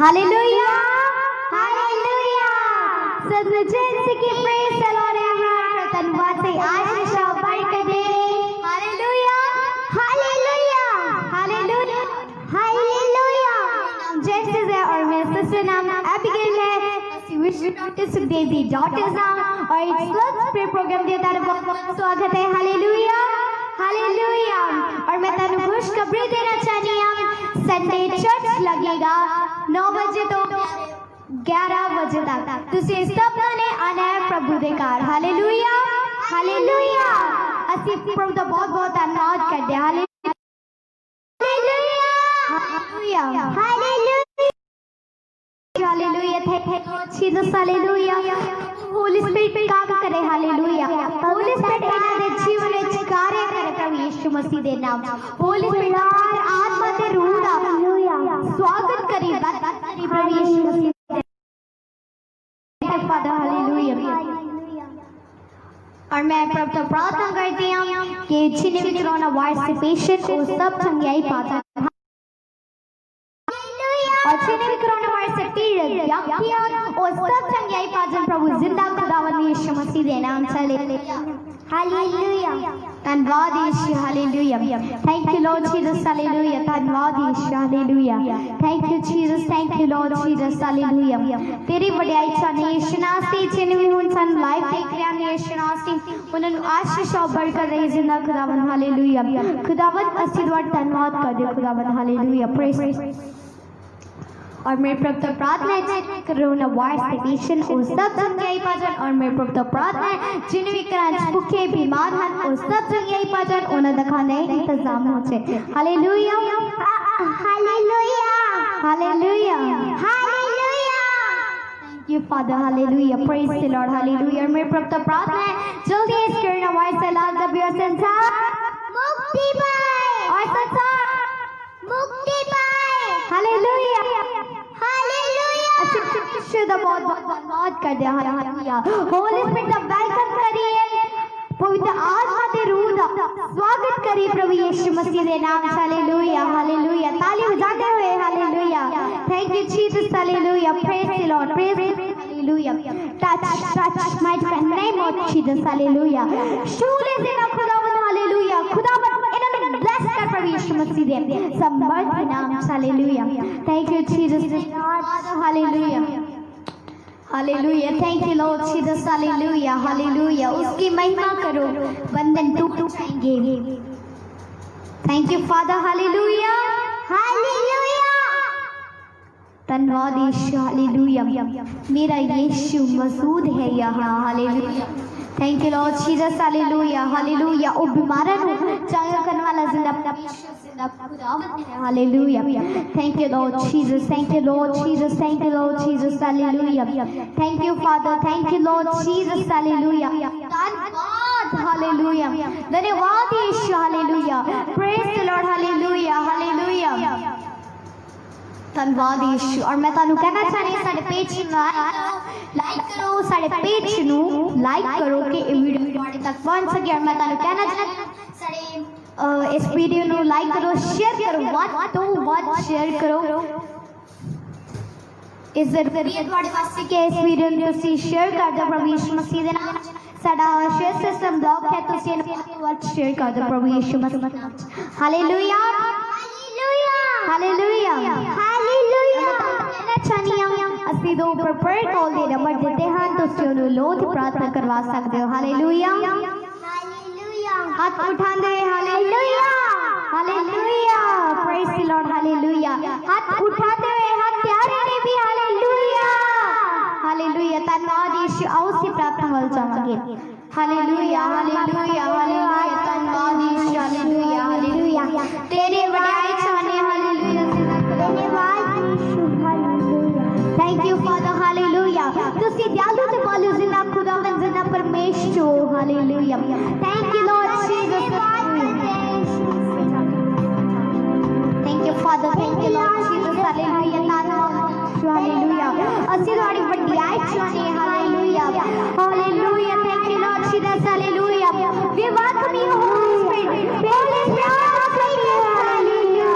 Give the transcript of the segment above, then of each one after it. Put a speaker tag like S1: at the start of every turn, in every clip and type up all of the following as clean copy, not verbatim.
S1: Hallelujah! Hallelujah! So the church की praise the Lord everyone धन्यवाद से आज के शब्द बढ़ कर दे Hallelujah! Hallelujah! Hallelujah! Hallelujah! जय श्री जय और मेरे सिस्टर नाम एबिगेल है विष्णु सुखदेव दी डॉटर्स नाम और इस प्रे प्रोग्राम के तार बहुत स्वागत है Hallelujah! Hallelujah! और मैं तानु खुशखबरी देना चाहती हूँ संडे चर्च लगेगा 9 बजे तो 11 बजे तक तुझे सब ने आना है प्रभु दे कार हालेलुया हालेलुया ਅਸੀਂ प्रभु ਦਾ बहुत बहुत धन्यवाद करते हैं hallelujah hallelujah hallelujah thank you Jesus hallelujah Holi spirit काम करे हालेलुया होली स्पिरिट ਇਹਨਾਂ ਦੇ ਜੀਵਨ ਵਿੱਚ ਕਾਰਜ ਕਰੇ ਪ੍ਰਭੂ ਯਿਸੂ ਮਸੀਹ ਦੇ ਨਾਮ ਹੋਲੀ स्पिरिट आत्मा ਦੇ रूह ਦਾ स्वागत करी प्रभु यीशु मसीह फादर हालेलुया और मैं प्रभु से प्रार्थना करती हूँ कि जिन्हें भी कोरोना वायरस से पेशेंट को सब चंगाई पाता और जिन्हें भी कोरोना वायरस से पीड़ित व्यक्ति और सब चंगाई पाता प्रभु जिंदा खुदावंद यीशु मसीह के नाम से हालेलुया धन्यवाद यीशु hallelujah thank you Lord Jesus hallelujah धन्यवाद यीशु hallelujah thank you Jesus thank you Lord Jesus hallelujah तेरी वड्याई चाहने यीशु नास्ती जिन्हें भी हुन सन लाइव देख रहे हैं यीशु नास्ती उन्हें आशीष और बढ़कर रही जिंदा खुदावंद हालेलुया खुदावंद अस्सी द्वार धन्यवाद कर दे खुदावंद हालेलुया प्रेज और मेरे प्रभु तो प्रार्थना है कोरोना वायरस से पेशेंट और सब चंगाई पाजन और मेरे प्रभु तो प्रार्थना है जिन्हें भी करांच भूखे बीमार हैं और सब चंगाई पाजन उन्हें दिखाने इंतजाम हो जाए hallelujah hallelujah hallelujah hallelujah thank you father hallelujah praise the Lord hallelujah और मेरे प्रभु तो प्रार्थना है जल्दी इस कोरोना वायरस से इलाज अब और संसार मुक्ति पाए और संसार मुक्ति पाए हालेलुया शुद्ध बहुत धन्यवाद कर दे हालेलुया होली स्पिरिट का वेलकम करिए पवित्र आत्मा दे रूह दा स्वागत करिए प्रभु यीशु मसीह दे नाम से हालेलुया हालेलुया ताली बजाते हुए hallelujah thank you Jesus hallelujah praise the Lord praise hallelujah touch my friend name of Jesus hallelujah शूले से ना खुदावंद हालेलुया खुदावंद इन्होंने ब्लेस कर प्रभु यीशु मसीह दे समर्थ के नाम से hallelujah thank you Jesus hallelujah hallelujah thank you Lord Jesus hallelujah hallelujah उसकी महिमा करो बंधन टूट जाएंगे thank you father hallelujah hallelujah धन्यवाद यीशु हालेलुया मेरा यीशु मौजूद है यहाँ hallelujah thank you Lord Jesus hallelujah hallelujah ओ बीमारों को चंगा करने वाला जिंदा hallelujah thank you Lord Jesus thank you Lord Jesus thank you Lord Jesus hallelujah thank you father thank you Lord Jesus hallelujah धन्यवाद हालेलुया धन्यवाद यीशु hallelujah praise the Lord hallelujah hallelujah धन्यवाद यीशु और मैं तानू कहना चाहनी साडे पेज लाइक करो साडे पेज नु लाइक करो कि ये वीडियो ਤੁਹਾਡੇ तक पहुंच सके और मैं तानू कहना चाहना साडे इस वीडियो नु लाइक करो शेयर करो व्हाट टू व्हाट शेयर करो इस जरिए ਤੁਹਾਡੇ ਵਾਸਤੇ कि इस वीडियो नु ਤੁਸੀਂ शेयर कर दो प्रभु यीशु मसीह ਦੇ ਨਾਮ ਸਾਡਾ शेयर सिस्टम ब्लॉक है ਤੁਸੀਂ ਇਹਨੂੰ व्हाट शेयर कर दो प्रभु यीशु मसीह हालेलुया हालेलुया हालेलुया कहना चाहनी हूं ਅਸੀਂ ਦੋ ਪ੍ਰੇਅਰ ਕਾਲ ਦੇ ਨੰਬਰ ਦਿੱਤੇ ਹਨ ਤੁਸੀਂ ਉਹਨੂੰ ਲੋਧ ਪ੍ਰਾਰਥਨਾ ਕਰਵਾ ਸਕਦੇ ਹੋ ਹਾਲੇਲੂਇਆ ਹਾਲੇਲੂਇਆ ਹੱਥ ਉਠਾਉਂਦੇ hallelujah hallelujah praise the Lord hallelujah हाथ उठाते हुए हाथ प्यारे ने भी हालेलुया हालेलुया धन्यवाद यीशु आओ से प्रार्थना वल जाएंगे हालेलुया हालेलुया हालेलुया धन्यवाद यीशु हालेलुया हालेलुया तेरे वड्याई चाहने हालेलुया धन्यवाद यीशु hallelujah thank you father hallelujah तुसी दयालु ते बालू जिंदा खुदावंद जिंदा परमेश्वर hallelujah thank you Lord Jesus thank you father thank you Lord Jesus hallelujah hallelujah ਅਸੀਂ ਤੁਹਾਡੀ ਵਡਿਆਈ ਚਾਹਨੇ hallelujah hallelujah thank you Lord Jesus hallelujah we welcome you holy spirit holy spirit hallelujah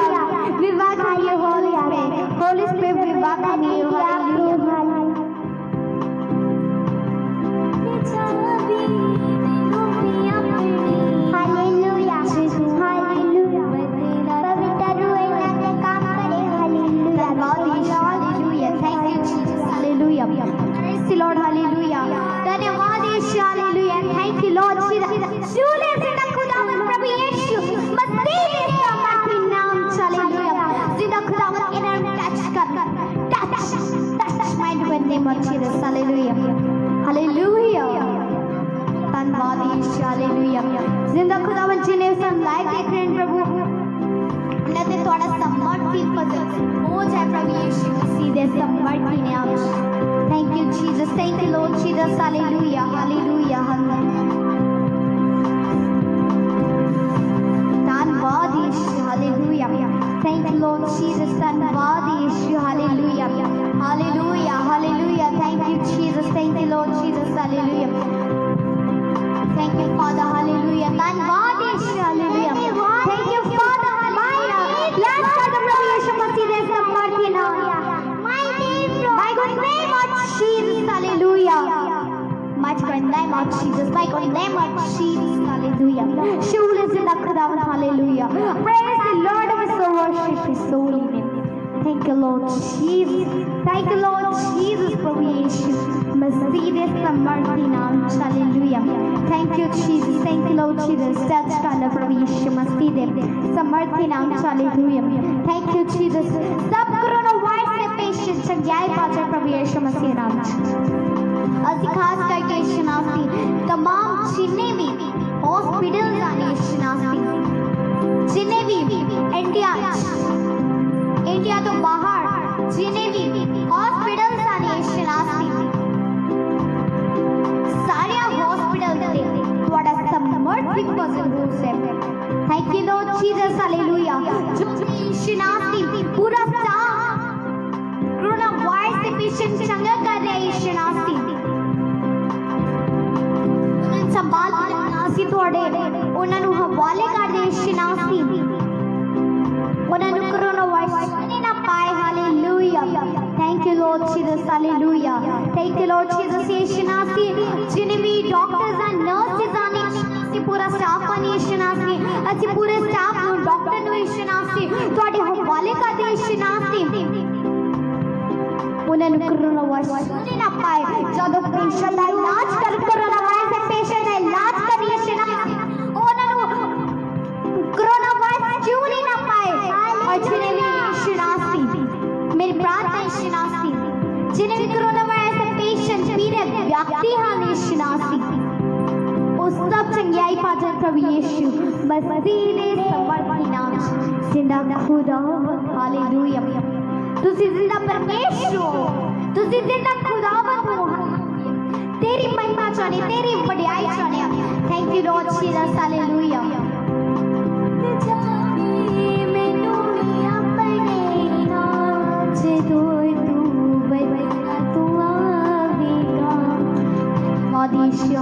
S1: we welcome you holy spirit we welcome Lord, hallelujah. धन्यवाद यीशु, hallelujah. Thank you, Lord Jesus. शूले जिंदा खुदावन प्रभु यीशु मसीह के सामर्थ्य नाम hallelujah. जिंदा खुदावन के नाम touch my name of Jesus, hallelujah. Hallelujah. धन्यवाद यीशु, hallelujah. जिंदा खुदावन जिन्हें हम लाइव देख रहे हैं प्रभु, उन्हें थोड़ा समर्थी पसंद हो जाए प्रभु यीशु मसीह के समर्थी नाम। Thank you, Jesus. Thank you, Lord Jesus. Hallelujah. Hallelujah. धन्यवाद यीशु, hallelujah. Thank you, Lord Jesus. धन्यवाद यीशु, hallelujah. Hallelujah. Hallelujah. Thank you, Jesus. Thank you, Lord Jesus. Hallelujah. Thank you, Father. Hallelujah. धन्यवाद यीशु, hallelujah. Thank you, Father. Hallelujah. Bless God, प्रभु यीशु मसीह के समर्थी नाम। My God, name of Jesus, hallelujah. My God, name of Jesus, my God, name of Jesus, hallelujah. Shule zindha खुदावन, hallelujah. Praise the Lord, we so worship His holy name. Thank you, Lord Jesus. Thank you, Lord Jesus, प्रभु यीशु मसीह के समर्थी नाम, hallelujah. Thank you, Jesus. Thank you, Lord Jesus. Touch करना प्रभु यीशु मसीह के समर्थी नाम, hallelujah. Thank you, Jesus. सब कोरोना वायरस से पेशेंट संज्ञाएं पाचन प्रभु यीशु मसीह नाम। ਅਸੀਂ ਖਾਸ ਕਰਕੇ ਸ਼ਨਾਖਤੀ तमाम जिन्हें भी हॉस्पिटल्स आने शनाखती जिन्हें भी इंडिया तो बाहर जिन्हें भी हॉस्पिटल्स आने शनाखती सारे हॉस्पिटल से थोड़ा समर्पित पसंद हो से। Thank you Lord Jesus, hallelujah. जो शनाखती पूरा स्टाफ कोरोना वायरस से पेशेंट चंगा कर रहे हैं शनाखती संभाल नासी थोड़े उन्होंने हवाले कर दे शनासी उन्होंने कोरोना वायरस नहीं ना पाए, hallelujah. Thank you Lord Jesus, hallelujah. Thank you Lord Jesus. ये शनासी जिन्हें भी डॉक्टर्स एंड नर्सेस आने शनासी पूरा स्टाफ आने शनासी अच्छी पूरे स्टाफ डॉक्टर ने शनासी थोड़े हवाले कर दे शनासी उन्होंने कोरोना वायरस नहीं ना पाए। जब पेशेंट का इलाज कर कोरोना वायरस से पेशेंट का इलाज करिए शनासी उन्होंने कोरोना वायरस क्यों नहीं ना पाए। और जिन्हें भी शनासी मेरी प्रार्थना है शनासी जिन्हें भी कोरोना वायरस से पेशेंट पीड़ित व्यक्ति हानि शनासी उस सब चंगाई पाचन प्रभु यीशु मसीह ने समर्थी नाम जिंदा खुदा, हालेलुया। तुझे जिंदा परमेश्वर हो, तुझे जिंदा खुदावन हो, तेरी महिमा चाहने, तेरी बढ़ाई चाहने। Thank you Lord Jesus, hallelujah.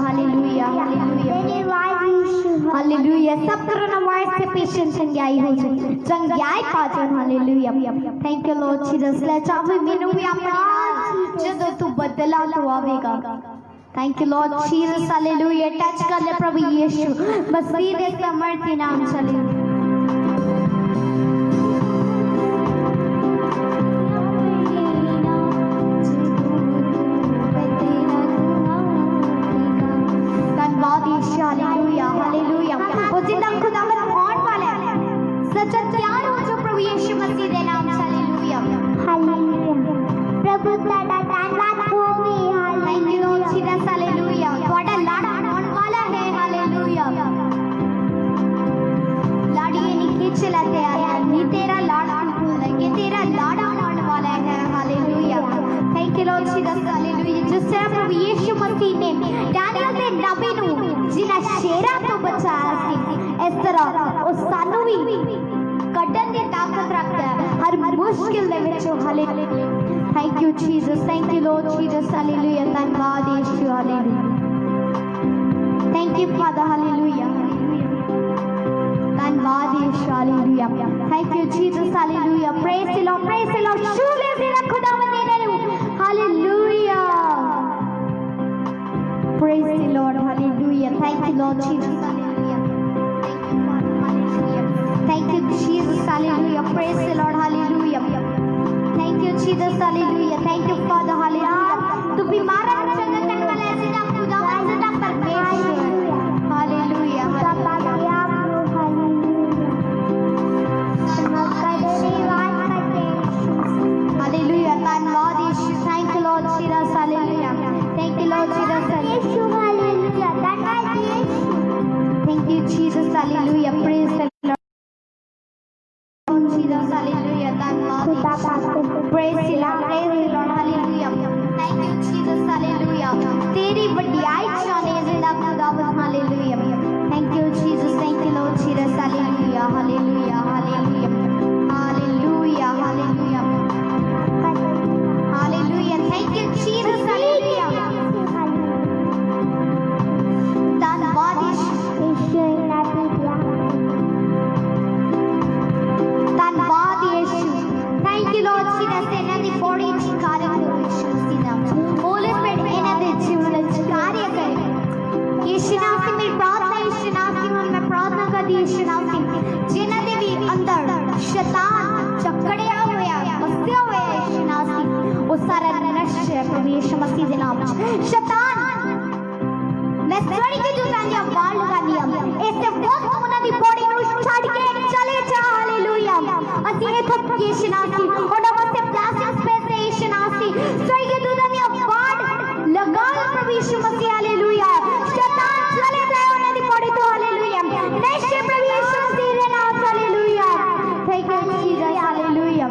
S1: Hallelujah, hallelujah. सब कोरोना वायरस से पेशेंट चंगाई हो जाए, चंगाई पाचन, hallelujah. Thank you Lord Jesus. ले चाहे मैनू भी अपने जदों तू बदला तो आवेगा। Thank you Lord Jesus, hallelujah. Touch कर ले प्रभु यीशु मसीह के समर्थी नाम, हालेलुया। Hallelujah, hallelujah. वो जिंदा खुदावन कौन वाला है, सच्चा प्यार हो जो प्रभु यीशु मसीह के नाम, हालेलुया, हालेलुया। प्रभु तेरा धन्यवाद होवे, thank you Lord Jesus, hallelujah. ਤੁਹਾਡਾ ਲਾੜਾ कौन वाला है, हालेलुया। लाड़ी नहीं खींच लेते हैं, नहीं तेरा लाड़ा भूल कि तेरा लाड़ा कौन वाला है, hallelujah. Thank you Lord Jesus, hallelujah. जिस तरह प्रभु यीशु मसीह ने डैनियल के नबी ਨੂੰ जिन्हें शेरा तो बचाया सी, इस तरह उस सानू भी कटन की ताकत रखता है हर मुश्किल दे विच, hallelujah. Thank you Jesus, thank you Lord Jesus, hallelujah. धन्यवाद यीशु, hallelujah. Thank you father, hallelujah, धन्यवाद यीशु, hallelujah. Thank you Jesus, hallelujah. Praise the Lord, praise the Lord. शूले से खुदावन Lord Jesus. Hallelujah. Thank you, Jesus. Hallelujah. Praise the Lord. Hallelujah. Thank you, Jesus. Hallelujah. Thank you, Father. Hallelujah. तू बीमारों को चंगा करने वाला ऐसे ना खुदावन सदा परमेश्वर. Hallelujah. Hallelujah. Thank Lord Jesus. Thank you, Lord Jesus. Hallelujah. Thank you, Lord Jesus. Hallelujah. Thank you, Jesus. Hallelujah. Praise the Lord. Jesus. Hallelujah. Thank Lord Jesus. Praise the Lord. Praise the Lord. Hallelujah. Thank you, Jesus. Hallelujah. तेरी वडियाई जाने जिंदा खुदावन. Hallelujah. Thank you, Jesus. Thank you, Lord Jesus. Hallelujah. Hallelujah. Hallelujah. Hallelujah. Hallelujah. Hallelujah. Thank you, Jesus. Hallelujah. धन्यवाद यीशु. धन्यवाद यीशु. Thank you, Lord Jesus. ਇਹਨਾਂ ਦੀ body ਚ ਕਾਰਜ ਹੋਵੇ ਯਿਸੂ ਮਸੀਹ ਨਾਮ ਚ. ਹੋਲੀ ਸਪਿਰਿਟ ਇਹਨਾਂ ਦੇ ਜੀਵਨ ਚ ਕਾਰਜ ਕਰੇ. ਯਿਸੂ ਨਾਮ से मेरी प्रार्थना यीशु नाम से मैं प्रार्थना करती यीशु नाम से जिन्हां दे भी अंदर शैतान चकड़िया होया बसिया होया यीशु नाम से वो सारा नष्ट है प्रभु यीशु मसीह के नाम से. शैतान मैं सड़ी के जो तांदी आवाज लगानी है ऐसे वक्त उन्हां दी बॉडी ਨੂੰ ਛੱਡ ਕੇ चले जा. हालेलुया. ਅਸੀਂ ਇਥੋਂ ਯੀਸ਼ੂ ਨਾਮ से ਉਹਨਾਂ ਵਾਸਤੇ ਪਲਾਸਟਿਕ ਸਪੇਸ ਹੈ ਯੀਸ਼ੂ ਨਾਮ से ਸੜੀ के जो तांदी आवाज लगा प्रभु यीशु मसीह. हालेलुया. शैतान चले जाए उन्हां दी बॉडी ਤੋਂ. हालेलुया. नष्ट प्रभु यीशु मसीह के नाम से. Hallelujah. Thank you Jesus. Hallelujah.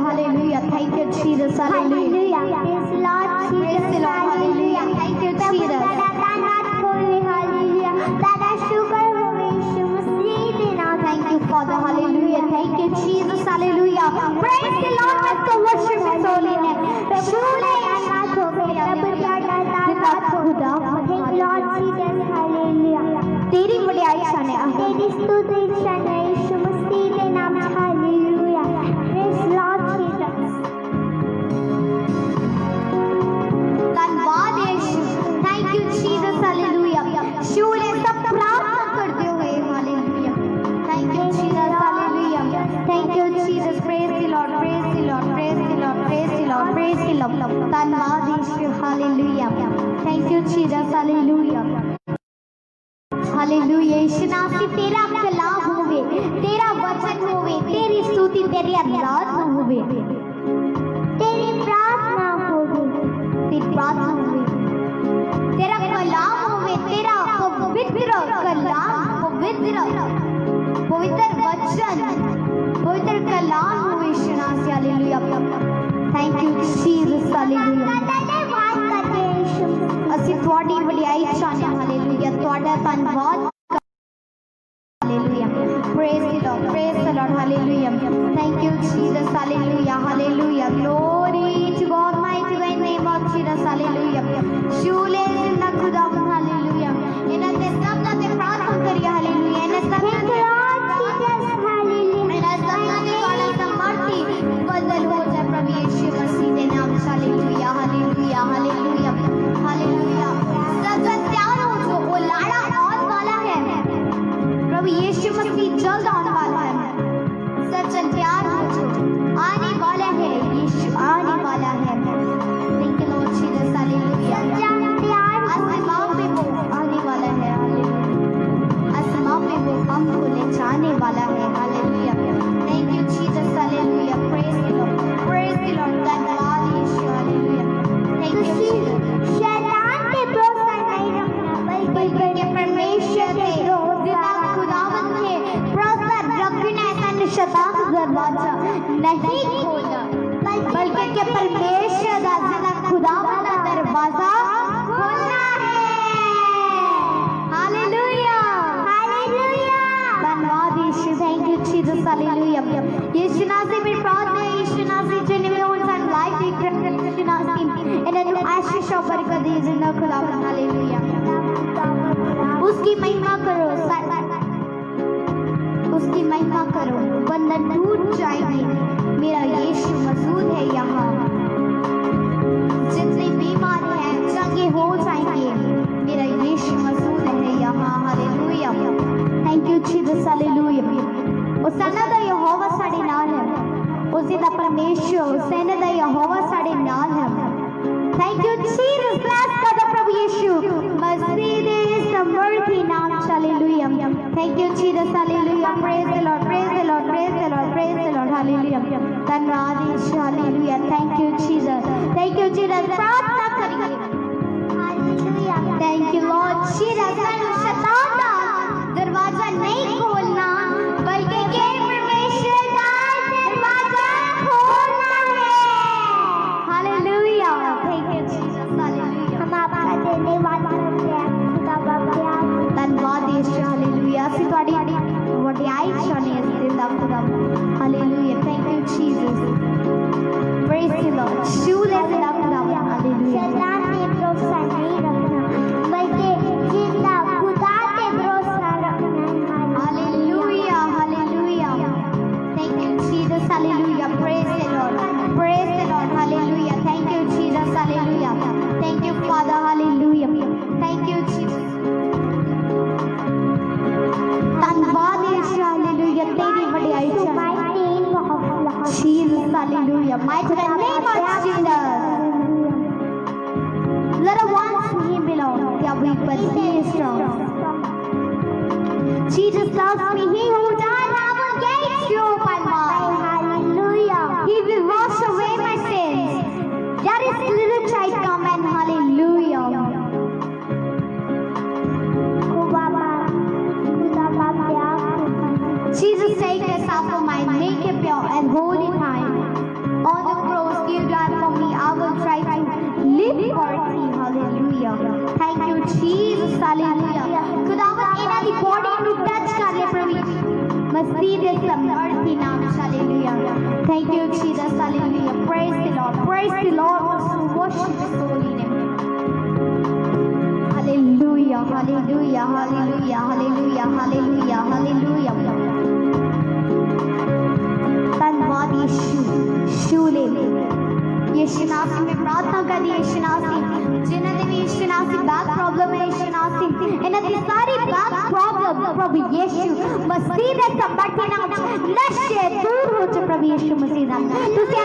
S1: Hallelujah. Thank you, Jesus. Hallelujah. Praise the Lord. Praise the Lord. Hallelujah. Thank you, Jesus. Hallelujah. Thank you, Father. Hallelujah. Thank you, Jesus. Hallelujah. Praise the Lord. Let's go worship His holy name. Shule Thank you, Lord Jesus. Hallelujah. तेरी वडियाई शान है. तेरी स्तुति शान है यीशु मसीह के नाम में. हालेलुया. Praise Lord Jesus. धन्यवाद यीशु. Thank you Jesus. Hallelujah. शूले सब प्रार्थना करते हुए. Hallelujah. Thank you Jesus. Hallelujah. Thank you Jesus. Praise the Lord. Praise the Lord. Praise the Lord. Praise the Lord. Praise the Lord. धन्यवाद यीशु. Hallelujah. Thank you Jesus. Hallelujah. Hallelujah. यीशु नाम से तेरा कलाम होवे, तेरा वचन होवे, तेरी स्तुति तेरी आराधना होवे, तेरी प्रार्थना होवे, तेरी प्रार्थना होवे, तेरा कलाम होवे, तेरा पवित्र कलाम, पवित्र वचन, पवित्र कलाम होवे यीशु नाम से. Hallelujah. Thank you Jesus. Hallelujah. ਅਸੀਂ ਤੁਹਾਡੀ ਵਡਿਆਈ ਚਾਹੁੰਦੇ ਹਾਂ. ਹਾਲੇਲੂਇਆ. ਤੁਹਾਡਾ ਧੰਨਵਾਦ. Hallelujah. Praise the Lord. Praise the Lord. Hallelujah. Thank you Jesus. Hallelujah. Hallelujah. Glory to God mighty in the name of Jesus. Hallelujah. शूले जिंदा खुदावन. Hallelujah. ਇਹਨਾਂ ਤੇ ਸਭ ਦਾ ਤੇ ਪ੍ਰਾਰਥਨਾ ਕਰੀਏ. Hallelujah. ਇਹਨਾਂ ਸਭ ਦਾ ਇਹਨਾਂ ਸਭ ਦਾ ਤੁਹਾਡਾ ਸਮਰਥੀ ਬਦਲ ਹੋ ਜਾਏ ਪ੍ਰਭੂ ਯੀਸ਼ੂ ਮਸੀਹ ਦੇ ਨਾਮ. Hallelujah. Hallelujah. Hallelujah. Hallelujah. सजन तैयार हो जो वो लाड़ा आने वाला है. प्रभु यीशु मसीह जल्द आने वाला है. सजन तैयार हो जो आने नाज़ी में प्रार्थना यीशु नाज़ी जिन्हें उन सन लाइफ देख रहे यीशु नाज़ी इन्हें तो आशीष और बरकत दे जिंदा खुदावन हालेलुया उसकी महिमा करो उसकी महिमा करो बंधन टूट जाएंगे मेरा यीशु मौजूद है यहाँ जितने बीमार हैं चंगे हो जाएंगे मेरा यीशु मौजूद है यहाँ hallelujah thank you Jesus hallelujah उसाना दा यहोवा साडे नाल है उसी दा परमेश्वर उसाना दा यहोवा साडे नाल है थैंक यू जीसस ब्लेस कर द प्रभु यीशु मसीह दे समर्थी नाम hallelujah thank you Jesus hallelujah praise the Lord praise the Lord praise the Lord praise the Lord hallelujah धन्यवाद यीशु हालेलुया थैंक यू जीसस प्रार्थना करिए hallelujah thank you Lord Jesus शैतान का दरवाजा नहीं खोलना बल्कि के परमेश्वर का दरवाजा खोलना है hallelujah thank you Jesus hallelujah हम आपका धन्यवाद करते हैं खुदा बाबा धन्यवाद यीशु हालेलुया ਅਸੀਂ ਤੁਹਾਡੀ ਵਡਿਆਈ ਚਾਹੁੰਦੇ ਹਾਂ ਦਿਲ ਦਾ ਖੁਦਾ hallelujah thank you Jesus praise the Lord शूले से खुदा हालेलुया शैतान ने भरोसा नहीं रखना बल्कि जिंदा खुदा पे भरोसा रखना hallelujah hallelujah thank you Jesus hallelujah praise the Lord hallelujah thank you Jesus hallelujah thank you father hallelujah thank you Jesus धन्यवाद यीशु हालेलुया तेरी वडियाई Jesus hallelujah mighty name of Jesus let us once to him belong yeah we but he is strong Jesus loves me he who died I will get you by my hallelujah he will wash away my sins there is little child come and hallelujah Jesus take the half of mine, make it pure and holy time. On the cross, give God for me. I will try to live for thee. Hallelujah. Thank you, Jesus. Hallelujah. खुदावन इन्हां the body ਨੂੰ touch ਕਰ ਲੈ ਪ੍ਰਭੂ ਮਸੀਹ ਦੇ ਸਮਰਥੀ ਨਾਮ Hallelujah. Thank you, Jesus. Hallelujah. Praise the Lord. Praise the Lord. Worship His holy name. Hallelujah. Hallelujah. Hallelujah. Hallelujah. Hallelujah. Hallelujah. धन्यवाद यीशु शूले यीशु नाम में प्रार्थना कर यीशु नाम जिन्हें भी यीशु नाम बैक प्रॉब्लम है यीशु नाम इन्हें दी सारी बैक प्रॉब्लम प्रभु यीशु मसीह दे समर्थी नाम नशे दूर हो जाए प्रभु यीशु मसीह नाम तुसी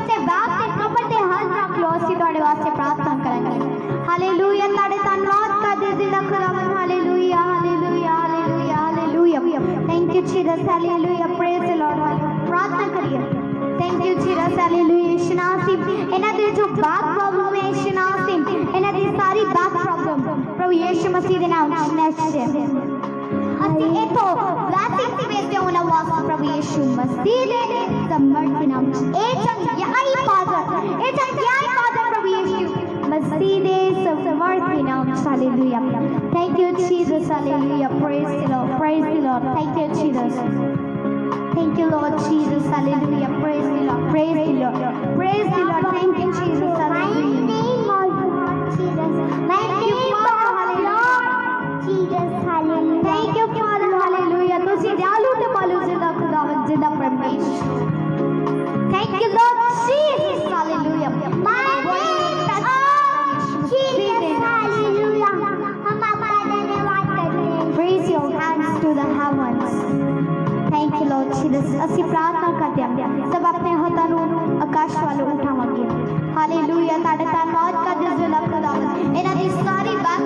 S1: अपने बैक ते कमर ते हाथ रख लो ਅਸੀਂ ਤੁਹਾਡੇ ਵਾਸਤੇ प्रार्थना करेंगे हालेलुया ਤੁਹਾਡੇ ਧੰਨਵਾਦ ਕਰਦੇ ਜ਼ਿੰਦਾ ਖੁਦਾਵੰਦ hallelujah hallelujah hallelujah hallelujah thank you Jesus hallelujah praise the Lord प्रार्थना करिए थैंक यू जीसस हालेलुया यीशु नाम इन्हां दे जो बैक प्रॉब्लम है यीशु नाम इन्हां दी सारी बैक प्रॉब्लम प्रभु यीशु मसीह दे नाम नशे ਅਸੀਂ ਇਥੋਂ ਬਲੈਸਿੰਗ ਵੇਚਦੇ ਉਹਨਾਂ ਵਾਸਤੇ ਪ੍ਰਭੂ ਯੀਸ਼ੂ ਮਸੀਹ ਦੇ ਸਮਰਥੀ ਨਾਮ ਇਹ ਚੰਗਿਆਈ ਪਾਦਰ ਪ੍ਰਭੂ ਯੀਸ਼ੂ ਮਸੀਹ ਦੇ ਸਮਰਥੀ ਨਾਮ hallelujah thank you Jesus hallelujah praise the Lord thank you Jesus thank you Lord Jesus hallelujah praise the Lord thank you Jesus hallelujah my name Father hallelujah Jesus hallelujah thank you Father hallelujah ਤੁਸੀਂ ਦਿਆਲੂ ਤੇ ਮਾਲੂ ਜ਼ਿੰਦਾ ਖੁਦਾਵੰਦ ਜ਼ਿੰਦਾ ਪਰਮੇਸ਼ਰ thank you Lord Jesus hallelujah my name Jesus hallelujah हम आपका धन्यवाद करते हैं raise your hands to the heavens thank you Lord Jesus ਅਸੀਂ ਪ੍ਰਾਰਥਨਾ ਕਰਦੇ ਹਾਂ ਸਭ ਆਪਣੇ ਹੱਥਾਂ ਨੂੰ ਆਕਾਸ਼ ਵੱਲ ਉਠਾਵਾਂਗੇ ਹਾਲੇਲੂਇਆ ਤੁਹਾਡਾ ਧੰਨਵਾਦ ਕਰਦੇ ਜ਼ਿੰਦਾ ਖੁਦਾਵੰਦ ਇਹਨਾਂ ਦੀ ਸਾਰੀ ਬਾਤ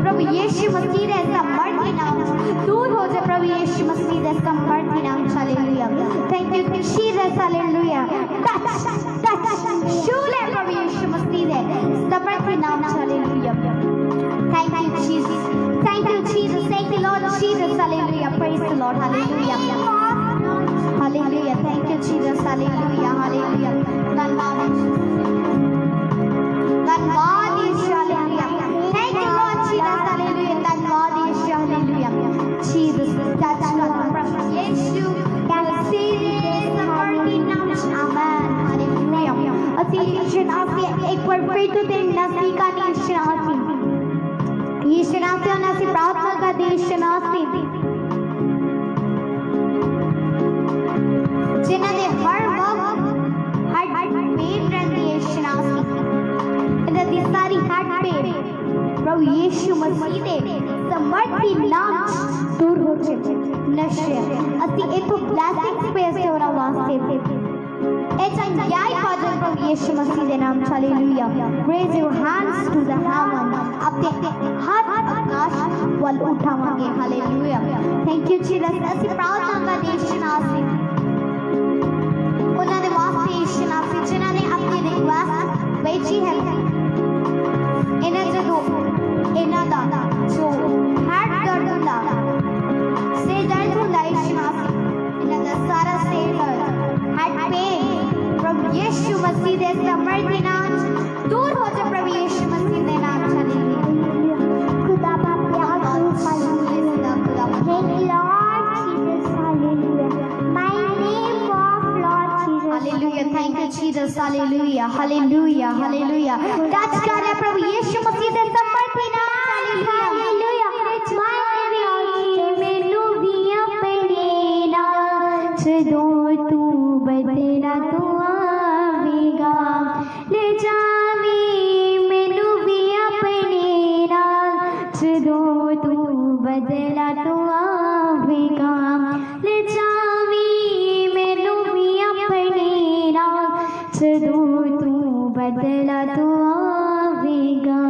S1: प्रभु यीशु मसीह दे समर्थी नाम दूर हो जाए प्रभु यीशु मसीह दे समर्थी नाम hallelujah thank you Jesus hallelujah touch शूले प्रभु यीशु मसीह दे समर्थी नाम hallelujah thank you Jesus thank you Lord Jesus hallelujah praise the Lord hallelujah hallelujah thank you Jesus hallelujah hallelujah धन्यवाद यीशु hallelujah thank you Lord Jesus hallelujah धन्यवाद यीशु हालेलुया Jesus touch God प्रभु यीशु मसीह pray to the nasi ka nishnasi. Nishnasi nasi प्रार्थना का देशनासी. जिन्हें हर वक्त पेट रहती है शनासी. इधर दी सारी हट पेट प्रभु यीशु मसीह दे समर्थी नाम दूर हो चुके नशे. असी एक तो ब्लेसिंग्स पे ऐसे होना वास्ते थे. It's a yai Father प्रभु यीशु मसीह दे नाम. Hallelujah. Raise your hands to the heaven. अपने हाथ आकाश वाल उठावांगे. हालेलुया. Thank you Jesus. असी प्रार्थना का देशनासी. उन्होंने वास्ते यीशुनासी जिन्होंने अपनी रिक्वेस्ट भेजी है. इन्हें जो इन्हें दा जो हार्ट दर्द होता से दर्द होता यीशुनासी. इन्हें दा सारा से दर्द हार्ट पेन प्रभु यीशु मसीह दे समर्थी नाम दूर हो जाए. प्रभु यीशु मसीह दे नाम. हालेलुया. खुदा बाप प्यार हालेलुया. खुदा thank you Lord Jesus. Hallelujah. My name of Lord Jesus. Hallelujah. Thank you Jesus. Hallelujah. Hallelujah. Hallelujah. Touch कर रहे प्रभु यीशु मसीह दे समर्थी नाम. हालेलुया. माय मेनू भी अपने नाच दो तू बदला तू आवेगा. ले जावी मेनू भी अपने नाच दो तू बदला तू आवेगा. ले जावी मेनू भी अपने नाच दो तू बदला तू आवेगा.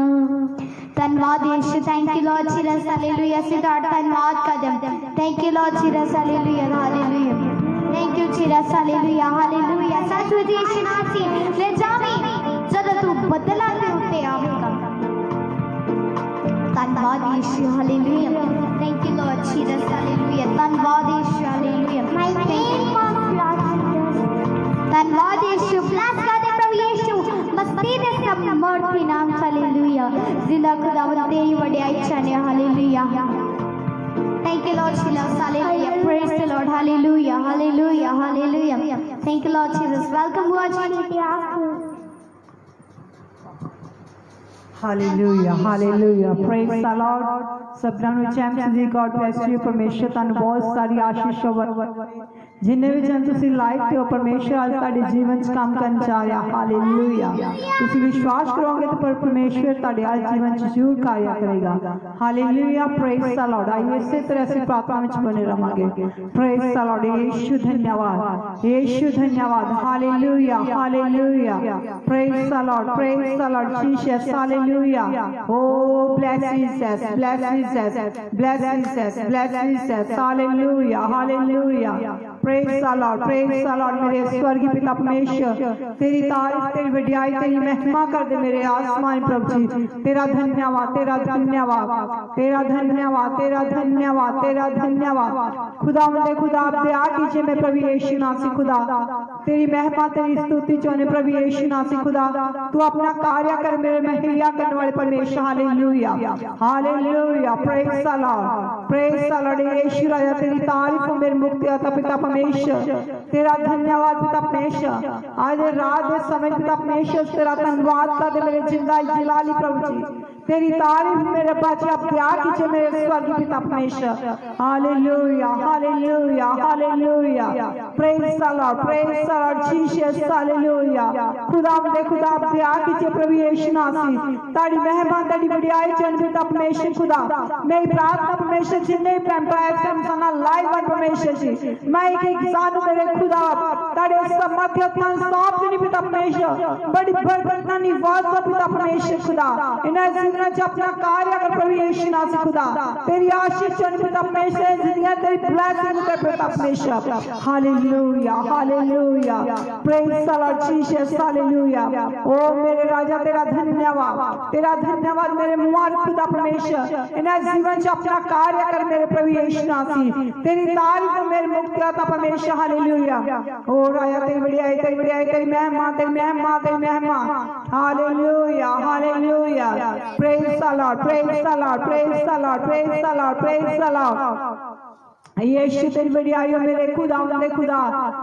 S1: धन्यवाद यीशु. Thank you Lord Jesus. Hallelujah. Siddharth धन्यवाद कदम. Thank you Lord Jesus. Hallelujah. Hallelujah. Thank you Jesus. Hallelujah. Hallelujah. सचमुच यीशु नासी ले जावी जब तू बदला के उठे आवेगा. धन्यवाद यीशु. Hallelujah. Thank you Lord Jesus. Hallelujah. धन्यवाद यीशु. Hallelujah. My name of Lord Jesus. धन्यवाद यीशु. ब्लेस कर दे प्रभु यीशु मसीह दे समर्थी नाम. हालेलुया. जिंदा खुदावंद तेरी वडियाई चाहने. Hallelujah. Thank you Lord Jesus. Hallelujah. Praise the Lord. Hallelujah. Hallelujah. Hallelujah. Thank you Lord Jesus. Welcome Buaji.
S2: Hallelujah. Hallelujah. Praise the Lord. सबना नु चैंपियन जी गॉड ब्लेस यू. परमेश्वर तानु बहुत सारी आशीष होवे. जिन्ने भी जन तुसी लाइक ते हो परमेश्वर आज ताड़े जीवन च काम करन जा रहा. हालेलुया. तुसी विश्वास करोगे तो परमेश्वर ताड़े आज जीवन च जरूर कार्य करेगा. हालेलुया. Praise the Lord. आइए इसी तरह से प्रार्थना में बने रहांगे. Praise the Lord. यीशु धन्यवाद. यीशु धन्यवाद. Hallelujah. Hallelujah. Praise the Lord. Praise the Lord Jesus. Hallelujah. ओ bless Jesus. Bless Jesus. Bless Jesus. Bless Jesus. Hallelujah. Hallelujah. Praise the Lord. Praise the Lord. मेरे स्वर्गीय पिता परमेश्वर तेरी तारीफ तेरी वडियाई तेरी महिमा कर दे मेरे आसमान प्रभु जी. तेरा धन्यवाद. तेरा धन्यवाद. तेरा धन्यवाद. तेरा धन्यवाद. तेरा धन्यवाद. खुदा मुझे खुदा दया कीजिए मैं प्रभु यीशु नासी. खुदा तेरी महिमा तेरी स्तुति चाहने प्रभु यीशु नासी. खुदा तू अपना कार्य कर मेरे महिया करने वाले परमेश्वर. Hallelujah. Hallelujah. Praise the Lord. Praise the Lord. यीशु राजा तेरी तारीफ मेरे मुक्तिदाता पिता परमेश्वर. तेरा धन्यवाद पिता परमेश्वर. आज रात के समय पिता परमेश्वर तेरा धन्यवाद कर दे मेरे जिंदा जलाली प्रभु जी. तेरी तारीफ मेरे बच्चे अब क्या कीजिए मेरे स्वर्गीय पिता परमेश्वर. Hallelujah. Hallelujah. Hallelujah. Praise the Lord. Praise the Lord Jesus. Hallelujah. खुदा मुझे खुदा अब क्या कीजिए प्रभु यीशु नासी. ताड़ी महिमा ताड़ी वडियाई चन पिता परमेश्वर. खुदा मेरी प्रार्थना परमेश्वर जिन्ने एफएम सना लाइव परमेश्वर जी मैं एक इंसान मेरे खुदा ताड़े समर्थ्य तन सौंप देनी पिता परमेश्वर. बड़ी बड़ी निवास पिता परमेश्वर. खुदा इन्हें जीवन च अपना कार्य कर प्रभु यीशु नासी. खुदा तेरी आशीष चन पिता परमेश्वर. जिंदगी तेरी ब्लेसिंग कर पिता परमेश्वर. Hallelujah. Hallelujah. Praise the Lord Jesus. Hallelujah. ओ मेरे राजा तेरा धन्यवाद. तेरा धन्यवाद मेरे मुबारक खुदा परमेश्वर. इन्हें जीवन च अपना कार्य कर मेरे प्रभु यीशु नासी. तेरी तारीफ मेरे मुक्तिदाता परमेश्वर. हालेलुया. ओ राजा तेरी वडियाई तेरी वडियाई तेरी महिमा तेरी महिमा तेरी महिमा. Hallelujah. Hallelujah. Praise the Lord. Praise the Lord. Praise the Lord. Praise the Lord. Praise the Lord. यीशु तेरी बड़ाई हो मेरे खुदा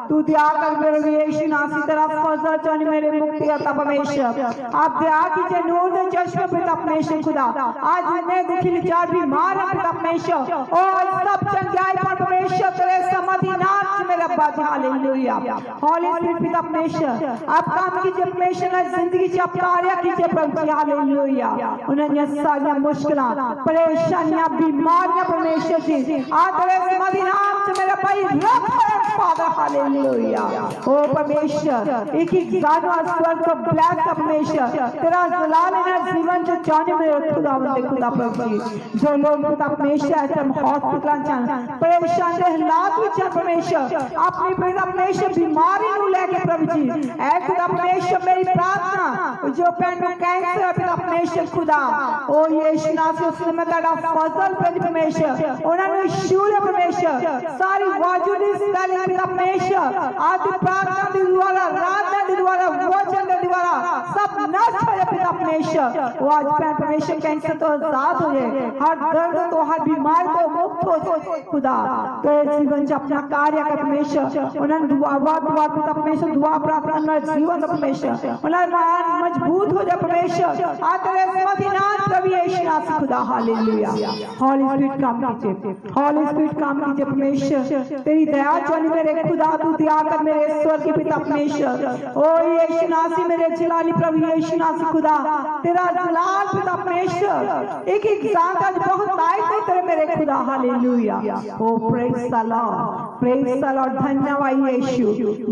S2: तू दया कर मेरे यीशु नासी तेरा फजल चन मेरे मुक्ति अता परमेश्वर आप दया कीजिए नूर दे चश्मे पे परमेश्वर खुदा आज मैं दुखी लाचार बीमार है परमेश्वर और सब चंगाई पर परमेश्वर तेरे समाधि नाम से मेरा बात हालेलुया हॉली स्पिरिट पिता परमेश्वर आप काम कीजिए परमेश्वर ने जिंदगी से आप कार्य कीजिए प्रभु हालेलुया उन्हें सारी मुश्किलें परेशानियां बीमारियां परमेश्वर जी आज तेरे समाधि नाम से मेरा भाई रख फादर हालेलुया ओ परमेश्वर एक एक गाना स्वर्ग को ब्लैक परमेश्वर तेरा जलाल है जीवन जो जाने में खुदा प्रभु जो लोग खुदा परमेश्वर ऐसे हॉस्पिटल चल परेशान है हालात विच परमेश्वर अपनी पिता परमेश्वर बीमारी नु लेके प्रभु जी ऐ खुदा परमेश्वर मेरी प्रार्थना जो पैन में कैंसर है पिता परमेश्वर खुदा ओ यीशु नाम से उसने मैं तेरा फजल प्रभु परमेश्वर उन्होंने शूल परमेश्वर सारी वाजुदी स्टाइल पिता परमेश्वर आज प्रार्थना के द्वारा रात के द्वारा वचन के द्वारा सब नष्ट हो जाए पिता परमेश्वर वो आज पैन परमेश्वर कैंसर तो आजाद हो जाए हर दर्द तो हर बीमार तो मुक्त हो जाए खुदा तो जीवन से अपना कार्य कर परमेश्वर उन्हें दुआ पिता परमेश्वर दुआ प्रार्थना जीवन परमेश्वर उन्हें मजबूत हो जाए परमेश्वर आज तेरे समाधि नाम प्रभु यीशु नाम खुदा हालेलुया हॉली स्पिरिट काम कीजिए हॉली स्पिरिट काम कीजिए परमेश्वर तेरी दया चल मेरे खुदा तू दया कर मेरे ईश्वर के पिता परमेश्वर ओ यीशु नासी मेरे जलाली प्रभु यीशु नासी खुदा तेरा जलाल पिता परमेश्वर एक एक जात आज बहुत आए थे तेरे मेरे खुदा hallelujah O praise the Lord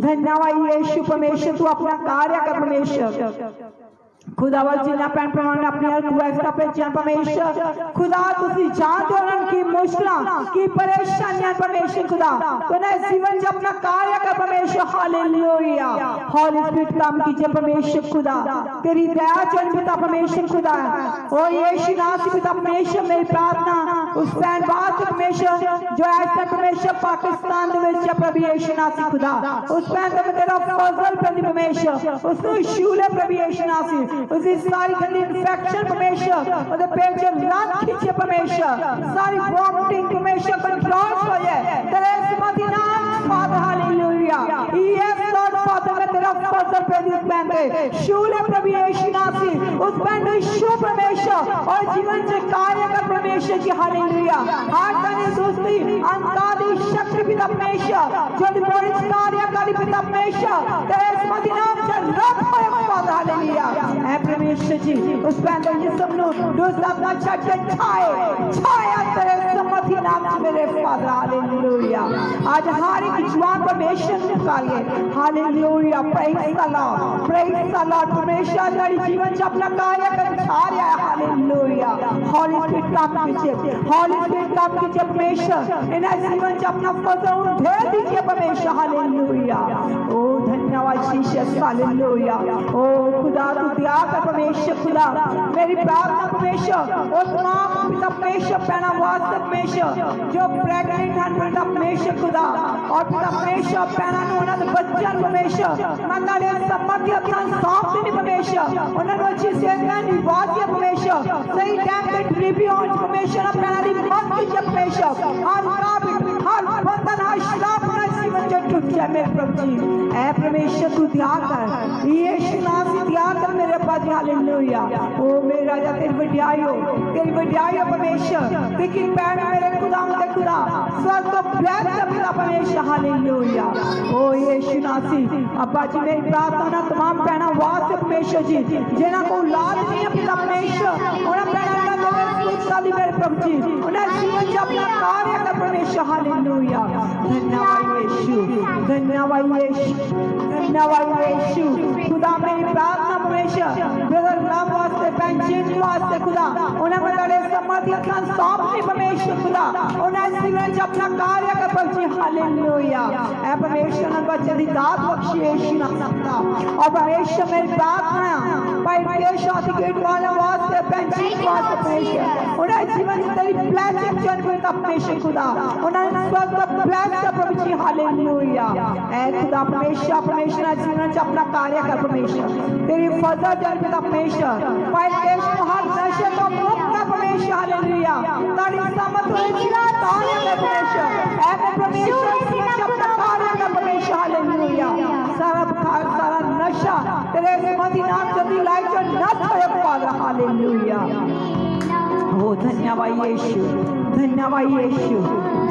S2: धन्यवाद यीशु परमेश्वर तू अपना कार्य कर परमेश्वर खुदावंद जी ने पैन प्रमाण अपने रिक्वेस्ट का पहचान परमेश्वर खुदा तुसी जानते हो उनकी मुश्किलें की परेशानियां परमेश्वर खुदा तूने जीवन में अपना कार्य कर परमेश्वर हालेलुया हॉली स्पिरिट काम कीजिए परमेश्वर खुदा तेरी दया चल पिता परमेश्वर खुदा ओ यीशु नाम पिता परमेश्वर मेरी प्रार्थना उस पैन बात परमेश्वर जो ऐसा परमेश्वर पाकिस्तान दे विच प्रभु यीशु नाम खुदा उस पैन ते तेरा फजल प्रभु परमेश्वर उसको शूले प्रभु यीशु नाम उसी सारी गंदी इन्फेक्शन परमेश्वर और पेट से लात खींचे परमेश्वर सारी वॉमिटिंग परमेश्वर कंट्रोल हो जाए तेरे समाधि नाम father hallelujah yes Lord father मैं तेरा फजल पे इस बहन पे शूले प्रभु यीशु नाम उस बहन को शू परमेश्वर और जीवन से कार्य कर परमेश्वर की हालेलुया हाथ का दोस्ती अंतादी शक्ति पिता परमेश्वर जो बड़ी कार्य कर पिता परमेश्वर तेरे समाधि नाम से रख फादर हालेलुया ऐ परमेश्वर जी उस पैंदल जिसम नु दोस्त अपना छट छाया तेरे समर्थी नाम से मेरे फादर हालेलुया आज हर एक जवान परमेश्वर निकालिए हालेलुया प्रेज द लॉर्ड परमेश्वर तेरे जीवन से अपना कार्य कर छा रहा है हालेलुया हॉली स्पिरिट काम कीजिए परमेश्वर इन जीवन से अपना फजल ढेर दीजिए परमेश्वर हालेलुया ओ धन्यवाद जीसस हालेलुया ओ खुदा तू दया कर परमेश्वर खुदा मेरी प्रार्थना परमेश्वर और तमाम पिता परमेश्वर पहना वास्ते परमेश्वर जो प्रेग्नेंट हैं पिता परमेश्वर खुदा और पिता परमेश्वर पहना उन्होंने बच्चन परमेश्वर मैं तेरे समर्थी अपना सौंप देनी परमेश्वर उन्होंने अच्छी सेवा निवासी परमेश्वर सही टाइम पे डिलीवरी हो परमेश्वर पहना दी मत कीजिए परमेश्वर हर बंधन हर श्राप जीवन जो टूट जाए मेरे प्रभु जी ऐ परमेश्वर तू दया कर यीशु नाम से दया कर मेरे पास हालेलुया ओ मेरे राजा तेरी बड़ाई हो परमेश्वर तेरी पैर मेरे खुदा स्वर्ग को ब्लेस कर पिता परमेश्वर हालेलुया ओ यीशु नाम से अब्बा जी मेरी प्रार्थना तमाम पैना वास्ते परमेश्वर जी जिन्हां को औलाद नहीं है पिता परमेश्वर उन्हें पैना साली मेरे प्रभु जी उन्हें जीवन से अपना कार्य कर परमेश्वर हालेलुया धन्यवाद यीशु खुदा मेरी प्रार्थना परमेश्वर ब्रदर नाम वास्ते पेंशन वास्ते खुदा उन्हें बड़े समर्थी अपना सौंपनी परमेश्वर खुदा उन्हें जीवन से अपना कार्य कर परमेश्वर हालेलुया ऐ परमेश्वर ने बच्चे दी दात बख्शी यीशु नाम और परमेश्वर मेरी प्रार्थना भाई शादी गेट वाला वास्ते पेंशन वास्ते परमेश्वर उन्हें जीवन की तेरी ब्लेसिंग जन पिता परमेश्वर खुदा उन्हें स्वर्ग का ब्लेस प्रभु जी हालेलुया ऐ खुदा परमेश्वर परमेश्वर जीवन च अपना कार्य कर परमेश्वर तेरी फजल जन पिता परमेश्वर पाए देश को हर नशे को मुक्त कर परमेश्वर हालेलुया तारी समत कार्य कर परमेश्वर ऐ परमेश्वर जीवन च अपना कार्य कर परमेश्वर हालेलुया सारा नशा तेरे मदीना चली लाइफ जो नष्ट होए फादर हालेलुया ओ धन्यवाद यीशु धन्यवाद यीशु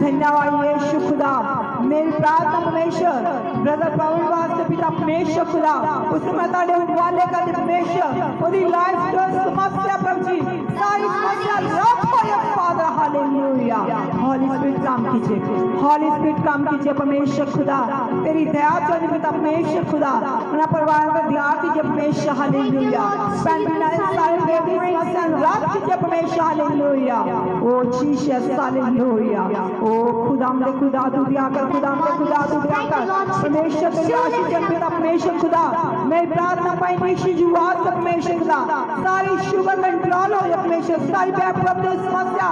S2: धन्यवाद यीशु खुदा मेरी प्रार्थना परमेश्वर ब्रदर पवन वास्ते पिता परमेश्वर खुदा उसमें ताड़े वाले का परमेश्वर ओदी लाइफ जो समस्या प्रभु जी सारी समस्या रख होए फादर हालेलुया हॉली स्पिरिट काम कीजिए हॉली स्पिरिट काम कीजिए परमेश्वर खुदा तेरी दया चोरी पिता परमेश्वर खुदा उन परिवार में ध्यान दीजिए परमेश्वर हालेलुया पैंतीना सारे बेबी समस्या रख कीजिए परमेश्वर हालेलुया ओ जीसस हालेलुया ओ खुदा तू दिया कर खुदा तू दिया कर परमेश्वर तेरी आशीष जन पिता परमेश्वर खुदा मैं प्रार्थना पाई निशी जुवास परमेश्वर खुदा सारी शुगर कंट्रोल हो परमेश्वर सारी प्रॉब्लम समस्या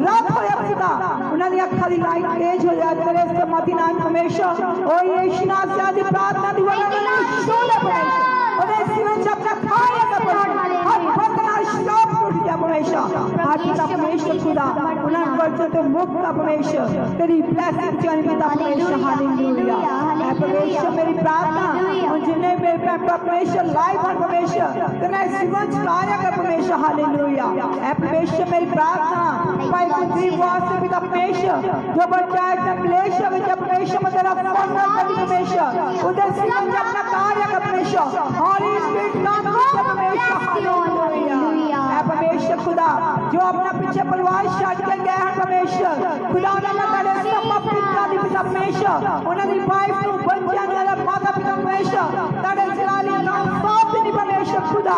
S2: रख हो खुदा उन्हें अखा दी लाइट तेज हो जाए तेरे समाधि नाम परमेश्वर ओ यीशु नाम से आदि प्रार्थना दी वरना शोले परमेश्वर उन्हें जीवन अपना खाया का परमेश्वर हर फतना श्राप टूट गया परमेश्वर हर पिता परमेश्वर खुदा उन्हें वर्षों तो मुक्त का परमेश्वर तेरी ब्लेसिंग जान पिता परमेश्वर हालेलुया ऐ परमेश्वर मेरी प्रार्थना उन जिन्हें मेरे परमेश्वर लाइफ और परमेश्वर तेरा जीवन कार्य कर परमेश्वर हालेलुया ऐ परमेश्वर मेरी प्रार्थना पाई कुछ वास्ते पिता परमेश्वर जो बच्चा है परमेश्वर में जब परमेश्वर में तेरा फॉर्मल कर परमेश्वर उधर जीवन अपना कार्य कर परमेश्वर हॉली स्पिरिट काम कर परमेश्वर हालेलुया ऐ परमेश्वर खुदा जो अपना पीछे परिवार छाड़ के गए हैं परमेश्वर खुदा ने तेरे समर्पित कर पिता परमेश्वर उन्हें वाइफ को बच्चा ने माता पिता परमेश्वर तेरे जलाली नाम सौंप दी परमेश्वर खुदा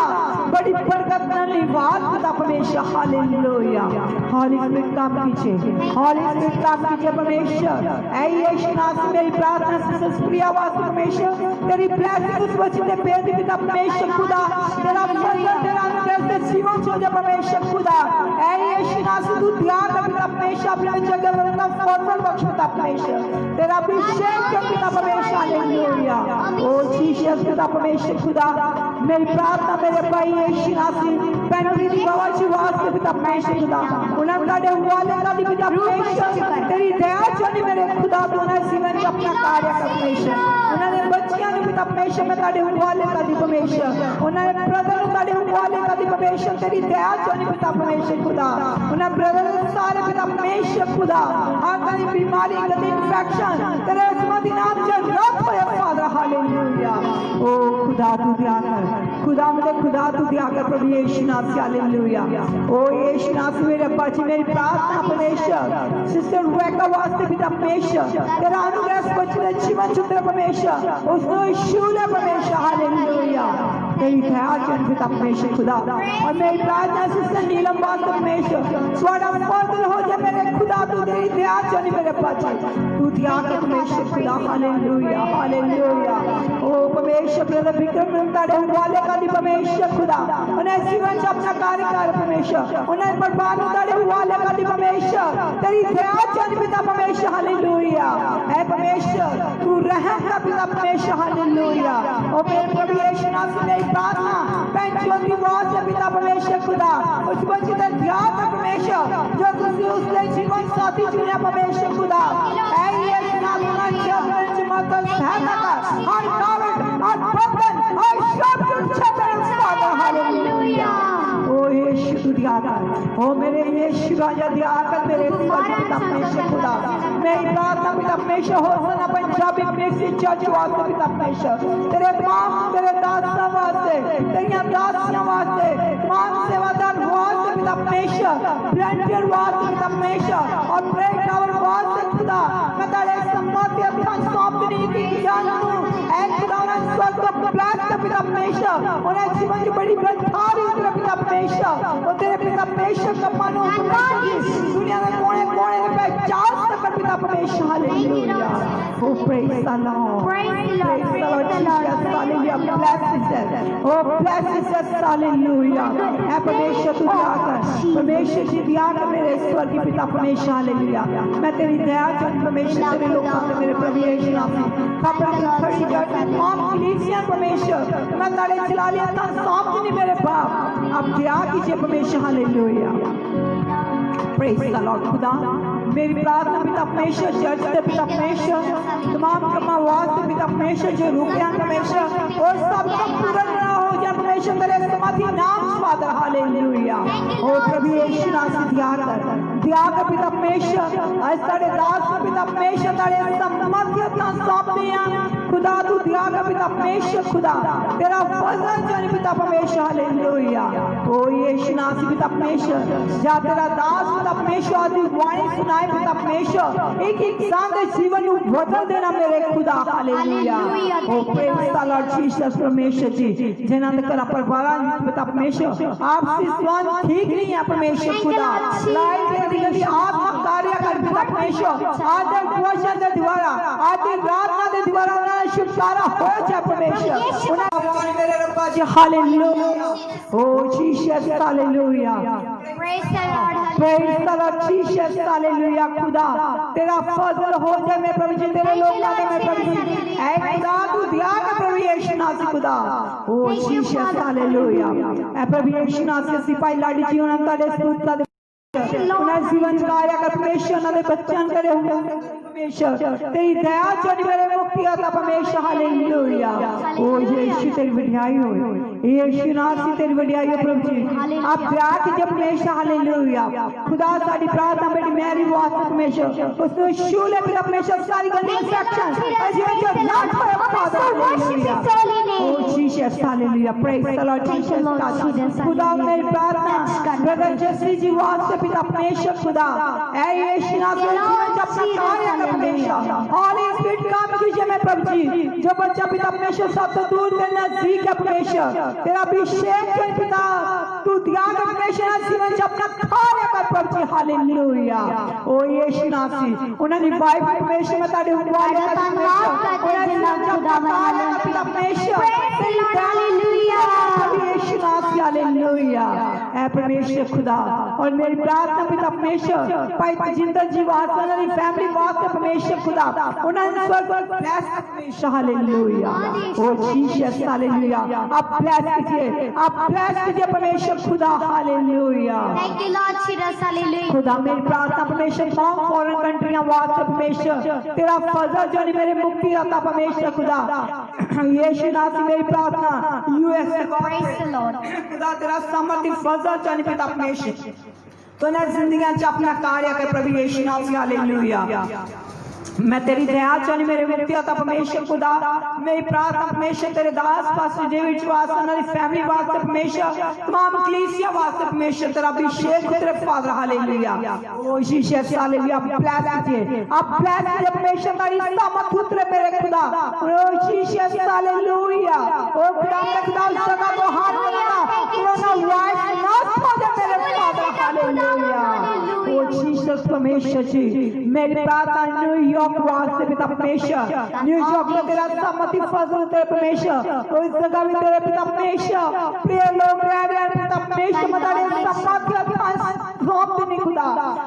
S2: बड़ी बरकत वाली बात पिता परमेश्वर हालेलुया हॉली स्पिरिट काम कीजिए हॉली स्पिरिट काम कीजिए परमेश्वर ऐ यीशु नाम से मेरी प्रार्थना सिस्टर प्रिया वास्ते परमेश्वर तेरी ब्लेसिंग उस बच्चे ने पेड़ दी पिता परमेश्वर खुदा तेरा फजल तेरा अनुग्रह से जीवन छोड़ परमेश्वर खुदा ऐ यीशु नाम से तू ध्यान रख पिता परमेश्वर अपने जगह पर अपना फजल बख्श पिता परमेश्वर तेरा अभिषेक कर पिता परमेश्वर हालेलुया ओ जीसस पिता परमेश्वर खुदा मेरी प्रार्थना मेरे भाई यीशु नाम से पेंटी दी आवाज वास्ते पिता परमेश्वर खुदा उन्हें काटे वाले का दी पिता परमेश्वर तेरी दया चोनी मेरे खुदा तू उन्हें जीवन में अपना कार्य कर परमेश्वर उन्हें बच्चियां ने पिता परमेश्वर में काटे वाले का दी परमेश्वर उन्हें ब्रदर काटे वाले का दी परमेश्वर तेरी दया चोनी पिता परमेश्वर खुदा उन्हें ब्रदर सारे पिता परमेश्वर खुदा हर तरह बीमारी गति इन्फेक्शन तेरे समाधि नाम से रख होए फादर हालेलुया ओ खुदा तू दिया कर खुदा तू दिया कर प्रभु यीशु नाम से हालेलुया ओ यीशु नाम से मेरे बच्चे मेरी प्रार्थना परमेश्वर सिस्टर रेखा वास्ते पिता परमेश्वर तेरा अनुग्रह बच्चे जीवन चित्र परमेश्वर उसको शूले परमेश्वर हालेलुया तेरी दया चन पिता परमेश्वर खुदा और मेरी प्रार्थना सिस्टर नीलम वास्ते परमेश्वर थोड़ा फजल हो जाए मेरे खुदा तू तेरी दया चन मेरे बच्चे तू दिया कर परमेश्वर खुदा हालेलुया हालेलुया ओ परमेश्वर ब्रदर विक्रम तारे वाले का दी परमेश्वर खुदा उन्हें जीवन से अपना कार्य कर परमेश्वर उन्हें बर्बाद तारे वाले का दी परमेश्वर तेरी दया चन पिता परमेश्वर हालेलुया ऐ परमेश्वर तू रहम का पिता परमेश्वर हालेलुया ओ मेरे प्रभु यीशु नाम से मेरी प्रार्थना पेंचों की आवाज से पिता परमेश्वर खुदा उस बच्चे का ध्यान रख परमेश्वर जो तुझे उसके जीवन साथी चुने परमेश्वर खुदा ऐ यीशु नाम में चल चमकल सहायता कर हर कावड़ हर बंधन हर सब कुछ छतर फादर हालेलुया ओ यीशु तू दिया कर ओ मेरे यीशु राजा दिया कर मेरे पिता परमेश्वर खुदा मेरी प्रार्थना पिता परमेश्वर हो सना पंजाबी मिक्सी चर्च वास्ते पिता परमेश्वर तेरे मां तेरे दासा वास्ते तेरी दासियां वास्ते मां सेवादार वास्ते पिता परमेश्वर ब्लेंडर वास्ते पिता परमेश्वर और प्रे टावर वास्ते खुदा मैं तेरे सम्मति अपना सौंपनी की जानू ऐ खुदा ने स्वर्ग को ब्लेस कर पिता परमेश्वर उन्हें जीवन की बड़ी बड़ी पिता परमेश्वर परमेश्वर, वो तेरे पिता परमेश्वर का मानो परमेश्वर जी, दुनिया में कोने कोने में पहचान सकर पिता परमेश्वर, hallelujah. Oh, praise the Lord.
S1: Praise the Lord.
S2: Praise the Lord Jesus, hallelujah. Bless Jesus. Oh, bless Jesus, hallelujah. ऐ परमेश्वर तू दया कर, परमेश्वर जी दया कर मेरे ईश्वर की पिता परमेश्वर, हालेलुया। मैं तेरी दया चाहती परमेश्वर, तेरे लोगों से मेरे प्रभु यीशु नाम में खापर की खड़ी कर आम क्लीसियन परमेश्वर, मैं तारे चला लिया था सौंप नहीं मेरे बाप, अब दया कीजिए परमेश्वर, हालेलुया। Praise the Lord। खुदा मेरी प्रार्थना पिता परमेश्वर, चर्च के पिता परमेश्वर, तमाम कमावास के पिता परमेश्वर जो रुके हैं परमेश्वर, और सब पूर्ण ना हो जाए परमेश्वर, तेरे समाधि नाम फादर, हालेलुया। ओ प्रभु यीशु नाम से दया कर पिता परमेश्वर, आज तेरे दास पिता परमेश्वर तेरे समाधि अपना सौंप दिया खुदा, तू दया कर पिता परमेश्वर, खुदा तेरा वजन जाने पिता परमेश्वर, हालेलुया। ओ यीशु नाम से पिता परमेश्वर, जा तेरा दास पिता परमेश्वर आदि वाणी सुनाए पिता परमेश्वर, एक इंसान के जीवन को बदल देना मेरे खुदा, hallelujah. O praise the Lord Jesus परमेश्वर जी, जिन्हां दे घर पर बारा पिता परमेश्वर आपसी स्वान ठीक नहीं है परमेश्वर, खुदा लाइट दे दी आत्मा कार्य कर पिता परमेश्वर, आदे क्वेश्चन दे द्वारा आदि प्रार्थना दे द्वारा ना छुटकारा हो जाए परमेश्वर, उन्हें मेरे रब्बा जी, hallelujah. O Jesus, hallelujah.
S1: Praise the Lord.
S2: Praise the Lord Jesus, hallelujah. खुदा तेरा फजल हो जाए मेरे प्रभु जी, तेरे लोग आते मेरे प्रभु जी, ऐ खुदा तू दया कर प्रभु यीशु नाम से, खुदा ओ जीसस, हालेलुया। ऐ प्रभु यीशु नाम से सिपाही लाड़ी जी उन्हें तारे स्तुति उन्हें जीवन कार्य कर परमेश्वर, उन्हें बच्चन करे हुए परमेश्वर, तेरी दया चढ़ी मेरे मुक्ति आता परमेश्वर, हालेलुया। ओ यीशु तेरी बढ़ाई हो, यीशु नाम से तेरी बढ़ाई हो प्रभु जी, आप प्यार कीजिए परमेश्वर, हालेलुया। खुदा साडी प्रार्थना बेटी मेरी वास्ते परमेश्वर, उसने शूले पर परमेश्वर सारी गंदी इंफेक्शन जीवन जो लाट पर father, hallelujah. O Jesus, hallelujah. Praise the Lord Jesus. खुदा मेरी प्रार्थना ब्रदर जस्सी जी वास्ते पिता परमेश्वर, खुदा ऐ यीशु नाम से जीवन अपना कार्य कर परमेश्वर, हॉली स्पिरिट काम कीजिए मैं प्रभु जी, जो बच्चा पिता परमेश्वर सबसे दूर तेरे नजदीक है परमेश्वर, तेरा अभिषेक कर पिता, तू दया कर परमेश्वर जीवन अपना कार्य कर प्रभु जी, हालेलुया। ओ यीशु नाम से उन्हें वाइफ परमेश्वर में तारे हुआले कर परमेश्वर, उन्हें अपना कार्य कर पिता परमेश्वर, हालेलुया। यीशु नाम से, हालेलुया। ऐ परमेश्वर खुदा, और मेरी प्रार्थना पिता परमेश्वर भाई जिंदर जी वास्ते मेरी फैमिली वास्ते परमेश्वर, खुदा उन्हें स्वर्ग ब्लेस परमेश्वर, हालेलुया। ओ जीसस, हालेलुया। आप ब्लेस कीजिए, आप ब्लेस कीजिए परमेश्वर, खुदा, hallelujah.
S1: Thank you Lord Jesus, hallelujah.
S2: खुदा मेरी प्रार्थना परमेश्वर तमाम फॉरेन कंट्रियां वास्ते परमेश्वर, तेरा फजल जो मेरे मुक्ति आता परमेश्वर, खुदा यीशु नाम से मेरी प्रार्थना यूएस
S1: Praise the Lord.
S2: खुदा तेरा समर्थी फजल जाने पिता परमेश्वर, तो ना जिंदगी अपना कार्य कर प्रभु यीशु नाम से, हालेलुया। मैं तेरी दया चाहनी मेरे मुक्ति आता परमेश्वर, खुदा मेरी प्रार्थना परमेश्वर तेरे दास पास्टर डेविड वास्ते, मेरी फैमिली वास्ते परमेश्वर, तमाम कलीसिया वास्ते परमेश्वर, तेरा अभिषेक तेरे फादर, हालेलुया। ओ जीसस, हालेलुया। ब्लेस कीजिए, आप ब्लेस कीजिए परमेश्वर, तेरी सामर्थ उतरे मेरे खुदा, ओ जीसस, हालेलुया। ओ खुदा मेरे खुदा उस जगह को हाथ लगाना, कोरोना वायरस नाश हो जाए मेरे फादर, हालेलुया। ओ जीसस परमेश्वर जी, मेरी प्रार्थना न्यूयॉर्क वास्ते पिता परमेश्वर, न्यूयॉर्क में तेरा सम्मति फजल तेरे परमेश्वर, तो इस जगह में तेरे पिता परमेश्वर, प्रिय लोग रह रहे पिता परमेश्वर, मदारे सम्मति सौंप देने खुदा,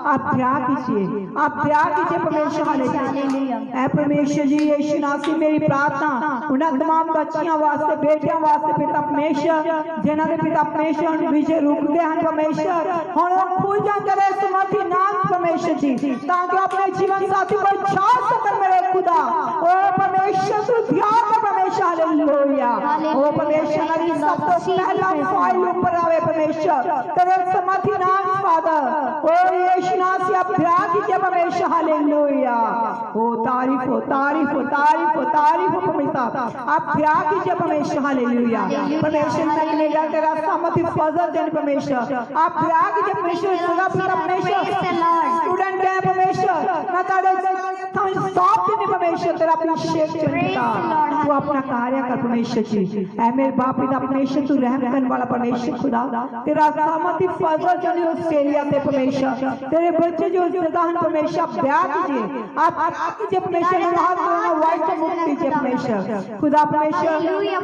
S2: आप दया कीजिए, आप दया कीजिए परमेश्वर, हालेलुया। ऐ परमेश्वर जी यीशु नाम से मेरी प्रार्थना उन्हें तमाम बच्चियां वास्ते, बेटियां वास्ते पिता परमेश्वर, जिन्हां दे पिता परमेश्वर विजय रुकते हैं परमेश्वर, हुण खुल जा तेरे समर्थी नाम परमेश्वर जी, ताकि अपने जीवन साथी पर छा सकर मेरे खुदा। ओ परमेश्वर तू ध्यान कर परमेश्वर, हालेलुया। ओ परमेश्वर मेरी सब तो पहला फाइल ऊपर आवे परमेश्वर, तेरे समर्थी नाम Father. Oh यीशु नाम से आप प्यार कीजिए परमेश्वर हालेलुया। ओ तारीफ हो तारीफ हो तारीफ हो तारीफ हो परमेश्वर, आप प्यार कीजिए परमेश्वर हालेलुया। परमेश्वर ने तेरा सामर्थ्य फजल देने परमेश्वर, आप प्यार कीजिए परमेश्वर। परमेश्वर स्टूडेंट है परमेश्वर, ना तारे सौंप देने परमेश्वर तेरा अभिषेक चलता, तू अपना कार्य कर परमेश्वर जी। ऐ मेरे बाप पिता परमेश्वर, तू रहम करने वाला परमेश्वर खुदा, तेरा सामर्थ्य फजल चले ऑस्ट्रेलिया से परमेश्वर, तेरे बच्चे जो उस जगह परमेश्वर आप ब्याह कीजिए, आप कीजिए परमेश्वर, कोरोना वायरस से मुक्त कीजिए परमेश्वर खुदा। परमेश्वर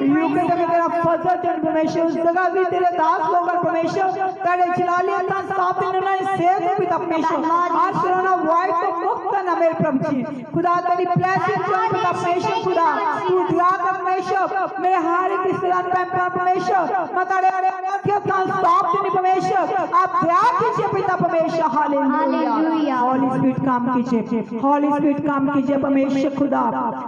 S2: यूके में तेरा फजल चल परमेश्वर, उस जगह भी तेरे दास लोग परमेश्वर तेरे जलालियत का साथ देने सेव पिता परमेश्वर, आज कोरोना वायरस को मुक्त करना मेरे प्रभु जी खुदा। तेरी ब्लेसिंग चल पिता परमेश्वर खुदा, तू दुआ कर परमेश्वर मेरे हर एक रिश्तेदार पैम्पर परमेश्वर, मैं तेरे साथ देने परमेश्वर आप ब्याह कीजिए पिता परमेश्वर हालेलुया। हॉली स्पिरिट काम कीजिए, हॉली स्पिरिट काम कीजिए परमेश्वर खुदा।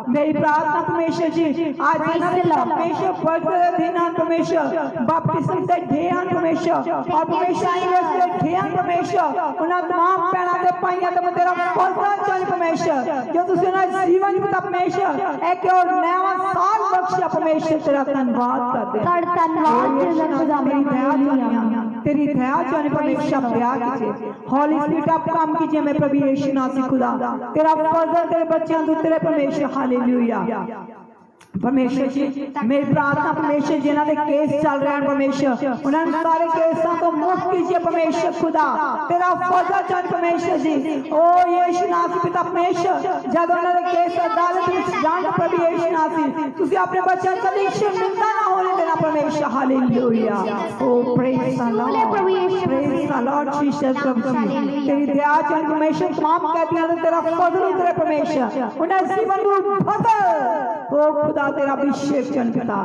S2: मेरी प्रार्थना परमेश्वर जी आज परमेश्वर बर्थडे दिन परमेश्वर, बपतिस्म के ध्यान परमेश्वर, और परमेश्वर एनिवर्सरी ध्यान परमेश्वर, उन्हें तमाम पैना दे पाइया तो तेरा फजल चल परमेश्वर, जो तुझे ना जीवन पिता परमेश्वर एक और नया साल बख्शिया परमेश्वर, तेरा धन्यवाद करते हैं। तेरी दया जाने परमेश्वर प्यार कीजिए, हॉली स्पिरिट आप काम कीजिए मैं प्रभु यीशु नाम से खुदा, तेरा फजल तेरे बच्चों को तेरे परमेश्वर हालेलुया। परमेश्वर जी मेरी प्रार्थना परमेश्वर जिन्होंने केस चल रहे हैं परमेश्वर, उन्होंने सारे केसों को मुक्त कीजिए परमेश्वर खुदा, तेरा फजल चल परमेश्वर जी। ओ यीशु नाम से पिता परमेश्वर, जब उन्होंने केस अदालत में जान प्रभु यीशु नाम से तुझे अपने बच्चों को निंदा ना होने देना परमेश्वर hallelujah. O praise the Lord, praise the Lord Jesus प्रभु जी, तेरी दया चल परमेश्वर, तमाम कैदियों ने तेरा फजल उतरे परमेश्वर, उन्हें जीवन को बदल। ओ खुदा तेरा अभिषेक जन पिता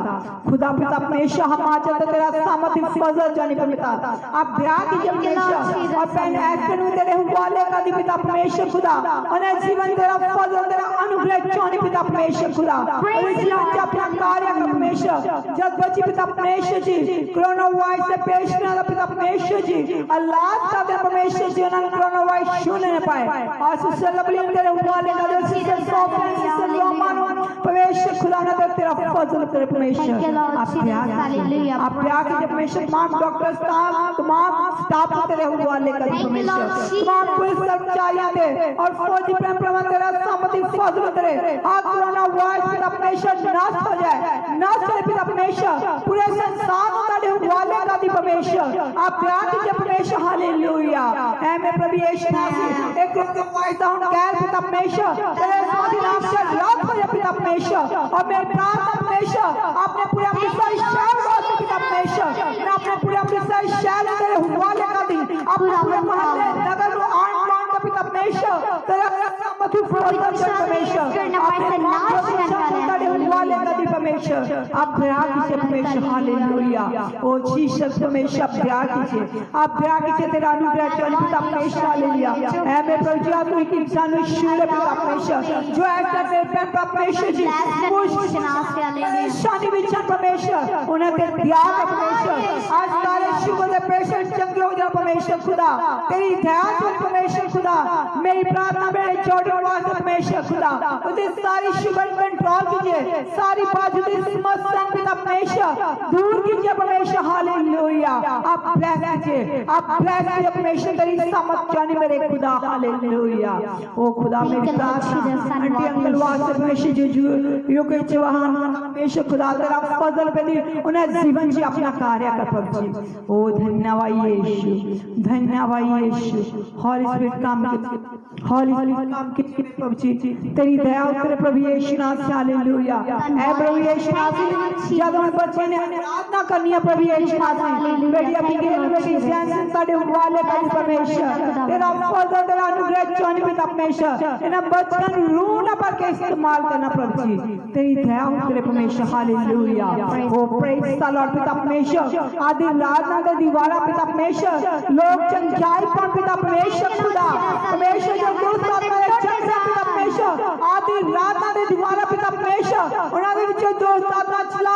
S2: खुदा पिता परमेश्वर, हम आज तेरा सामर्थ्य फजल जाने पिता आप ब्याह कीजिए परमेश्वर, और पहले एक्शन में तेरे हवाले का दी पिता परमेश्वर खुदा, और जीवन तेरा फजल तेरा अनुग्रह जाने पिता परमेश्वर खुदा, और जीवन से अपना कार्य कर परमेश्वर। जब बच्ची पिता परमेश्वर जी कोरोना वायरस से पेश करना पिता परमेश्वर जी, अल्लाह का दे परमेश्वर जी उन्होंने कोरोना वायरस छूने न पाए, और सिस्टर लवली तेरे हवाले का दे, सिस्टर सोफिया सिस्टर रोमान परमेश्वर खुदा ने तेरा फजल तेरे परमेश्वर, आप प्यार कीजिए परमेश्वर, तमाम डॉक्टर तमाम स्टाफ तेरे हवाले कर परमेश्वर, तमाम पुलिस कर्मचारियों दे और फौजी प्रभु तेरा सामर्थ्य फजल तेरे आज कोरोना वायरस पिता परमेश्वर नाश हो जाए, नाश हो पिता परमेश्वर, पूरे संसार को तेरे हवाले कर दी परमेश्वर, आप प्यार कीजिए परमेश्वर हालेलुया। ऐ मेरे प्रभु यीशु मसीह एक वायरस गैर पिता परमेश्वर तेरे साथ नाम से लाभ हो जाए पिता परमेश्वर, और मेरे प्रार्थना परमेश्वर आपने पूरे अमृतसर शहर वासी पिता परमेश्वर, आपने पूरे अमृतसर शहर तेरे हवाले कर दी, आप पूरे मोहल्ले नगर को आन मान का पिता परमेश्वर, तेरा सामर्थ्य फजल परमेश्वर, आपने तेरे हवाले कर दी परमेश्वर, आप प्यार कीजिए परमेश्वर हालेलुया। ओ जीसस परमेश्वर प्यार कीजिए, आप प्यार कीजिए, तेरा अनुग्रह चल पिता परमेश्वर हालेलुया। ऐ मेरे प्रभु जी आप एक इंसान शून्य पिता परमेश्वर, जो ऐसा तेरे परमेश्वर जी शानी विचार परमेश्वर उन्हें ते त्याग परमेश्वर, आज सारे शुगर दे पेशेंट चंगे हो जाए परमेश्वर खुदा, तेरी दया से परमेश्वर खुदा, मेरी प्रार्थना मेरे छोटे वास्ते परमेश्वर खुदा, उसे सारी शुगर कंट्रोल कीजिए, सारी बाजुदी समस्या पिता परमेश्वर दूर कीजिए परमेश्वर हालेलुया। आप ब्लेस कीजिए, आप ब्लेस कीजिए परमेश्वर, तेरी सामर्थ जाने मेरे खुदा हालेलुया। ओ खुदा मेरी प्रार्थना आंटी अंकल वास्ते परमेश्वर जी यो के चौहान परमेश्वर खुदा तेरा फजल पे दी, उन्हें जीवन जी अपना कार्य कर प्रभु जी। ओ धन्यवाद यीशु, धन्यवाद यीशु, हॉली स्पिरिट काम हॉली काम की प्रभु जी, तेरी दया उतरे प्रभु यीशु नाम से हालेलुया। ऐ प्रभु यीशु नाम से जब हम बच्चे ने प्रार्थना करनी है प्रभु यीशु नाम से, बेटी अपनी बेटी सैन साडे वाले का परमेश्वर, तेरा फजल तेरा अनुग्रह जाने पिता परमेश्वर, इन्हें बचपन रूना पर के इस्तेमाल करना प्रभु जी, तेरी दया उतरे परमेश्वर hallelujah. O praise the Lord पिता परमेश्वर, आदि राजना दे दीवारा पिता परमेश्वर, लोग चंगाई पर पिता परमेश्वर खुदा परमेश्वर, जो गुरु साहब मेरे चंगा पिता परमेश्वर आदि रातां दे दीवारा पिता परमेश्वर उन्हां दे विचों दोस्ताना चला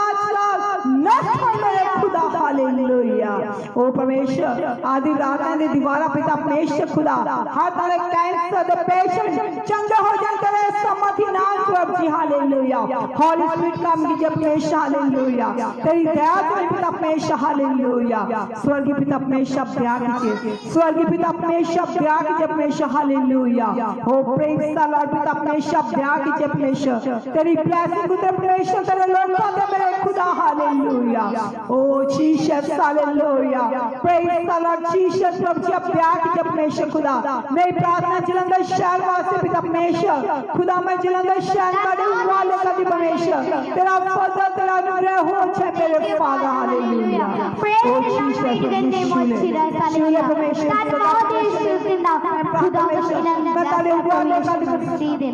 S2: नष्ट होए मेरे खुदा हालेलुया ओ परमेश्वर आदि रातां दे दीवारा पिता परमेश्वर खुदा हर तरह कैंसर दे पेशेंट चंगे हो जान तेरे समर्थी नाम प्रभु जी हालेलुया हॉली स्पिरिट काम की जब परमेश्वर हालेलुया तेरी दया से पिता परमेश्वर हालेलुया स्वर्गीय पिता परमेश्वर दया कीजिए स्वर्गीय पिता परमेश्वर दया कीजिए परमेश्वर hallelujah O praise the Lord पिता परमेश्वर दया कीजिए परमेश्वर तेरी ब्लेसिंग उतर परमेश्वर तेरे लोगों पे मेरे खुदा hallelujah O Jesus hallelujah praise the Lord Jesus प्रभु जी दया कीजिए परमेश्वर खुदा मेरी प्रार्थना जलंधर शहर वासी पिता परमेश्वर खुदा मैं जलंधर शहर का वाले का परमेश्वर तेरा फजल तेरा अनुग्रह हो छे मेरे father hallelujah
S1: Praise
S2: oh
S1: the Lord,
S2: Jesus
S1: in the name of Jesus, hallelujah. That God is shooting down. खुदा
S2: मैं ताले वाले का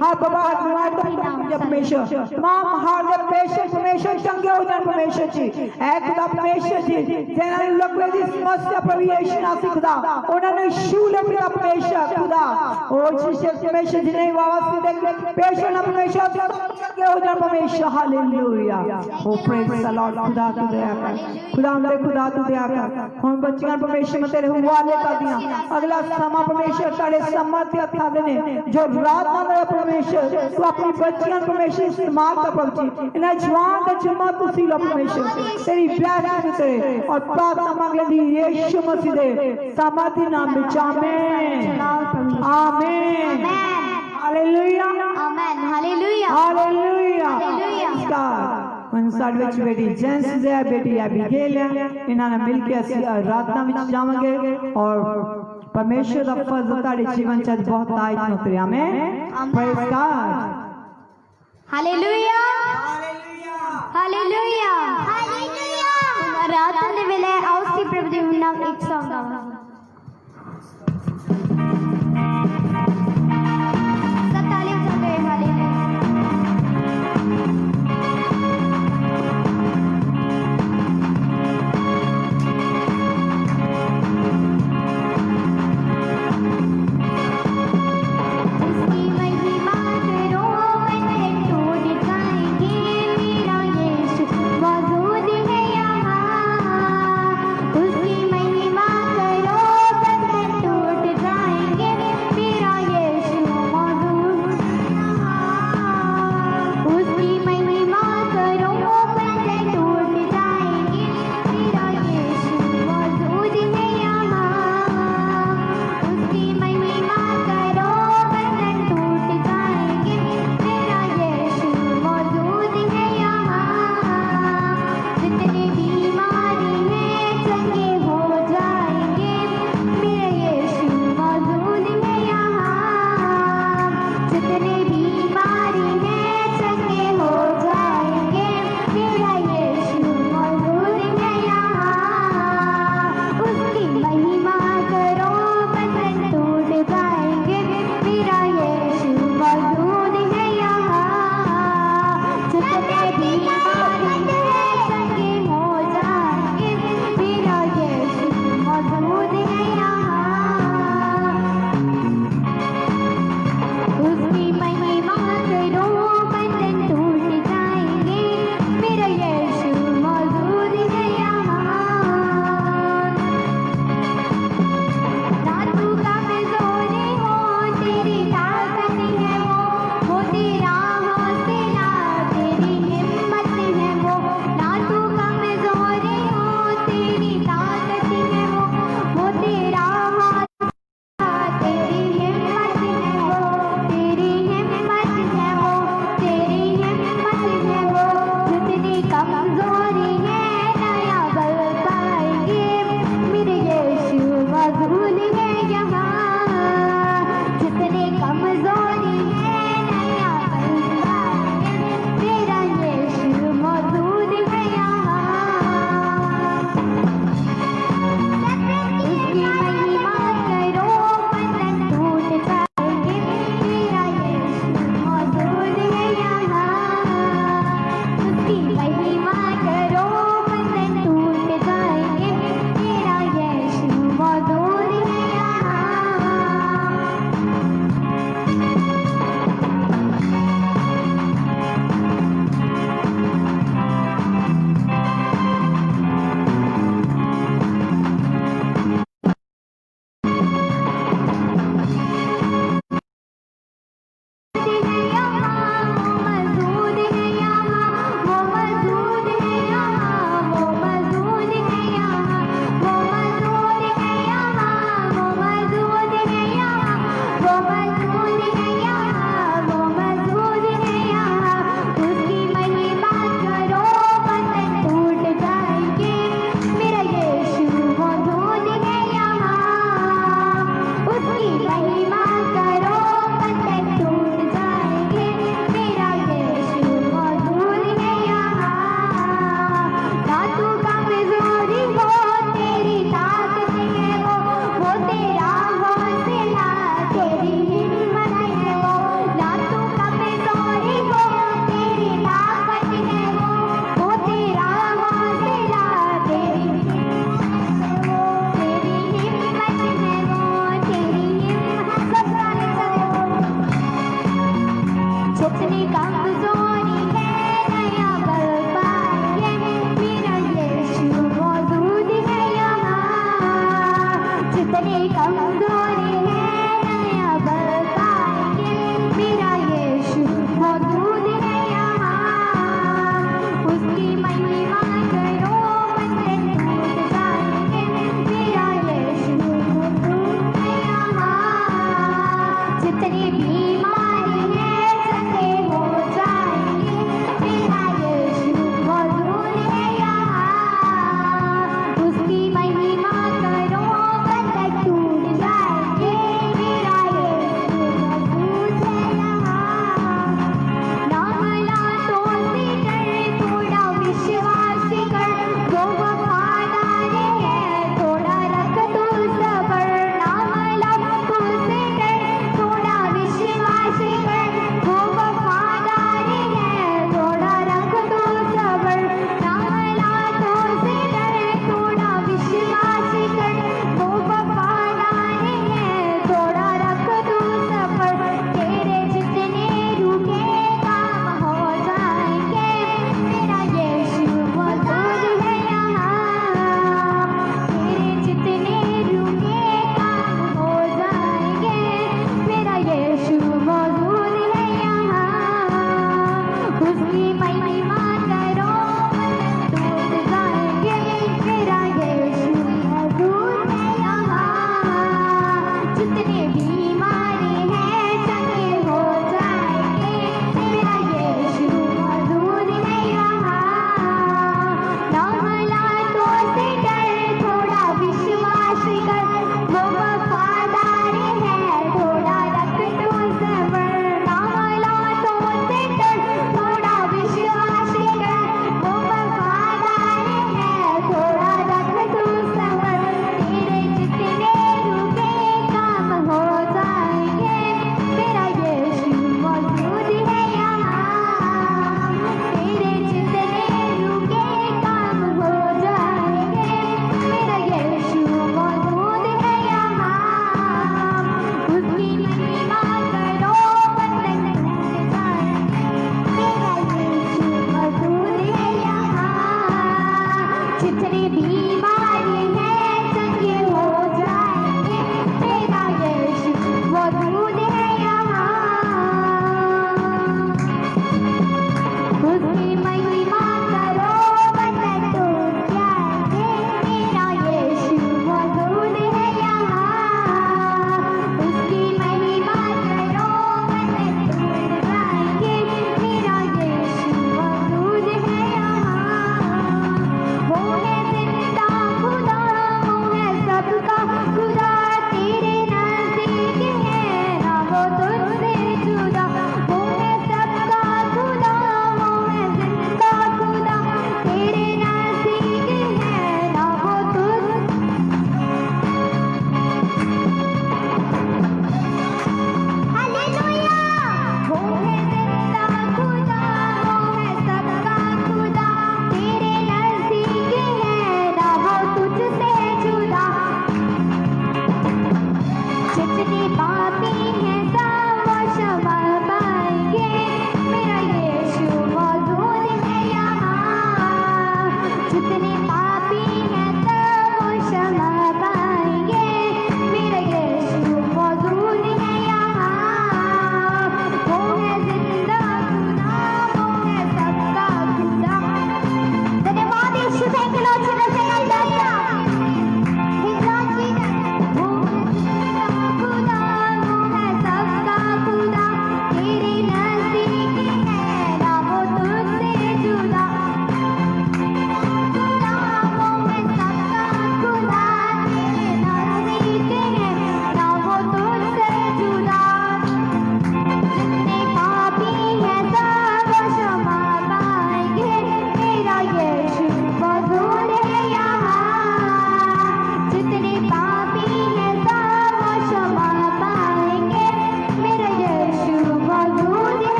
S2: हां बाबा तुम्हारे परमेश्वर तमाम हार दे पेशेंट परमेश्वर चंगे हो जान परमेश्वर जी ऐ खुदा परमेश्वर जी जेना लोग दी समस्या प्रभु यीशु नाम खुदा उन्होंने शूले पिता परमेश्वर खुदा ओ जीसस परमेश्वर जी ने वापस दे पेशेंट परमेश्वर चंगे हो जान परमेश्वर hallelujah O praise the Lord खुदा तू दया कर खुदा मेरे खुदा तू दया कर हम बच्चियां परमेश्वर में तेरे हवाले कर दिया अगला समा परमेश्वर तेरे समर्थ हत्था दे ने जो रात ना मेरा परमेश्वर तू अपनी बच्चियां परमेश्वर इस्तेमाल कर प्रभु जी इन्हें जवान दे जुम्मा तू सीला परमेश्वर तेरी ब्लेसिंग से और प्रार्थना मांग लेंदी यीशु मसीह दे समर्थी नाम में आमीन आमीन hallelujah
S1: Amen. Hallelujah.
S2: Hallelujah
S1: Hallelujah.
S2: मनसाड़ विच बेटी जेंस है बेटी एबिगेल है इन्हां ने मिलके ਅਸੀਂ ਰਾਤਾਂ ਵਿੱਚ ਜਾਵਾਂਗੇ ਔਰ परमेश्वर ਦਾ ਫਜ਼ਲ ਤੁਹਾਡੇ ਜੀਵਨ ਚ ਬਹੁਤ ਤਾਇਤ ਉਤਰੇ amen praise God
S1: Hallelujah. Hallelujah. रात ਦੇ ਵੇਲੇ ਆਉਸੀ ਪ੍ਰਭੂ ਦੇ ਨਾਮ ਇੱਕ ਸੌਂਗ ਗਾਵਾਂਗੇ ਸਭ ਤਾਲੀਆਂ ਚੰਗੇ ਹਾਲੇਲੂਇਆ उसकी महिमा करो बंधन टूट जाएंगे जितने कमजोर हैं नया बताएंगे मेरा यीशु मौजूद है यहाँ उसकी महिमा करो बंधन टूट जाएंगे मेरा यीशु मौजूद है यहाँ जितने बीमारी हैं चंगे हो जाएंगे मेरा यीशु मौजूद है यहाँ उसकी महिमा करो बंधन टूट जाएंगे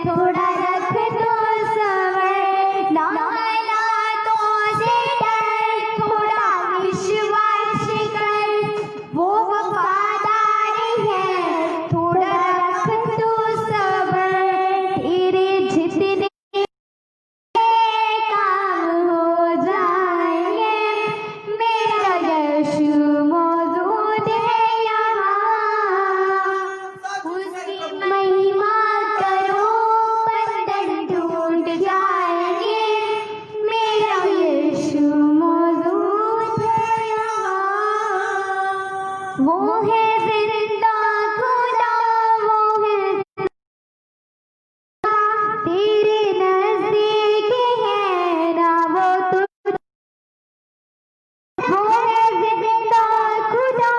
S1: थोड़ा रख दो सबर, ना हालातों से डर, थोड़ा विश्वास कर, वो वफादार है, थोड़ा रख दो सबर, तेरे जितने काम हो जाएंगे, मेरा यीशु मौजूद है यहाँ, उसकी महिमा करो, बंधन टूट जाएंगे, मेरा यीशु मौजूद है यहाँ, वो है जिंदा खुदा, वो है तेरे नजदीक है ना, वो है जिंदा खुदा,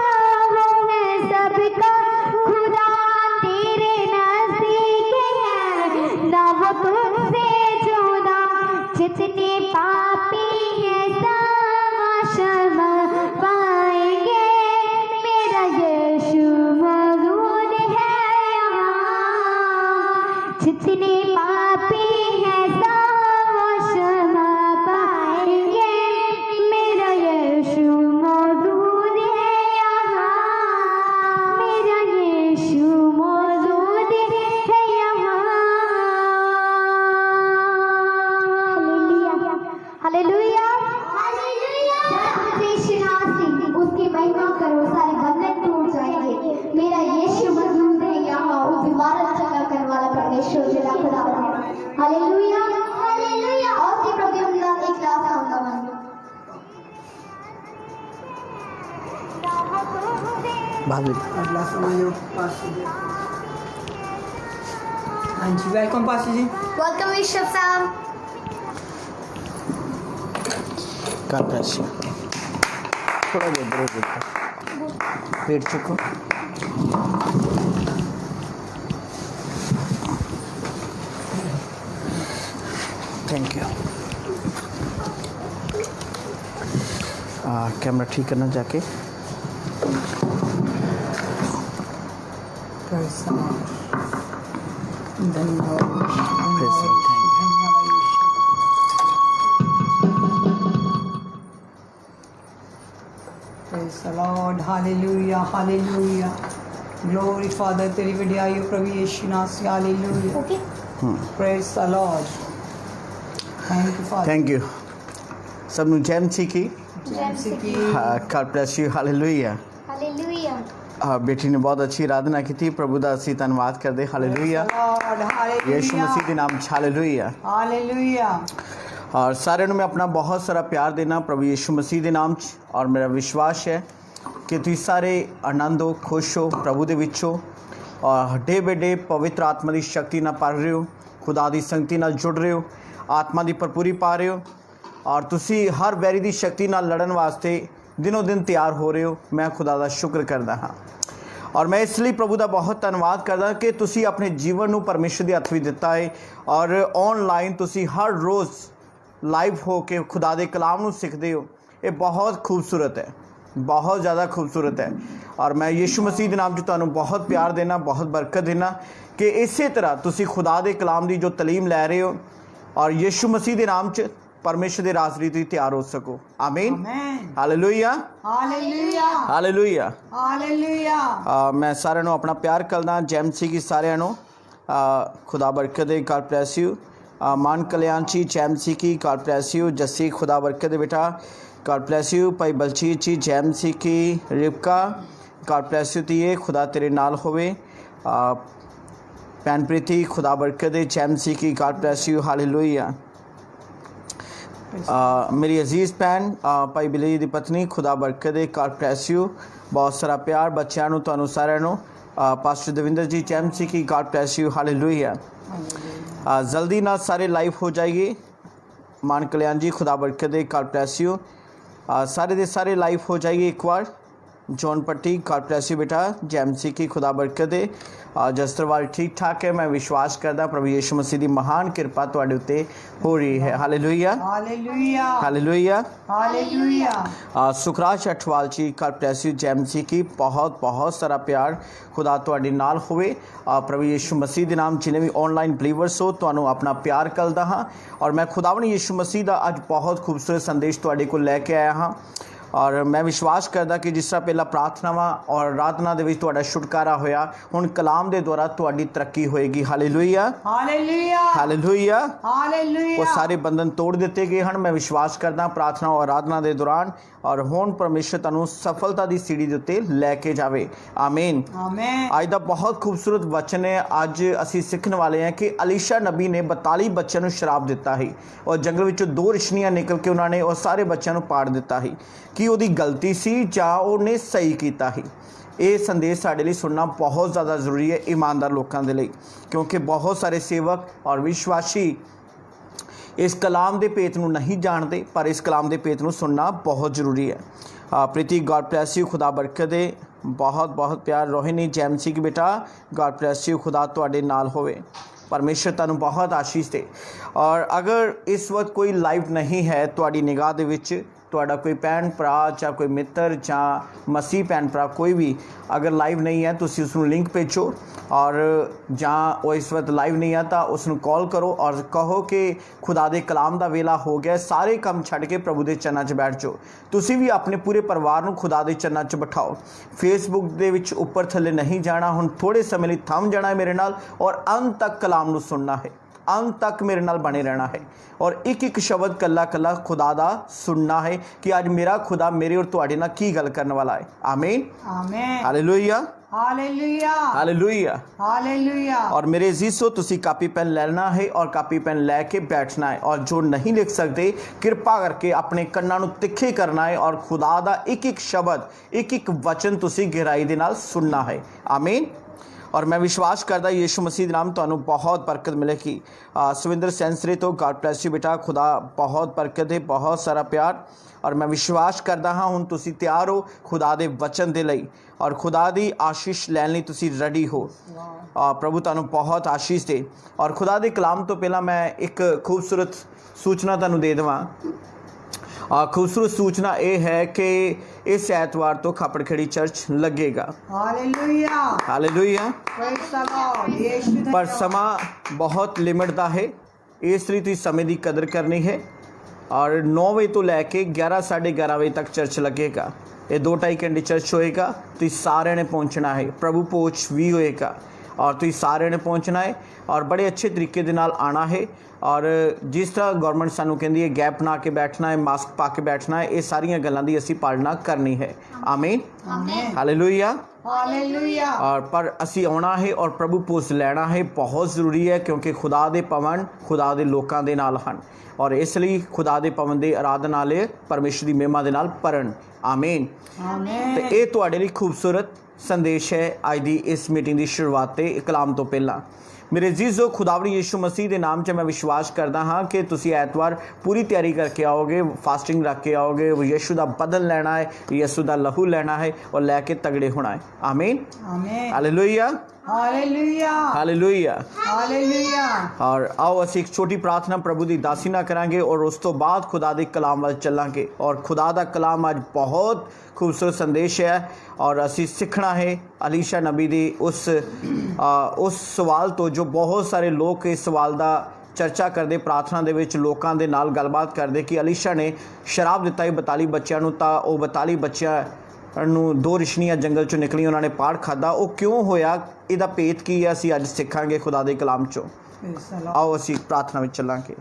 S1: वो है सबका खुदा, तेरे नजदीक है ना, वो तुझसे जुदा, जितने पापी हैं सब क्षमा पाएंगे, मेरा यीशु मौजूद है यहाँ, जितने पापी हैं सब क्षमा पाएंगे, मेरा यीशु मौजूद है यहाँ, मेरा यीशु मौजूद है यहाँ। हालेलुया, हालेलुया, उसकी महिमा करो, सारे बंधन टूट जाएंगे, मेरा यीशु मौजूद है यहाँ, उस इबादत जगह करने वाला परमेश्वर जिला खुदा है। हालेलुया, हालेलुया, और से प्रभु हम लोग एक क्लास होगा मन
S2: अगला समय जो हाँ जी, वेलकम पास्टर जी।
S1: वेलकम बिशप साहब।
S3: God bless you. थोड़ा देर पेट चुको। Thank you. कैमरा ठीक करना जाके।
S2: Praise the Lord, hallelujah, hallelujah. Glory Father, तेरी वडियाई हो प्रभु यीशु नाम, hallelujah.
S1: Okay,
S2: Praise the Lord. Thank you Father.
S3: Thank you. सब नु जय मसीह की।
S2: जय मसीह की।
S3: God bless you, hallelujah।
S1: Hallelujah,
S3: बेटी ने बहुत अच्छी आराधना की थी। प्रभु दा ਅਸੀਂ ਧੰਨਵਾਦ ਕਰਦੇ ਹਾਲੇਲੂਇਆ। यीशु मसीह ਦੇ ਨਾਮ 'ਚ ਹਾਲੇਲੂਇਆ।
S2: हालेलुया।
S3: और सारे ਨੂੰ मैं अपना बहुत सारा प्यार देना प्रभु यीशु मसीह ਦੇ ਨਾਮ 'ਚ। और मेरा विश्वास है कि ਤੁਸੀਂ ਸਾਰੇ ਆਨੰਦ ਹੋ, ਖੁਸ਼ ਹੋ ਪ੍ਰਭੂ ਦੇ ਵਿੱਚ ਹੋ और डे बाय डे पवित्र आत्मा ਦੀ शक्ति ਨਾਲ ਪੜ ਰਹੇ ਹੋ, खुदा ਦੀ ਸੰਗਤੀ ਨਾਲ ਜੁੜ ਰਹੇ ਹੋ, ਆਤਮਾ ਦੀ ਭਰਪੂਰੀ ਪਾ ਰਹੇ ਹੋ और ਤੁਸੀਂ हर वैरी ਦੀ शक्ति ਨਾਲ ਲੜਨ ਵਾਸਤੇ ਦਿਨੋਂ ਦਿਨ ਤਿਆਰ ਹੋ ਰਹੇ ਹੋ। मैं खुदा ਦਾ ਸ਼ੁਕਰ ਕਰਦਾ ਹਾਂ और मैं इसलिए प्रभु का बहुत धन्यवाद करदा कि तुसी अपने जीवन ਨੂੰ परमेश्वर ਦੇ ਹੱਥ ਵਿੱਚ ਦਿੱਤਾ ਹੈ और ऑनलाइन तुसी हर रोज़ लाइव हो के खुदा ਦੇ कलाम ਨੂੰ ਸਿੱਖਦੇ ਹੋ। ਇਹ बहुत खूबसूरत है, बहुत ज़्यादा खूबसूरत है और मैं यीशु मसीह के नाम 'ਚ ਤੁਹਾਨੂੰ बहुत प्यार देना, बहुत बरकत देना कि इसे तरह तुसी खुदा ਦੇ कलाम ਦੀ जो तलीम लै रहे हो और यीशु मसीह के नाम 'ਚ परमेश्वर के राजनीति तैयार हो सको। आमीन, हालेलुया,
S2: हालेलुया,
S3: हालेलुया,
S2: हालेलुया।
S3: मैं सारे ਨੂੰ अपना प्यार करदा। जैम सी की सारे ਨੂੰ खुदा बरकत दे। God bless you. मान कल्याणची जैम सी की गॉड ब्लेस यू। जस्सी खुदा बरकत दे बेटा, गॉड ब्लेस यू। भाई बलजीत जी जैम सी की रिबका गॉड ब्लेस यू तीए, खुदा तेरे नाल होवे। भैन प्रीति खुदा बरकत दे। जैम सी की गॉड ब्लेस यू, हालेलुया। मेरी अजीज़ भैन भाई बिली दी पत्नी खुदा बरकत दे, गॉड ब्लेस यू। बहुत सारा प्यार बच्चों ਨੂੰ ਤੁਹਾਨੂੰ ਸਾਰਿਆਂ ਨੂੰ। पास्टर देविंदर जी जैम सी की गॉड ब्लेस यू, हालेलुया। जल्दी ना सारे लाइव हो जाइए। मान कल्याण जी खुदा बरकत दे, गॉड ब्लेस यू। सारे दे सारे लाइव हो जाइए एक बार जॉन पट्टी गॉड ब्लेस यू बेटा। जैमसी की खुदा बरकत दे। जसरवाल ठीक ठाक है। मैं विश्वास करदा प्रभु यीशु मसीह की महान कृपा तुहाडे उत्ते हो रही है। Hallelujah
S2: hallelujah
S3: hallelujah
S2: hallelujah.
S3: Sukhraj Athwal ji God bless you. जैमसी की बहुत बहुत सारा प्यार खुदा तुहाडे नाल होवे। प्रभु यीशु मसीह के नाम जिन्हें भी ऑनलाइन बिलीवर्स हो तुहानू अपना प्यार करदा हाँ और मैं खुदावंद यीशु मसीह का अज बहुत खूबसूरत संदेश तुहाडे कोल लैके आया हाँ और मैं विश्वास करदा कि जिस तरह पहला प्रार्थनावां और आराधना दे विच तुहाडा छुटकारा होया हुण कलाम दे द्वारा तुहाडी तरक्की होएगी। Hallelujah
S2: hallelujah
S3: hallelujah.
S2: हालेलुया।
S3: वो सारे बंधन तोड़ दिते गए हैं। मैं विश्वास करदा प्रार्थना और आराधना के दौरान और हुण परमेश्वर तुहानू सफलता की सीढ़ी के उत्ते लैके जावे। आमीन
S2: आमीन।
S3: अज का बहुत खूबसूरत वचन है। अज असी सीखण वाले हैं कि अलीशा नबी ने 42 बच्चों को श्राप दिता ही और जंगल विचों 2 रिश्नियां निकल के उन्होंने और सारे बच्चों को पाड़ दिता ही कि उहदी गलती सी जां उहने सही कीता ही। ये संदेश साडे लई सुनना बहुत ज़्यादा जरूरी है ईमानदार लोगों के लिए, क्योंकि बहुत सारे सेवक और विश्वासी इस कलाम के भेत नूं नहीं जानते, पर इस कलाम के भेत नूं सुनना बहुत जरूरी है। प्रीति गॉड ब्लेस यू, खुदा बरकत दे। बहुत बहुत प्यार। रोहिणी जैमसी की बेटा गॉड ब्लेस यू, खुदा तुहाडे नाल होवे। परमेश्वर तुहानू बहुत आशीष दे। और अगर इस वक्त कोई लाइव नहीं है तुहाडी निगाह दे विच, तुहाडा कोई भैन भरा चाहे कोई मित्र चाहे मसीह भैन भरा कोई भी अगर लाइव नहीं है तुसीं उसनूं लिंक भेजो और जां वो इस वक्त लाइव नहीं है तो उसनूं कॉल करो और कहो कि खुदा दे कलाम दा वेला हो गया, सारे काम छड्ड के प्रभु दे चरनां 'च बैठ जाओ। तुसीं भी अपने पूरे परिवार नूं खुदा दे चरनां 'च बिठाओ। फेसबुक दे विच उपर थल्ले नहीं जाना, हुण थोड़े समय लई थम जाना है मेरे नाल और अंत तक कलाम नूं सुनना है, अंत तक मेरे नाल बने रहना है और एक एक शब्द कला कला खुदा दा सुनना है कि आज मेरा खुदा मेरे और तुहाडे नाल की गल करने वाला है। आमीन
S2: आमीन।
S3: Hallelujah
S2: hallelujah
S3: hallelujah
S2: hallelujah.
S3: और मेरे अजीजों तुसी कापी पेन लेना है और कापी पेन लैके बैठना है और जो नहीं लिख सकते कृपा करके अपने कन्नां नूं तिखे करना है और खुदा दा एक एक शब्द एक एक वचन तुसी गहराई दे नाल सुनना है। आमीन। और मैं विश्वास करदा यीशु मसीह नाम तुहानू बहुत बरकत मिलेगी। सुविंदर सेंसरी तो गॉड ब्लेस यू बेटा, खुदा बहुत बरकत है, बहुत सारा प्यार। और मैं विश्वास करदा हाँ हुण तुसी तैयार हो खुदा दे वचन दे लई और खुदा दी आशीष लैण लई तुसी रेडी हो। प्रभु तुहानू बहुत आशीष दे। और खुदा दे कलाम तो पहला मैं एक खूबसूरत सूचना तुहानू दे देवां। खूबसूरत सूचना ये है कि इस एतवार तो खापड़खेड़ी चर्च लगेगा।
S2: Hallelujah
S3: hallelujah.
S2: Praise the Lord. यीशु
S3: पर समा बहुत लिमिट दा है, इस लिए तुसीं समय की कदर करनी है। और 9 बजे तो लैके 11 साढ़े 11 बजे तक चर्च लगेगा। ये 2-2.5 घंटे चर्च होएगा। तुसीं सारे ने पहुँचना है, प्रभु भोज भी होएगा और तुसीं सारे ने पहुँचना है और बड़े अच्छे तरीके दे नाल आना है। और जिस तरह गवर्नमेंट सानू कहती है गैप बना के बैठना है, मास्क पा के बैठना है, ये सारियां गल्लां दी असी पालना करनी है। आमीन हालेलुया
S2: हालेलुया।
S3: और पर असी आना है और प्रभु भोज लैना है, बहुत ज़रूरी है क्योंकि खुदा दे पवन खुदा दे लोकां दे नाल हन और इसलिए खुदा दे पवन दे आराधना वाले परमेश्वर की महिमा दे नाल भरन। आमीन।
S2: आमीन।
S3: तो ये तुहाडे लई खूबसूरत संदेश है अज दी इस मीटिंग की शुरुआत ते कलाम तो पहला। मेरे अजीजों खुदावंद यीशु मसीह के नाम 'च मैं विश्वास करदा हाँ कि तुसी ऐतवार पूरी तैयारी करके आओगे, फास्टिंग रख के आओगे, यीशु दा बदल लेना है, यीशु दा लहू लेना है और लैके तगड़े होना है। आमीन
S2: आमीन।
S3: Hallelujah
S2: hallelujah
S3: hallelujah.
S2: हालेलुया।
S3: और आओ असी एक छोटी प्रार्थना प्रभु की दासी ना करांगे और उस तो बाद खुदा दे कलाम वाल चलांगे। और खुदा दा कलाम आज बहुत खूबसूरत संदेश है और असी सीखना है अलीशा नबी दी उस सवाल तो जो बहुत सारे लोग इस सवाल दा चर्चा करते प्रार्थना दे विच लोकां दे नाल गलबात करते कि अलीशा ने शराब दिता ही 42 बच्चों नूं तां ओह 42 बच्चों नूं 2 रिश्नियां जंगल चों निकली, उन्होंने पाड़ खादा। वो क्यों होया, इहदा भेत की है, असी अज सिखांगे खुदा दे कलाम चों। आओ असी प्रार्थना विच चलांगे।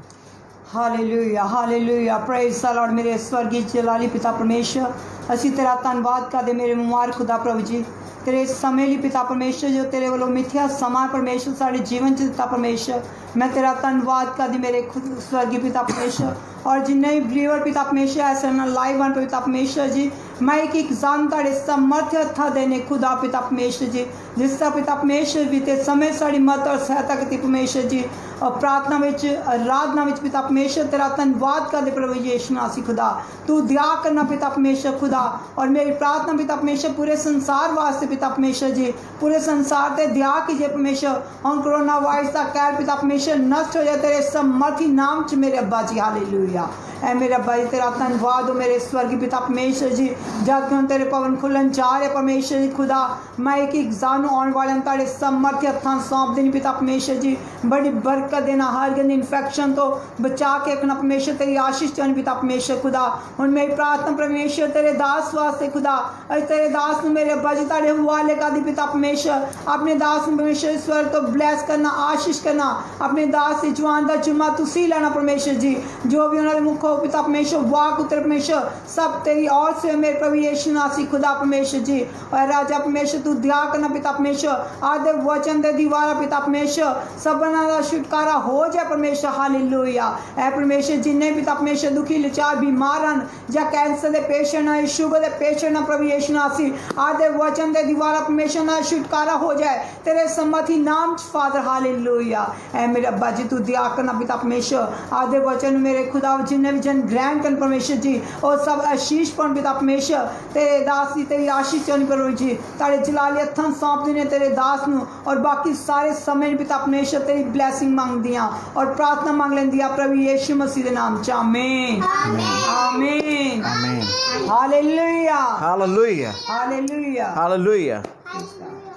S2: Hallelujah hallelujah. Praise the Lord. मेरे स्वर्गीय जलाली पिता परमेश्वर, असी तेरा धन्नवाद करदे मेरे मुबारक खुदा प्रभु जी, तेरे समय लिए पिता परमेश्वर जो तेरे वालों मिथ्या समा परमेश्वर साढ़े जीवन च दिता परमेश्वर। मैं तेरा धन्नवाद करदी मेरे खुद स्वर्गीय पिता परमेश्वर और जिन्ने भी बिलीवर पिता परमेश्वर ऐसे ना लाइव बन पिता परमेश्वर जी मैं एक जान ताड़े समर्थ हथा देने खुदा पिता परमेश्वर जी, जिस तरह पिता परमेश्वर बीते समय साड़ी मदद और सहायता करती परमेश्वर जी, और प्रार्थना विच आराधना विच पिता परमेश्वर तेरा धन्यवाद करदे प्रभु यीशु मसीह खुदा, तू दया करना पिता परमेश्वर खुदा। और मेरी प्रार्थना पिता परमेश्वर पूरे संसार वास्ते पिता परमेश्वर जी, पूरे संसार ते दया कीजिए परमेश्वर। हम कोरोना वायरस का कहर पिता परमेश्वर नष्ट हो जाए तेरे समर्थी नाम च मेरे अब्बा जी, हालेलुया। ऐ मेरे अब्बा जी तेरा धन्यवाद हो मेरे स्वर्गीय पिता परमेश्वर जी, जब हम तेरे पवन खुलन जा रहे परमेश्वर जी खुदा, मैं एक जानू आने वाले ताड़े समर्थी हथां सौंप देनी पिता परमेश्वर जी, बड़ी बरकत देना, हर गंदे इन्फेक्शन तो बचा के रखना परमेश्वर, तेरी आशीष देनी पिता परमेश्वर खुदा। हुण मेरी प्रार्थना परमेश्वर तेरे दास वास्ते खुदा, अज तेरे दास ने मेरे अब्बा जी ताड़े हवाले कर दी पिता परमेश्वर, अपने दास ने परमेश्वर स्वर तो ब्लैस करना, आशीष करना, अपने दास की जवान का जुम्मा तुसी लेना परमेश्वर जी, जो भी उन्होंने मुख हो पिता परमेश्वर वाक उतर परमेश्वर सब तेरी और से मेरे प्रभु यीशु मसीह खुदा परमेश्वर जी। और राजा परमेश्वर तू दया करना पिता परमेश्वर, आदे वचन दे दीवारा पिता परमेश्वर सबना दा छुटकारा हो जाए परमेश्वर, हालेलुया। ऐ परमेश्वर जिन्ने पिता परमेश्वर दुखी लाचार बीमार हैं, या कैंसर के पेशेंट हैं, शुगर के पेशेंट हैं प्रभु यीशु मसीह, आदे वचन दे दीवारा परमेश्वर ना छुटकारा हो जाए तेरे समर्थी नाम फादर, हालेलुया। ऐ मेरे अब्बा जी तू दया करना पिता परमेश्वर, आदे वचन मेरे खुदा जिन्ने भी जन ग्रहण कर परमेश्वर जी, और सब आशीष पण पिता परमेश्वर तेरे दास की तेरी आशीष चौनी प्रभु जी, तारे जलाली हथां सौंप देने तेरे दास नूं, और बाकी सारे समय पिता परमेश्वर तेरी ब्लैसिंग मांग दियां और प्रार्थना मांग लेंदियां प्रभु यीशु मसीह दे नाम च, आमीन आमीन
S3: आमीन
S2: हालेलुया
S3: हालेलुया
S2: हालेलुया
S3: हालेलुया।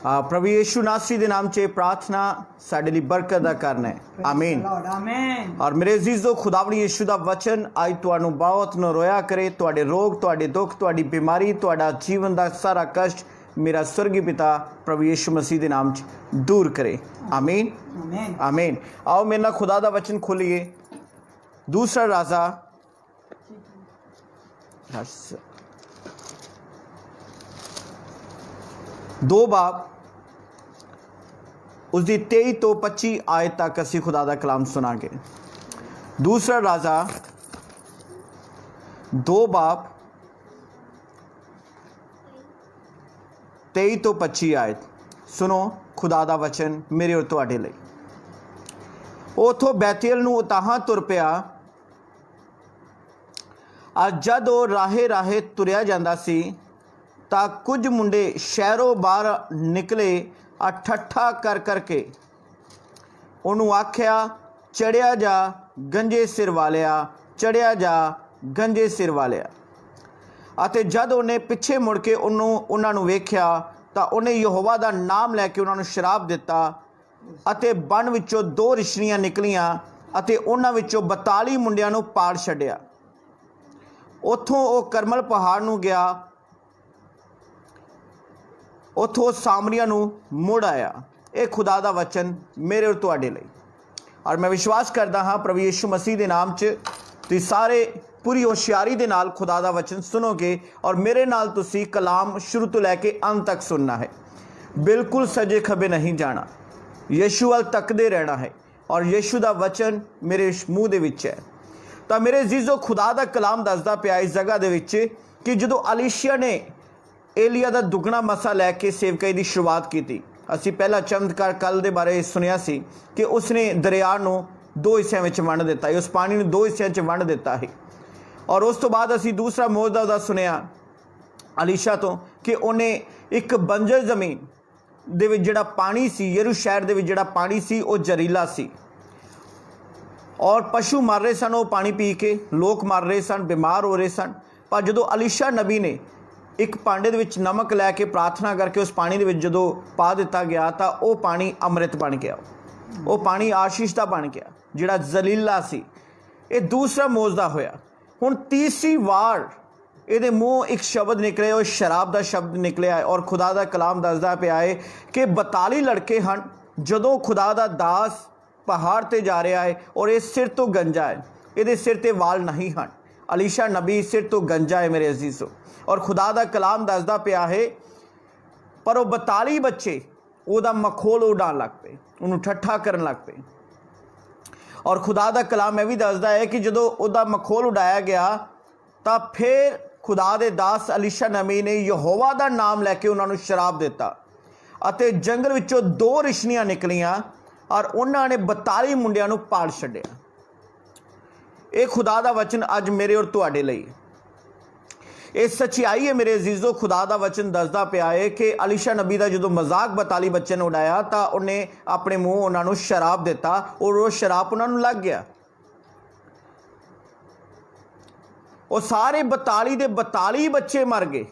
S3: प्रभु यीशु नासरी दे नाम च प्रार्थना साडे लई बरकत दा कारण है, आमीन
S2: आमीन।
S3: और मेरे अजीजो खुदावंद यीशु दा वचन अज तुहानू बहुत नरोया करे, तुहाडे रोग, तुहाडे दुख, तुहाडी बीमारी, तुहाडा जीवन दा सारा कष्ट मेरा स्वर्गीय पिता प्रभु यीशु मसीह दे नाम च दूर करे, आमीन आमीन। आओ मेरे नाल खुदा दा वचन खोलिए, दूसरा राजा दो बाब उसकी 23 तो 25 आयत तक असी खुदा दा कलाम सुनांगे। दूसरा राजा 2 बाब 23 तो 25 आयत सुनो खुदा दा वचन मेरे और तुहाडे लई। उथों बैतल नूं उताहां तुर पिया, जद वो राहे राहे तुरिया जांदा सी तां कुछ मुंडे शहरों बाहर निकले, ठट्ठा कर करके उन्होंने आख्या चढ़िया जा गंजे सिर वालिया, चढ़िया जा गंजे सिर वालिया। अते जद उन्हें पिछे मुड़ के उन्होंने वेख्या तो उन्हें यहोवा दा नाम लैके उन्होंने शराब दिता, अते बन विचों 2 रिछड़ियां निकलियां अते उन्हां विचों 42 मुंडियां नूं पाड़ छड्डिया। उथों वो करमल पहाड़ नूं गया, उथों सामरिया नूं मुड़ आया। ये खुदा दा वचन मेरे और तुहाडे लई। और मैं विश्वास करदा हाँ प्रभु यीशु मसीह दे नाम च तुसीं सारे पूरी होशियारी दे नाल खुदा दा वचन सुनोगे, और मेरे नाल तुसीं कलाम शुरू तो लैके अंत तक सुनना है, बिल्कुल सजे खबे नहीं जाना, यीशु वल तकदे रहना है, और यीशु दा वचन मेरे मूँह दे विच है। तो मेरे अजीजो खुदा दा कलाम दसदा पिया इस जगह दे विच कि जदों अलीशिया ने एलिया दा दुगना मसा लैके सेवकाई की शुरुआत की, असी पहला चमत्कार कल के बारे सुनिया सी कि उसने दरिया नूं 2 हिस्सों में वंड दिता, उस पानी नूं 2 हिस्सों च वंड दिता है। और उस तो बाद असी दूसरा मौजदा उहदा सुनिया अलीशा तो कि उन्हें एक बंजर जमीन दे विच जिहड़ा पानी सी, यरू शहर दे विच जिहड़ा पानी सी वो जहरीला सी, और पशु मर रहे सन वो पानी पी के, लोग मर रहे सन, बीमार हो रहे सन। पर जदों अलीशा नबी ने एक भांडे दे विच नमक लैके प्रार्थना करके उस पानी दे विच जदों पा दिता गया तो वह पानी अमृत बन गया, वो पानी आशीष दा बन गया जिहड़ा जलीला सी। ये दूसरा मौजदा होया। हुण तीसरी वार ये मूँह एक शब्द निकले, और शराब का शब्द निकलिया है, और खुदा दा कलाम दसदा पिया है कि 42 लड़के हैं जदों खुदा दा दास पहाड़ ते जा रहा है, और ये सिर तो गंजा है, ये सिर ते वाल नहीं हैं। अलीशा नबी सिर तो गंजा है मेरे अजीजों, और खुदा दा कलाम दसदा पिया है पर वो 42 बच्चे ਉਹਦਾ मखौल उड़ान लग पे, उन्होंने ठट्ठा करन लग पे। और खुदा दा कलाम यह भी दसदा है कि जदों ਉਹਦਾ मखौल उड़ाया गया तो फिर खुदा दे दास अलीशा नबी ने यहोवा दा नाम लैके उन्हां नूं शराब दिता अते जंगल विचों 2 रिछनियां निकलियां और उन्हां ने 42 मुंडियां नूं पाल छड्डिया। ये खुदा दा वचन अज मेरे और तुहाडे लई ये सच्चाई है मेरे अजीजों। खुदा दा वचन दसदा पिया है कि अलीशा नबी दा जदों मजाक 42 बच्चों ने उड़ाया तो उन्हें अपने मूँह उन्हां नूं शराब दिता और वो शराब उन्हां नूं लग गया। वो सारे 42 दे 42 बच्चे मर गए।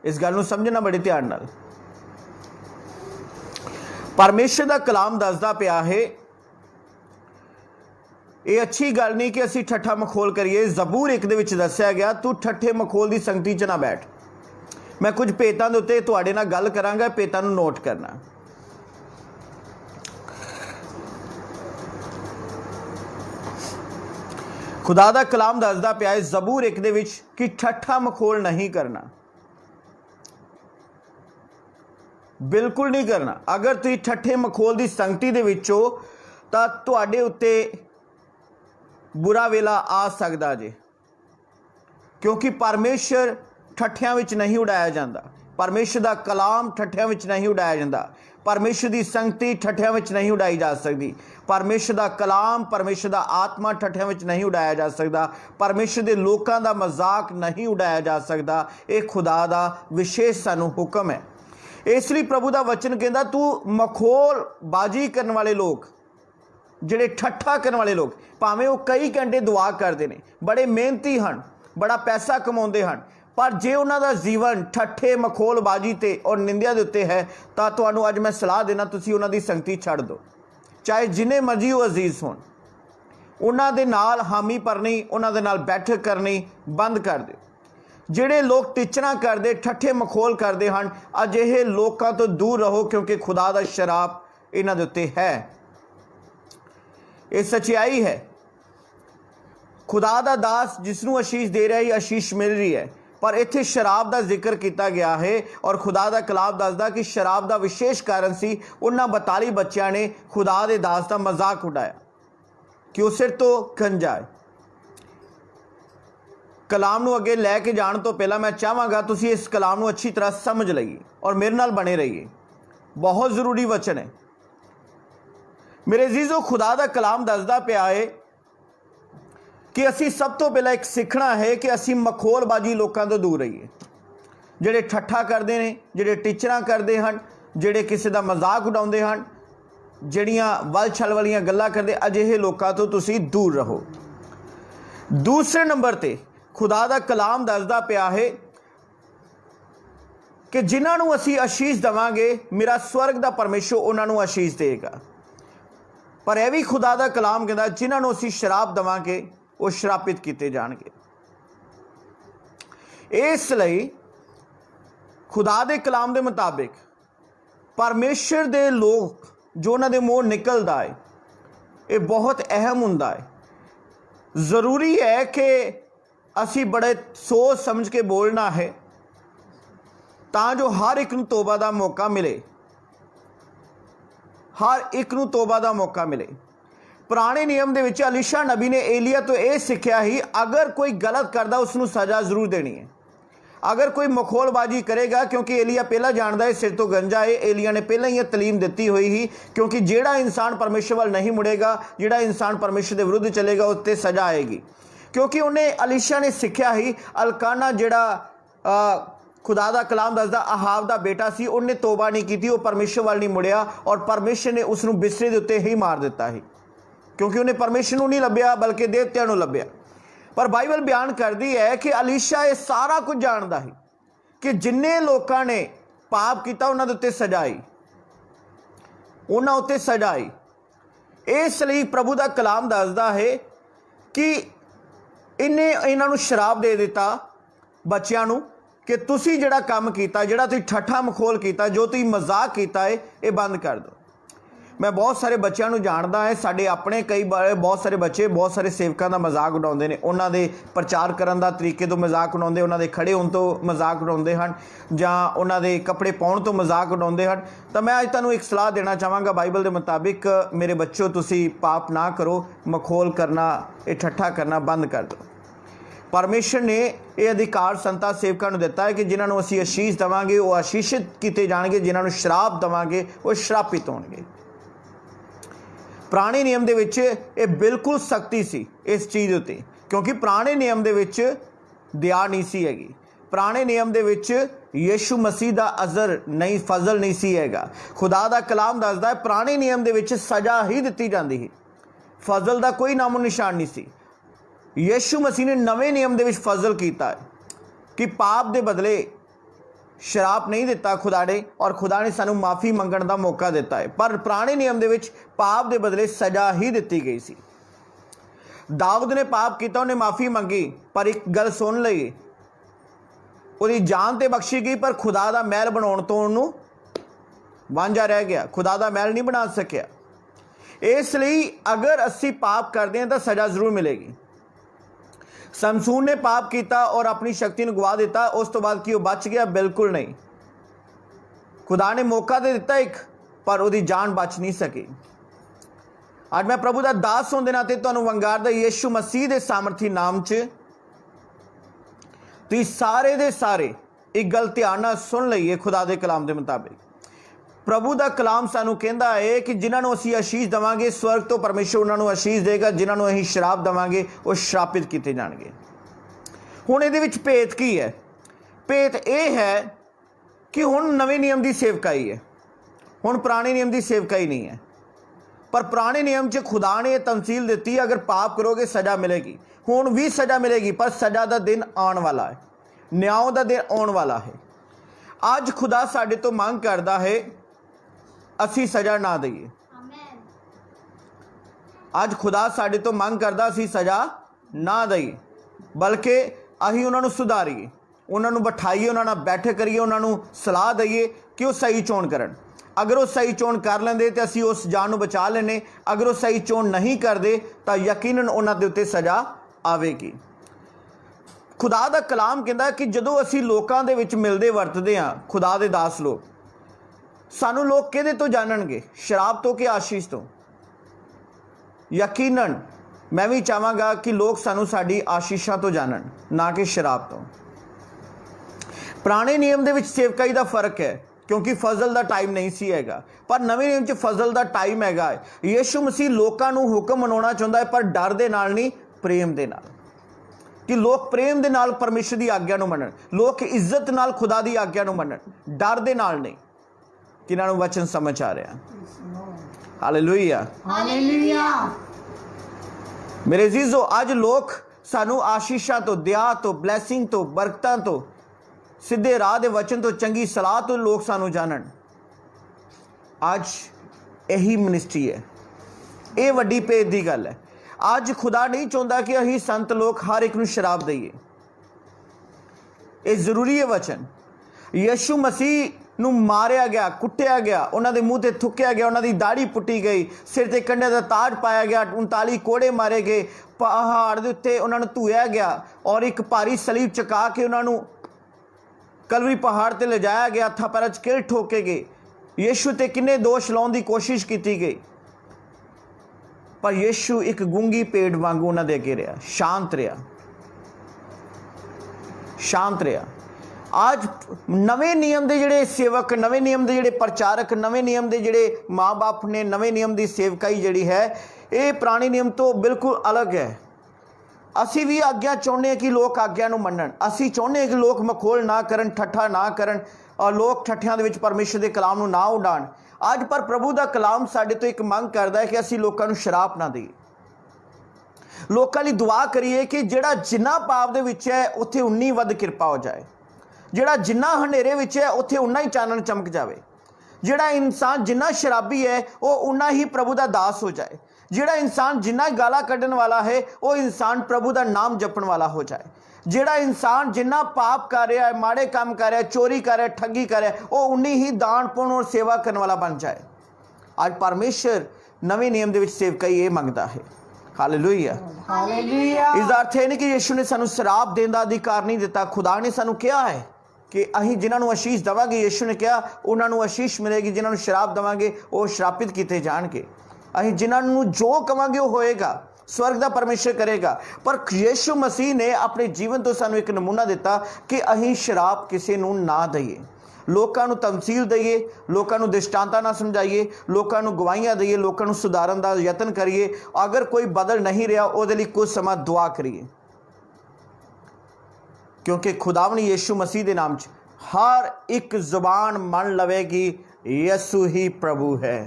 S3: इस गल नूं समझना बड़े ध्यान नाल। परमेश्वर दा कलाम दसदा पिया है ये अच्छी गल नहीं कि असी ठट्ठा मखोल करिए। जबूर 1 दे विच दस्सिया गया तू ठट्ठे मखोल की संगति च ना बैठ। मैं कुछ भेतां दे उत्ते तुहाडे नाल गल करांगा, भेतां नूं नोट करना। खुदा दा कलाम दसदा पिया है जबूर 1 दे विच कि ठट्ठा मखोल नहीं करना, बिल्कुल नहीं करना। अगर तुसीं ठट्ठे मखोल की संगति दे विच हो तां तुहाडे उत्ते बुरा वेला आ सकदा जे, क्योंकि परमेश्वर ठट्ठियां विच नहीं उड़ाया जाता। परमेश्वर दा कलाम ठट्ठियां विच नहीं उड़ाया जाता। परमेश्वर की संगति ठट्ठियां विच नहीं उड़ाई जा सकती। परमेश्वर दा कलाम, परमेश्वर दा आत्मा ठट्ठियां विच नहीं उड़ाया जा सकता। परमेश्वर दे लोकां दा मजाक नहीं उड़ाया जा सकता। ये खुदा दा विशेष सानूं हुक्म है। इसलिए प्रभु दा वचन कहंदा तू मखोल बाजी करने वाले लोग, ਜਿਹੜੇ ठट्ठा करने वाले लोग, भावें वो कई घंटे दुआ करते हैं, बड़े मेहनती हैं, बड़ा पैसा कमाते हैं, पर जे उन्होंने जीवन ठट्ठे मखोलबाजी ते और निंदिया के उत्ते है तो तुहानूं अज मैं सलाह देना तुसीं उन्हां दी संगति छड्ड दो। चाहे जिन्ने मर्जी वो अजीज होण, उन्हां दे नाल हामी भरनी, उन्हां दे नाल बैठक करनी बंद कर दो। ਜਿਹੜੇ लोग टिचना करते, ठट्ठे मखोल करते हैं, अजिहे लोगों तो दूर रहो, क्योंकि खुदा दा शराब इन्हां दे उत्ते है। ये सच्चाई है। खुदा दा दास जिसनों आशीष दे रहा है, आशीष मिल रही है, पर इत्थे शराब का जिक्र किया गया है और खुदा दा कलाम दसदा कि शराब का विशेष कारण सी उन्हां 42 बच्चों ने खुदा दे दास का मजाक उड़ाया कि उस सिर तो गंजा है। कलाम नूं अगे लैके जाण तो पहला मैं चाहांगा तुसीं इस कलाम नूं अच्छी तरह समझ लईए और मेरे नाल बने रहिए। बहुत ज़रूरी वचन है मेरे अजीजों। खुदा दा कलाम दसदा पिया है कि असी सब तो पहला एक सीखना है कि असी मखोलबाजी लोगों तो दूर रहिए, ਜਿਹੜੇ ठट्ठा करते हैं, ਜਿਹੜੇ टीचर करते हैं, ਜਿਹੜੇ किसी का मजाक उड़ाते हैं, ਜਿਹੜੀਆਂ वल छल वाली गल्लां करते, अजिहे लोगों तो तुसी दूर रहो। दूसरे नंबर ते खुदा दा कलाम दसदा पिया है कि जिन्हां नूं असी आशीष देवांगे मेरा स्वर्ग दा परमेश्वर उन्हां नूं आशीष देगा। पर यह भी खुदा दा कलाम कहता जिन्हां नूं असी शराब देवांगे वो श्रापित किए जाणगे। इसलिए खुदा दे कलाम दे मुताबिक परमेश्वर दे लोग जो उन्हां दे मूँह निकलदा है ये बहुत अहम हुंदा है। ज़रूरी है कि असी बड़े सोच समझ के बोलना है तां जो हर एक नूं तोबा दा मौका मिले, हर एक नूं तोबा दा मौका मिले। पुराने नियम दे विच अलीशा नबी ने एलिया तो यह सीखिया ही अगर कोई गलत करदा उसनूं सज़ा जरूर देनी है। अगर कोई मखोलबाजी करेगा, क्योंकि एलिया पहला जानता है सिर तो गंजा है, एलिया ने पहला ही तलीम दी हुई ही, क्योंकि जेड़ा इंसान परमेश्वर वाल नहीं मुड़ेगा, जेड़ा इंसान परमेश्वर के विरुद्ध चलेगा उस पर सज़ा आएगी। क्योंकि उन्हें अलीशा ने सीखिया ही अलकाना जेड़ा खुदा दा कलाम दसदा अहाब दा बेटा सी, उन्हें तोबा नहीं की, वो परमेश्वर वाल नहीं मुड़िया और परमेश्वर ने उसनूं बिस्तरे दे उत्ते ही मार दिता ही, क्योंकि उन्हें परमेश्वर नूं नहीं लभ्या बल्कि देवतियां नूं लभ्या। पर बाइबल बयान करती है कि अलीशा ये सारा कुछ जानता है कि जिन्ने लोगों ने पाप किया उन्होंने उत्ते सजाई, उन्होंने उत्ते सजाई। इसलिए प्रभु का कलाम दसदा है कि इन्हें इन्हों शराब दे दिता बच्चों नूं कि तुसी जिहड़ा काम कीता, जिहड़ा तुसीं ठट्ठा मखोल कीता, जो तुसीं मजाक कीता है ये बंद कर दो। मैं बहुत सारे बच्चों ਨੂੰ ਜਾਣਦਾ ਹੈ, ਸਾਡੇ ਆਪਣੇ ਕਈ ਬਹੁਤ ਸਾਰੇ ਬੱਚੇ ਬਹੁਤ ਸਾਰੇ ਸੇਵਕਾਂ ਦਾ ਮਜ਼ਾਕ ਉਡਾਉਂਦੇ ਨੇ, ਉਹਨਾਂ ਦੇ ਪ੍ਰਚਾਰ ਕਰਨ ਦਾ ਤਰੀਕੇ ਤੋਂ ਮਜ਼ਾਕ ਉਡਾਉਂਦੇ, ਉਹਨਾਂ ਦੇ ਖੜੇ ਹੋਣ ਤੋਂ ਮਜ਼ਾਕ ਉਡਾਉਂਦੇ ਹਨ, ਜਾਂ ਉਹਨਾਂ ਦੇ ਕੱਪੜੇ ਪਾਉਣ ਤੋਂ ਮਜ਼ਾਕ ਉਡਾਉਂਦੇ ਹਨ। ਤਾਂ ਮੈਂ ਅੱਜ ਤੁਹਾਨੂੰ ਇੱਕ ਸਲਾਹ ਦੇਣਾ ਚਾਹਾਂਗਾ ਬਾਈਬਲ ਦੇ ਮੁਤਾਬਿਕ, ਮੇਰੇ ਬੱਚਿਓ ਤੁਸੀਂ ਪਾਪ ਨਾ ਕਰੋ, ਮਖੌਲ ਕਰਨਾ, ਇਹ ਠੱਠਾ ਕਰਨਾ ਬੰਦ ਕਰ ਦਿਓ। परमेश्वर ने यह अधिकार संतां सेवकां नूं दिता है कि जिन्हां नूं असीं आशीष देवांगे वो आशीषित कीते जाणगे, जिन्हां नूं श्राप देवांगे वो श्रापित होणगे। पुराने नियम दे विच ये बिल्कुल सख्ती सी इस चीज़ उत्ते, क्योंकि पुराने नियम दे विच दया नहीं सी हैगी। पुराने नियम दे विच यीशु मसीह दा अज़र नहीं, फजल नहीं सी हैगा। खुदा दा कलाम दसदा है पुराने नियम दे विच सज़ा ही दित्ती जांदी ही, फजल दा कोई नामो निशान नहीं सी। यीशु मसीह ने नवे नियम दे विच फजल कीता है कि पाप दे बदले शराप नहीं दिता खुदा ने, और खुदा ने सानू माफ़ी मंगण दा मौका दिता है। पर पुराने नियम दे विच पाप दे बदले सज़ा ही दित्ती गई सी। दाऊद ने पाप किया, उन्हें माफ़ी मंगी, पर एक गल सुन लई, उहदी जान ते बख्शी गई, पर खुदा दा महल बनाउण तों उहनूं वांझा रह गया, खुदा दा महल नहीं बना सकिया। इसलिए अगर असीं पाप करते हैं तो सज़ा जरूर मिलेगी। समसून ने पाप किया और अपनी शक्ति को गवा दिता, उस तो बाद कि वह बच गया? बिल्कुल नहीं। खुदा ने मौका दे दिता एक, पर उसकी जान बच नहीं सकी। आज मैं प्रभु का दास होने के नाते तुहानूं वंगारदा यीशु मसीह के सामर्थी नाम च तुसीं सारे दे सारे एक गल ध्यान नाल सुन लईए। खुदा के कलाम के मुताबिक प्रभु का कलाम सानू कहता है कि जिन्होंने असीं आशीष देवांगे स्वर्ग तो परमेश्वर उन्होंने आशीष देगा, जिन्होंने असीं श्राप देवांगे वो श्रापित किए जाणगे। हुण इहदे विच भेत की है? भेत यह है कि हुण नवे नियम की सेवकाई है, हुण पुराने नियम की सेवकाई नहीं है। पर पुराने नियम च खुदा ने यह तमसील दी, अगर पाप करोगे सज़ा मिलेगी। हुण भी सज़ा मिलेगी, पर सज़ा का दिन आने वाला है, न्याय का दिन आने वाला है। अज खुदा साडे तो मंग करता है असी सज़ा ना दईए। अज खुदा साडे तो मंग करदा असी सज़ा ना दईए, बल्कि असीं उन्हां नूं सुधारीए, उन्हां नूं बिठाईए, उन्हां नाल बैठक करिए, उन्हां नूं सलाह दईए कि वो सही चोण करन। अगर वो सही चोण कर लेंदे तो असीं उस जान नूं बचा लैने, अगर वो सही चोण नहीं करते तो यकीनन उन्हां दे उत्ते सज़ा आवेगी। खुदा दा कलाम कहंदा कि जदों असीं लोकां दे विच मिलदे वरतदे हां, खुदा दे दास लोग, सानू लोग किहदे तो जानणगे? शराब तो कि आशीष तो? यकीनन मैं भी चाहांगा कि लोग सानू साडी आशीषां तो जानन, ना कि शराब तो। पुराने नियम दे विच सेवकाई दा फर्क है, क्योंकि फजल दा टाइम नहीं सी हैगा, पर नवे नियम च फजल दा टाइम हैगा। यीशु मसीह लोकां नू हुक्म मनाउणा चाहुंदा है, पर डर दे नाल नहीं, प्रेम दे नाल। कि लोग प्रेम दे नाल परमेश्वर दी आग्या नू मनन, लोग इज्जत नाल खुदा दी आग्या नू मनन, डर दे नाल नहीं। किन्हां नू वचन समझ आ रहा? Hallelujah, hallelujah. मेरे अजीजो, अज लोग सानू आशीषां तो, दया तो, ब्लैसिंग तो, बरकतां तो, सीधे राह दे वचन तो, चंगी सलाह तो लोग सानू जानन। अज यही मिनिस्ट्री है, ये वड्डी भेत दी गल है। अज खुदा नहीं चाहता कि असीं संत लोग हर एक नूं शराब दईए। ये जरूरी है वचन। यीशु मसीह नूं मारिया गया, कुटिया गया, उन्हां दे मूँह ते थुक्या गया, उन्हां दी दाढ़ी पुट्टी गई, सिर ते कंडे दा ताज पाया गया, 39 कोड़े मारे गए, पहाड़ दे उत्ते उन्हां नूं धूया गया, और एक भारी सलीब चका के उन्हां नूं कलवरी पहाड़ ते ले जाया गया, हत्थां पैरां च किल ठोके गए। यीशु ते किन्ने दोष लाउण दी कोशिश की गई, पर यीशु एक गूंगी भेड़ वांगू उन्हां दे अगे रहा, शांत रहा, शांत रहा। आज नवे नियम के जिहड़े सेवक, नवे नियम के जिहड़े प्रचारक, नवे नियम के जिहड़े माँ बाप ने, नवे नियम की सेवकाई जिहड़ी है, ये पुराने नियम तो बिल्कुल अलग है। असी भी आग्या चाहुंदे हां कि लोग आग्या नूं मन्नण, असी चाहुंदे हां कि लोग मखौल ना करन, ठट्ठा ना करन, और लोग ठट्ठियां दे विच परमेश्वर के कलाम नूं ना उडाण। अज पर प्रभु का कलाम साडे तो एक मंग करदा है कि असी लोकां नूं शराप ना दईए, लोकां लई दुआ करिए कि जिहड़ा जिन्ना पाप दे विच है उत्थे उन्नी वध किरपा हो जाए, जिहड़ा जिन्ना हनेरे विच है उत्थे उन्ना ही चानण चमक जाए, जिहड़ा इंसान जिन्ना शराबी है वो उन्ना ही प्रभु का दास हो जाए, जिहड़ा इंसान जिन्ना गाला कढ़न वाला है वो इंसान प्रभु का नाम जपण वाला हो जाए, जिहड़ा इंसान जिन्ना पाप कर रहा है, माड़े काम कर रहा है, चोरी कर रहा है, ठगी कर रहा है, वो उन्नी ही दान पुण्य और सेवा करने वाला बन जाए। ਅੱਜ ਪਰਮੇਸ਼ਰ ਨਵੇਂ ਨਿਯਮ ਦੇ ਵਿੱਚ ਸੇਵਕਾਈ ਇਹ ਮੰਗਦਾ ਹੈ। ਹਾਲੇਲੂਇਆ।
S2: ਹਾਲੇਲੂਇਆ।
S3: ਇਸ ਦਾ ਅਰਥ ਇਹ ਨਹੀਂ ਕਿ ਯਿਸੂ ਨੇ ਸਾਨੂੰ ਸ਼ਰਾਬ ਦੇਣ ਦਾ ਅਧਿਕਾਰ ਨਹੀਂ ਦਿੱਤਾ। ਖੁਦਾ ਨੇ ਸਾਨੂੰ ਕਿਹਾ ਹੈ ਕਿ ਅਸੀਂ ਜਿਨ੍ਹਾਂ ਨੂੰ ਆਸ਼ੀਸ਼ ਦੇਵਾਂਗੇ, ਯਿਸੂ ਨੇ ਕਿਹਾ ਉਹਨਾਂ ਨੂੰ ਆਸ਼ੀਸ਼ ਮਿਲੇਗੀ। ਜਿਨ੍ਹਾਂ ਨੂੰ ਸ਼ਰਾਬ ਦੇਵਾਂਗੇ ਉਹ ਸ਼ਰਾਪਿਤ ਕੀਤੇ ਜਾਣਗੇ। ਅਸੀਂ ਜਿਨ੍ਹਾਂ ਨੂੰ ਜੋ ਕਵਾਂਗੇ ਉਹ ਹੋਏਗਾ, ਸਵਰਗ ਦਾ ਪਰਮੇਸ਼ਰ ਕਰੇਗਾ। ਪਰ ਯਿਸੂ ਮਸੀਹ ਨੇ ਆਪਣੇ ਜੀਵਨ ਤੋਂ ਸਾਨੂੰ ਇੱਕ ਨਮੂਨਾ ਦਿੱਤਾ ਕਿ ਅਸੀਂ ਸ਼ਰਾਬ ਕਿਸੇ ਨੂੰ ਨਾ ਦਈਏ, ਲੋਕਾਂ ਨੂੰ ਤਮਸੀਲ ਦਈਏ, ਲੋਕਾਂ ਨੂੰ ਦ੍ਰਿਸ਼ਟਾਂਤਾਂ ਨਾਲ ਸਮਝਾਈਏ, ਲੋਕਾਂ ਨੂੰ ਗਵਾਹੀਆਂ ਦਈਏ, ਲੋਕਾਂ ਨੂੰ ਸੁਧਾਰਨ ਦਾ ਯਤਨ ਕਰੀਏ। ਅਗਰ ਕੋਈ ਬਦਲ ਨਹੀਂ ਰਿਹਾ ਉਹਦੇ ਲਈ ਕੁਝ ਸਮਾਂ ਦੁਆ ਕਰੀਏ, ਕਿਉਂਕਿ ਖੁਦਾਵੰਦ ਯਿਸੂ ਮਸੀਹ ਦੇ ਨਾਮ 'ਚ ਹਰ ਇੱਕ ਜ਼ੁਬਾਨ ਮੰਨ ਲਵੇਗੀ ਯਿਸੂ ਹੀ ਪ੍ਰਭੂ ਹੈ।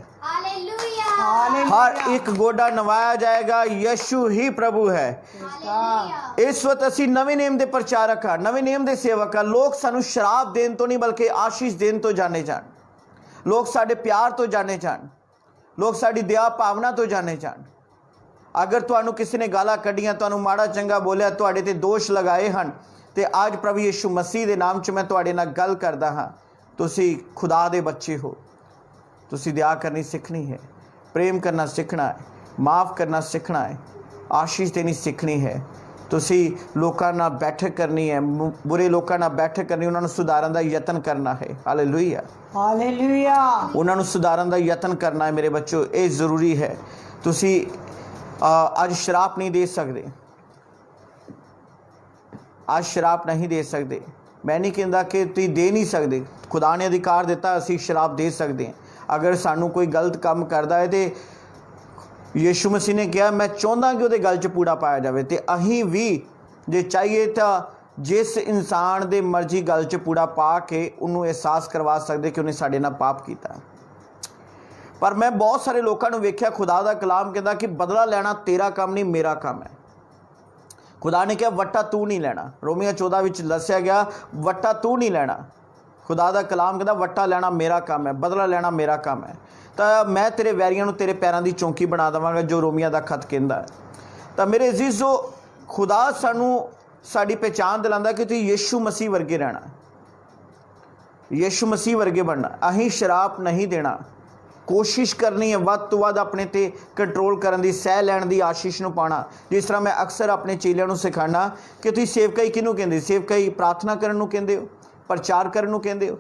S3: हर एक गोडा नवाया जाएगा, यीशु ही प्रभु है। इस वक्त असी नवे नियम के प्रचारक हाँ, नवे नियम के सेवक हाँ। लोग सानू शराब देन तो नहीं बल्कि आशीष देन तो जाने जान। लोग साडे प्यार तो जाने जान, लोग साडी दया भावना तो जाने जान। अगर तुहानू किसी ने गालां कढ़ियां, तुहानू माड़ा चंगा बोलिया, तुहाडे ते दोष लगाए हन, ते आज प्रभु यीशु मसीह दे नाम च मैं तुहाडे नाल गल करदा हाँ। तुसी खुदा दे बच्चे हो, तुसी दया करनी सीखनी है, प्रेम करना सीखना है, माफ़ करना सीखना है, आशीष देनी सीखनी है। तुसी लोकां नाल बैठक करनी है, बुरे लोकां नाल बैठक करनी, उन्हां नूं सुधारन दा यतन करना है। हालेलुया।
S2: हालेलुया।
S3: उन्हां नूं सुधारन दा यतन करना है। मेरे बच्चों, ये ज़रूरी है। तुसी अज शराब नहीं दे सकते, आज शराब नहीं दे सकते। मैं नहीं कहता कि तुसी दे नहीं सकते। खुदा ने अधिकार दिता, असी शराब दे सकते हैं। अगर सानू कोई गलत काम करता है तो यीशु मसीह ने कहा मैं चाहता कि वो गल च पूड़ा पाया जाए, तो अहीं भी जे चाहिए तो जिस इंसान दे मर्जी गल च पूड़ा पा के उन्होंने एहसास करवा सकते कि उन्हें साडे नाल पाप किया। पर मैं बहुत सारे लोगों को वेख्या, खुदा दा कलाम कहता कि बदला लेना तेरा काम नहीं, मेरा काम है। खुदा ने कहा वट्टा तू नहीं लेना। रोमियो 14 विच दस्सिया गया वट्टा तू नहीं लेना। खुदा दा कलाम कहता वट्टा लेना मेरा काम है, बदला लेना मेरा काम है। तो मैं तेरे वैरियां नूं तेरे पैरां दी चौंकी बना देवांगा, जो रोमिया दा खत कहंदा है। तो मेरे अजीजो, खुदा सानू साडी पहचान दिलांदा कि तुसीं यीशु मसीह वर्गे रहना, यीशु मसीह वर्गे बनना। अहीं शराब नहीं देना, कोशिश करनी है वध तो वध अपने ते कंट्रोल करन दी, सह लैण दी, आशीष नूं पाना। जिस तरह मैं अक्सर अपने चेलियां नूं सिखाना कि तुसीं सेवकाई किहनूं कहंदे? सेवकाई प्रार्थना करन नूं कहंदे हो, प्रचार करन नूं कहंदे हो,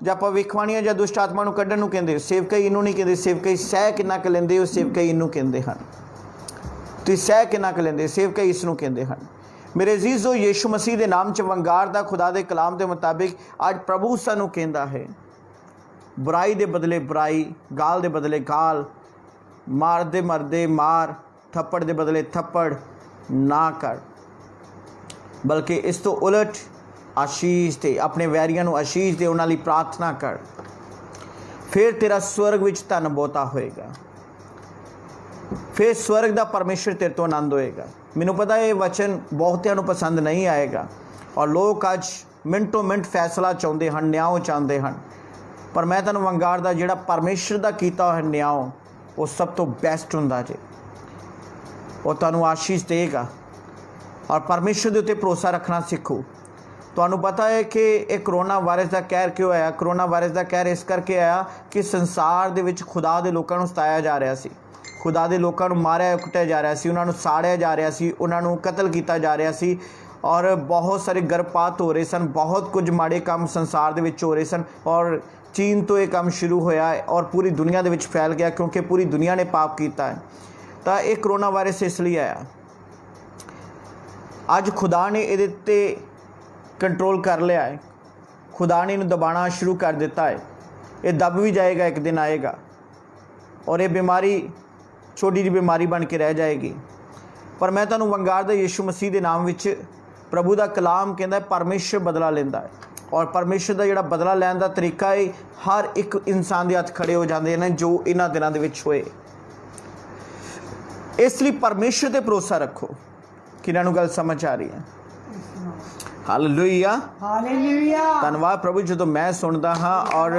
S3: जां भविखबाणियां जां दुष्ट आत्मा नूं कढण नूं कहंदे हो? सेवकाई इनूं नहीं कहंदे। सेवकाई सह किन्ना क लैंदे हो, सेवकाई इनूं कहंदे हन। तुसीं सह किन्ना क लैंदे, सेवकाई इस नूं कहंदे हन। मेरे अजीजो, यीशु मसीह दे नाम च वंगार दा खुदा दे कलाम दे मुताबिक आज प्रभु सानूं कहंदा है बुराई दे बदले बुराई, गाल दे बदले गाल, मार दे मरदे मार, थप्पड़ दे बदले थप्पड़ ना कर, बल्कि इस तो उलट आशीष दे, अपने वैरियां नूं आशीष दे, उन्हां लई प्रार्थना कर, फिर तेरा स्वर्ग विच धन बहुता होएगा, फिर स्वर्ग दा परमेश्वर तेरे तो आनंद होएगा। मैनूं पता है ये वचन बहुतियां नूं पसंद नहीं आएगा और लोग अज मिनटों मिनट फैसला चाहुंदे हन, न्याय चाहुंदे हन। पर मैं तुहानूं वंगार दा जिहड़ा परमेश्वर दा कीता होया न्याय वो सब तो बेस्ट हुंदा जे, वो तुहानूं आशीष देगा। और परमेश्वर के उत्ते भरोसा रखना सीखो। तुहानूं पता है कि ये करोना वायरस का कहर क्यों आया? करोना वायरस का कहर इस करके आया कि संसार दे विच खुदा दे लोकां नूं सताया जा रहा सी, खुदा दे लोकां नूं मारिया कुटिया जा रहा सी, उन्हां नूं साड़िया जा रहा सी, उन्हां नूं कतल किया जा रहा सी और बहुत सारे गर्भपात हो रहे सन, बहुत कुछ माड़े काम संसार दे विच हो रहे सन। और चीन तो ये काम शुरू होया और पूरी दुनिया दे विच फैल गया क्योंकि पूरी दुनिया ने पाप किया है। तो ये करोना वायरस इसलिए आया। अज खुदा ने ये ते कंट्रोल कर लिया है, खुदा ने इन्हूं दबाना शुरू कर दिता है। ये दब भी जाएगा, एक दिन आएगा और ये बीमारी छोटी जी बीमारी बन के रह जाएगी। पर मैं तुहानूं वंगार दा यीशु मसीह के नाम विच प्रभु का कलाम कहता है परमेश्वर बदला लेंदा है और परमेश्वर का जिहड़ा बदला लैण दा तरीका है हर एक इंसान के हत्थ खड़े हो जाते हैं जो इन्हां दिनां दे विच होए। इसलिए परमेश्वर ते भरोसा रखो। किन्हां नूं गल समझ आ रही है? Hallelujah,
S2: hallelujah.
S3: धन्यवाद प्रभु। जो मैं सुनता हाँ और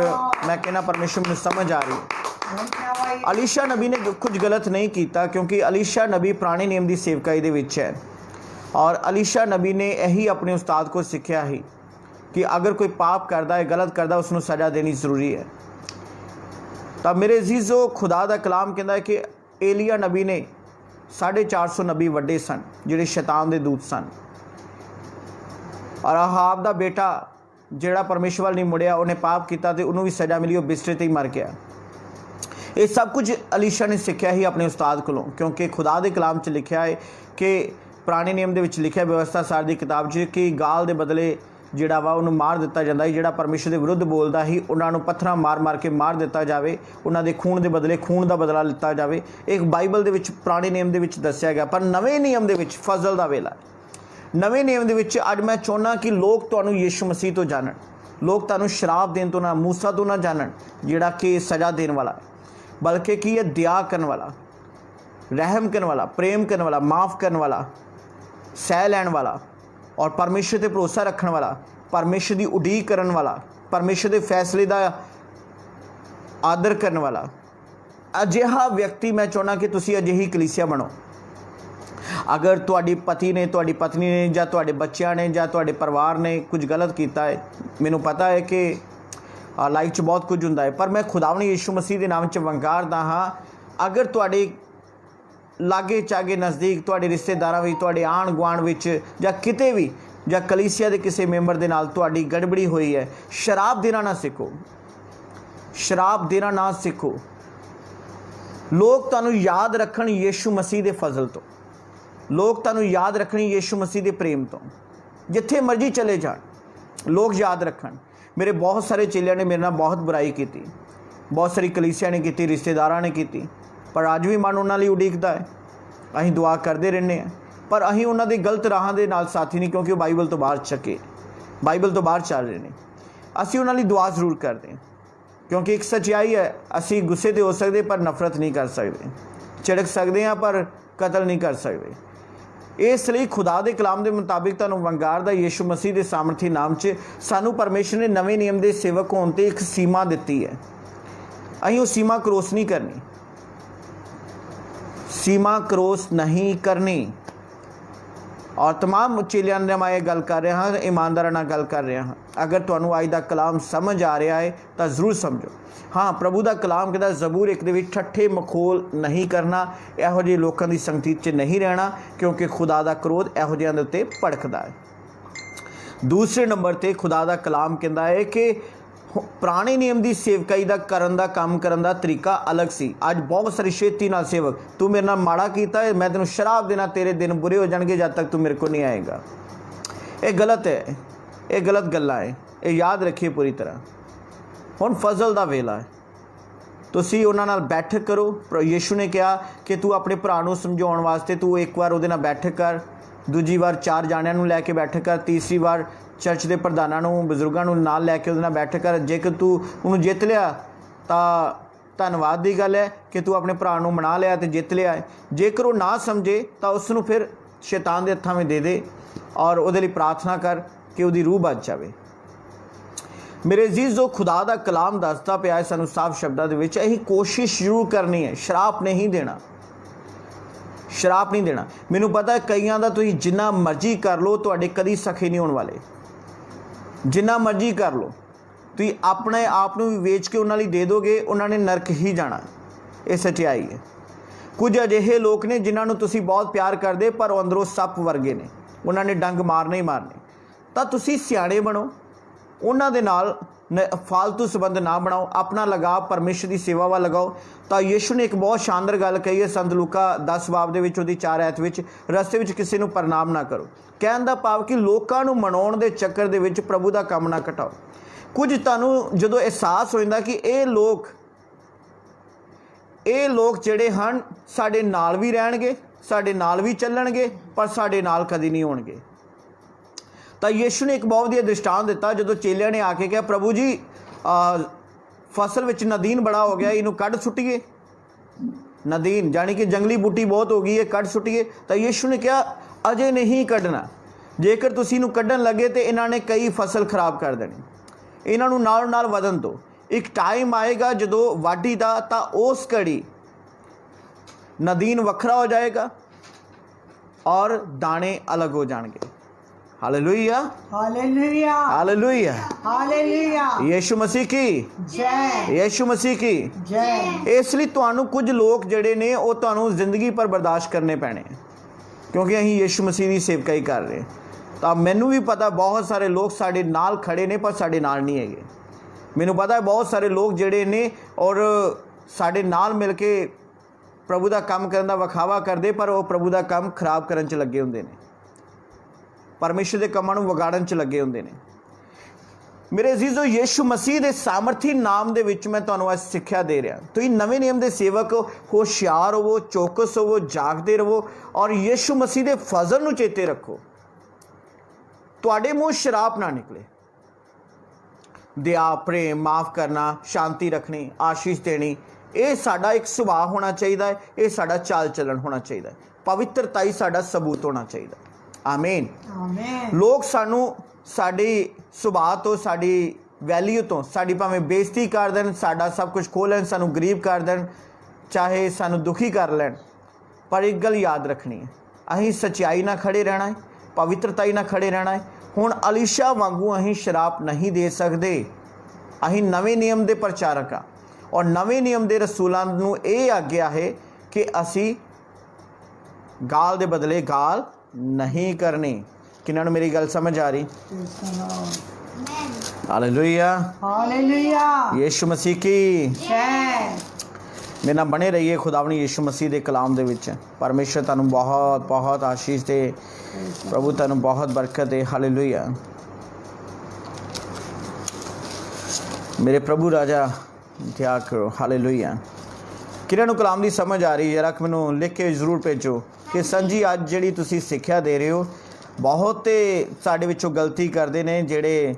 S3: मैं कहना परमेश्वर में समझ आ रही है। अलीशा नबी ने कुछ गलत नहीं किया क्योंकि अलीशा नबी पुराने नियम की सेवकाई दे विच है और अलीशा नबी ने यही अपने उस्ताद को सीखा ही कि अगर कोई पाप करता है, गलत करता है, उसनों सज़ा देनी जरूरी है। तो मेरे अजीज़ो खुदा दा कलाम कहता है कि एलिया नबी ने 450 नबी वड्डे सन जिहड़े शैतान दे दूत सन, और अहाब दा बेटा जिहड़ा परमेश्वर वाल नहीं मुड़िया, उन्हें पाप किया तो उन्होंने भी सज़ा मिली, वो बिस्तरे ते ही मर गया। ये सब कुछ अलीशा ने सीखा ही अपने उस्ताद कोलों, क्योंकि खुदा दे कलाम च लिखा है कि पुराने नियम दे विच लिखा व्यवस्था सार दी किताब च कि गाल दे बदले जिहड़ा वा उन्होंने मार दिता जाता है, जिहड़ा परमेश्वर के विरुद्ध बोलता ही उन्होंने पत्थरां मार मार के मार दिता जाए, उन्होंने खून के बदले खून का बदला लिता जाए। एक बाइबल दे विच पुराने नियम दे विच दस्सिया गया। पर नवे नियम दे विच फजल दा वेला, नवे नियम दे विच अज मैं चाहुंदा कि लोग तुहानूं यीशु मसीह तो जानन, लोग तुहानूं शराब देण तो ना, मूसा तो ना जानन जिहड़ा कि सज़ा देण वाला है, बल्कि कि यह दया करने वाला, रहम करने वाला, प्रेम करने वाला, माफ़ करने वाला, सह लैण वाला और परमेश्वर ते भरोसा रखने वाला, परमेश्वर की उडीक करने वाला, परमेश्वर के फैसले का आदर करने वाला अजिहा व्यक्ति मैं चाहना कि तुसी अजिही कलीसिया बनो। अगर तुहाडी पति ने, तुहाडी पत्नी ने, या तुहाडे बच्चों ने, या तुहाडे परिवार ने कुछ गलत किया है, मैनूं पता है कि लाइफ च बहुत कुछ हुंदा है, पर मैं खुदावंद यीशु मसीह के नाम च वंगारदा हाँ, अगर तुहाडे लागे चागे नज़दीक तुहाडे रिश्तेदारां विच, तुहाडे आण गुआण विच, या किते भी, या कलीसिया के किसी मैंबर के नाल तुहाडी गड़बड़ी हुई है, शराब देना ना सीखो, शराब देना ना सीखो। लोग तुहानूं याद रखण यीशु मसीह के फजल तो, लोग तुहानूं याद रखण यीशु मसीह के प्रेम तो, जिथे मर्जी चले जाण लोग याद रखण। मेरे बहुत सारे चेलियां ने मेरे नाल बहुत बुराई की, बहुत सारी कलीसिया ने की, रिश्तेदारां ने की, पर अज भी मन उन्हां लई उडीकदा है। असीं दुआ करते रहने हैं, पर असीं उन्हां दी गलत राहां दे नाल साथी नहीं, क्योंकि बाइबल तो बाहर चके, बाइबल तो बाहर चल रहे हैं। असीं उन्हां लई दुआ जरूर करते हैं, क्योंकि एक सच्चाई है, असीं गुस्से ते हो सकते पर नफरत नहीं कर सकते, झिड़क सकते हैं पर कतल नहीं कर सकते। इसलिए खुदा दे कलाम के मुताबिक तुहानूं वंगारदा यीशु मसीह के सामर्थी नाम च सानूं परमेश्वर ने नवे नियम के सेवक होने ते एक सीमा दिती है। असीं वो सीमा क्रॉस नहीं करनी, सीमा क्रॉस नहीं करनी। और तमाम चेलियां ने मैं ये गल कर रहा हाँ, ईमानदार नाल गल कर रहा हाँ। अगर तुहानूं अज दा कलाम समझ आ रहा है तो जरूर समझो। हाँ, प्रभु का कलाम कहता जबूर 1 दे विच ठट्ठे मखोल नहीं करना, इहो जिहे लोकां दी संगति च नहीं रहना, क्योंकि खुदा का क्रोध इहो जिहियां दे उत्ते भड़कदा है। दूसरे नंबर ते खुदा का कलाम कहता है कि पुराने नियम की सेवकाई का करन दा काम करन दा तरीका अलग सी। अज बहुत सारी छेती नाल सेवक, तू मेरे नाल माड़ा कीता है, मैं तेनों शराब देना, तेरे दिन बुरे हो जाएंगे जब तक तू मेरे को नहीं आएगा। ये गलत है, ये गलत गल्लां है, ये याद रखिए पूरी तरह। हुण फजल दा वेला है, तुसीं उन्हां नाल बैठक करो। यीशु ने कहा कि तू अपने भरा नूं समझाउण वास्ते तू एक बार उहदे नाल बैठक कर, दूजी बार 4 जाणिਆਂ ਨੂੰ ਲੈ ਕੇ बैठक कर, तीसरी बार चर्च के प्रधानों ਨੂੰ, ਬਜ਼ੁਰਗਾਂ ਨੂੰ ਨਾਲ ਲੈ ਕੇ ਉਹਦੇ ਨਾਲ बैठक कर। जेकर तू ਉਹਨੂੰ ਜਿੱਤ ਲਿਆ ਤਾਂ ਧੰਨਵਾਦ ਦੀ ਗੱਲ ਹੈ ਕਿ ਤੂੰ ਆਪਣੇ ਭਰਾ ਨੂੰ ਮਨਾ ਲਿਆ ਤੇ ਜਿੱਤ ਲਿਆ ਹੈ। ਜੇਕਰ ਉਹ ਨਾ ਸਮਝੇ ਤਾਂ ਉਸ ਨੂੰ ਫਿਰ ਸ਼ੈਤਾਨ ਦੇ ਹੱਥਾਂ ਵਿੱਚ ਦੇ ਦੇ ਔਰ ਉਹਦੇ ਲਈ ਪ੍ਰਾਰਥਨਾ ਕਰ ਕਿ ਉਹਦੀ ਰੂਹ ਬਚ ਜਾਵੇ। मेरे अजीज़, जो खुदा का कलाम दसदा पिया है सानू साफ शब्दों के विच, असीं कोशिश जरूर करनी है, शराब नहीं देना, शराब नहीं देना। मैनू पता है कईयां दा तुसीं जिन्ना मर्जी कर लो तुहाडे कदी सखे नहीं होने वाले, जिन्ना मर्जी कर लो तुसीं अपने आप नूं भी वेच के उन्हां लई दे दोगे, उन्होंने नरक ही जाना। ये सच्चाई है। कुछ अजिहे लोग ने जिन्हां नूं तुसीं बहुत प्यार करदे पर अंदरों सप वर्गे ने, उन्होंने डंग मारने ही मारने। तां तुसीं सियाणे बनो, उन्हां दे नाल फालतू संबंध ना बनाओ, अपना लगाव परमेश्वर की सेवा वाल लगाओ। तो यीशु ने एक बहुत शानदार गल कही है संत लूका 10 बाब दे विच ओहदी 4 आयत विच, रस्ते विच किसी नूं प्रणाम ना करो। कहण दा भाव कि लोकां नूं मनाउण दे चक्कर दे विच प्रभु दा काम ना घटाओ। कुछ तुहानूं जदों एहसास हो जांदा कि ये लोग जिहड़े हन साडे नाल भी रहणगे, साडे नाल भी चलणगे, पर साडे नाल कदी नहीं होणगे। तो यीशु ने एक बहुत वधिया दृष्टांत दिता। जो चेलियां ने आके कहा प्रभु जी फसल विच नदीन बड़ा हो गया, इनू कढ़ सुट्टीए। नदीन जानी कि जंगली बूटी बहुत हो गई है, कढ़ सुट्टीए। तो यीशु ने कहा अजे नहीं कढ़ना, जेकर तुसीं इनू कढ़न लगे तो इन्होंने कई फसल खराब कर देनी, इन्हों नाल नाल वधन दो। एक टाइम आएगा जो वाढी का, तो उस घड़ी नदीन वखरा हो जाएगा और दाने अलग हो जाएंगे। Hallelujah
S2: hallelujah
S3: hallelujah.
S2: हालेलुया
S3: यीशु मसीह की
S2: जय
S3: यीशु मसीह की।
S2: जय।
S3: ਇਸ ਲਈ ਤੁਹਾਨੂੰ ਕੁਝ ਲੋਕ ਜਿਹੜੇ ਨੇ ਉਹ ਤੁਹਾਨੂੰ ਜ਼ਿੰਦਗੀ ਪਰ ਬਰਦਾਸ਼ਤ ਕਰਨੇ ਪੈਣੇ, ਕਿਉਂਕਿ ਅਸੀਂ ਯੀਸ਼ੂ ਮਸੀਹ ਦੀ ਸੇਵਕਾਈ ਕਰ ਰਹੇ। ਤਾਂ ਮੈਨੂੰ ਵੀ ਪਤਾ ਬਹੁਤ ਸਾਰੇ ਲੋਕ ਸਾਡੇ ਨਾਲ ਖੜੇ ਨੇ ਪਰ ਸਾਡੇ ਨਾਲ ਨਹੀਂ ਹੈਗੇ। ਮੈਨੂੰ ਪਤਾ ਹੈ ਬਹੁਤ ਸਾਰੇ ਲੋਕ ਜਿਹੜੇ ਨੇ ਔਰ ਸਾਡੇ ਨਾਲ ਮਿਲ ਕੇ ਪ੍ਰਭੂ ਦਾ ਕੰਮ ਕਰਨ ਦਾ ਵਿਖਾਵਾ ਕਰਦੇ, ਪਰ ਉਹ ਪ੍ਰਭੂ ਦਾ ਕੰਮ ਖਰਾਬ ਕਰਨ 'ਚ ਲੱਗੇ ਹੁੰਦੇ ਨੇ, ਪਰਮੇਸ਼ਰ ਦੇ ਕੰਮਾਂ ਨੂੰ ਵਿਗਾੜਨ 'ਚ ਲੱਗੇ ਹੁੰਦੇ ਨੇ। ਮੇਰੇ ਅਜ਼ੀਜ਼ੋ, ਯੀਸ਼ੂ ਮਸੀਹ ਦੇ ਸਾਮਰਥੀ ਨਾਮ ਦੇ ਵਿੱਚ ਮੈਂ ਤੁਹਾਨੂੰ ਅੱਜ ਸਿੱਖਿਆ ਦੇ ਰਿਹਾ। ਤੁਸੀਂ ਨਵੇਂ ਨਿਯਮ ਦੇ ਸੇਵਕ ਹੋ, ਹੋਸ਼ਿਆਰ ਹੋਵੋ, ਚੌਕਸ ਹੋਵੋ, ਜਾਗਦੇ ਰਹੋ ਔਰ ਯੀਸ਼ੂ ਮਸੀਹ ਦੇ ਫਜ਼ਲ ਨੂੰ ਚੇਤੇ ਰੱਖੋ। ਤੁਹਾਡੇ ਮੂੰਹ ਸ਼ਰਾਪ ਨਾ ਨਿਕਲੇ। ਦਇਆ, ਪ੍ਰੇਮ, ਮਾਫ ਕਰਨਾ, ਸ਼ਾਂਤੀ ਰੱਖਣੀ, ਆਸ਼ੀਸ਼ ਦੇਣੀ, ਇਹ ਸਾਡਾ ਇੱਕ ਸੁਭਾਅ ਹੋਣਾ ਚਾਹੀਦਾ ਹੈ। ਇਹ ਸਾਡਾ ਚਾਲ ਚੱਲਣ ਹੋਣਾ ਚਾਹੀਦਾ ਹੈ। ਪਵਿੱਤਰਤਾ ਹੀ ਸਾਡਾ ਸਬੂਤ ਹੋਣਾ ਚਾਹੀਦਾ। ਆਮੀਨ
S2: ਆਮੀਨ।
S3: ਲੋਕ ਸਾਨੂੰ ਸਾਡੀ ਸੁਭਾਅ ਤੋਂ, ਸਾਡੀ ਵੈਲਿਊ ਤੋਂ, ਸਾਡੀ ਭਾਵੇਂ ਬੇਇੱਜ਼ਤੀ ਕਰ ਦੇਣ, ਸਾਡਾ ਸਭ ਕੁਝ ਖੋਹ ਲੈਣ, ਸਾਨੂੰ ਗਰੀਬ ਕਰ ਦੇਣ, ਚਾਹੇ ਸਾਨੂੰ ਦੁਖੀ ਕਰ ਲੈਣ, ਪਰ ਇੱਕ ਗੱਲ ਯਾਦ ਰੱਖਣੀ ਹੈ, ਅਸੀਂ ਸੱਚਾਈ ਨਾਲ ਖੜੇ ਰਹਿਣਾ ਹੈ, ਪਵਿੱਤਰਤਾ ਨਾਲ ਖੜੇ ਰਹਿਣਾ ਹੈ। ਹੁਣ ਅਲੀਸ਼ਾ ਵਾਂਗੂ ਅਸੀਂ ਸ਼ਰਾਪ ਨਹੀਂ ਦੇ ਸਕਦੇ। ਅਸੀਂ ਨਵੇਂ ਨਿਯਮ ਦੇ ਪ੍ਰਚਾਰਕ ਹਾਂ ਔਰ ਨਵੇਂ ਨਿਯਮ ਦੇ ਰਸੂਲਾਂ ਨੂੰ ਇਹ ਆਗਿਆ ਹੈ ਕਿ ਅਸੀਂ ਗਾਲ ਦੇ ਬਦਲੇ ਗਾਲ ਨਹੀਂ ਕਰਨੀ। ਕਿਹਨਾਂ ਨੂੰ ਮੇਰੀ ਗੱਲ ਸਮਝ ਆ ਰਹੀ? ਹਾਲੇਲੂਇਆ
S2: ਹਾਲੇਲੂया।
S3: ਯੀਸ਼ੂ ਮਸੀਹ ਕੀ
S2: ਜੈ।
S3: ਮੇਰੇ ਨਾਲ ਬਣੇ ਰਹੀਏ ਖੁਦਾਵੰਦ ਯੀਸ਼ੂ ਮਸੀਹ ਦੇ ਕਲਾਮ ਦੇ ਵਿੱਚ। ਪਰਮੇਸ਼ਰ ਤੁਹਾਨੂੰ ਬਹੁਤ ਬਹੁਤ ਆਸ਼ੀਸ਼ ਦੇ, ਪ੍ਰਭੂ ਤੁਹਾਨੂੰ ਬਹੁਤ ਬਰਕਤ ਦੇ। ਹਾਲੇਲੂਇਆ। ਮੇਰੇ ਪ੍ਰਭੂ ਰਾਜਾ ਦਇਆ ਕਰੋ। ਹਾਲੇਲੂਇਆ। ਕਿਹਨਾਂ ਨੂੰ ਕਲਾਮ ਦੀ ਸਮਝ ਆ ਰਹੀ? ਜਰਾ ਮੈਨੂੰ ਲਿਖ ਕੇ ਜ਼ਰੂਰ ਭੇਜੋ ਕਿ ਸੰਜੀ ਅੱਜ ਜਿਹੜੀ ਤੁਸੀਂ ਸਿੱਖਿਆ ਦੇ ਰਹੇ ਹੋ, ਬਹੁਤੇ ਸਾਡੇ ਵਿੱਚੋਂ ਗਲਤੀ ਕਰਦੇ ਨੇ ਜਿਹੜੇ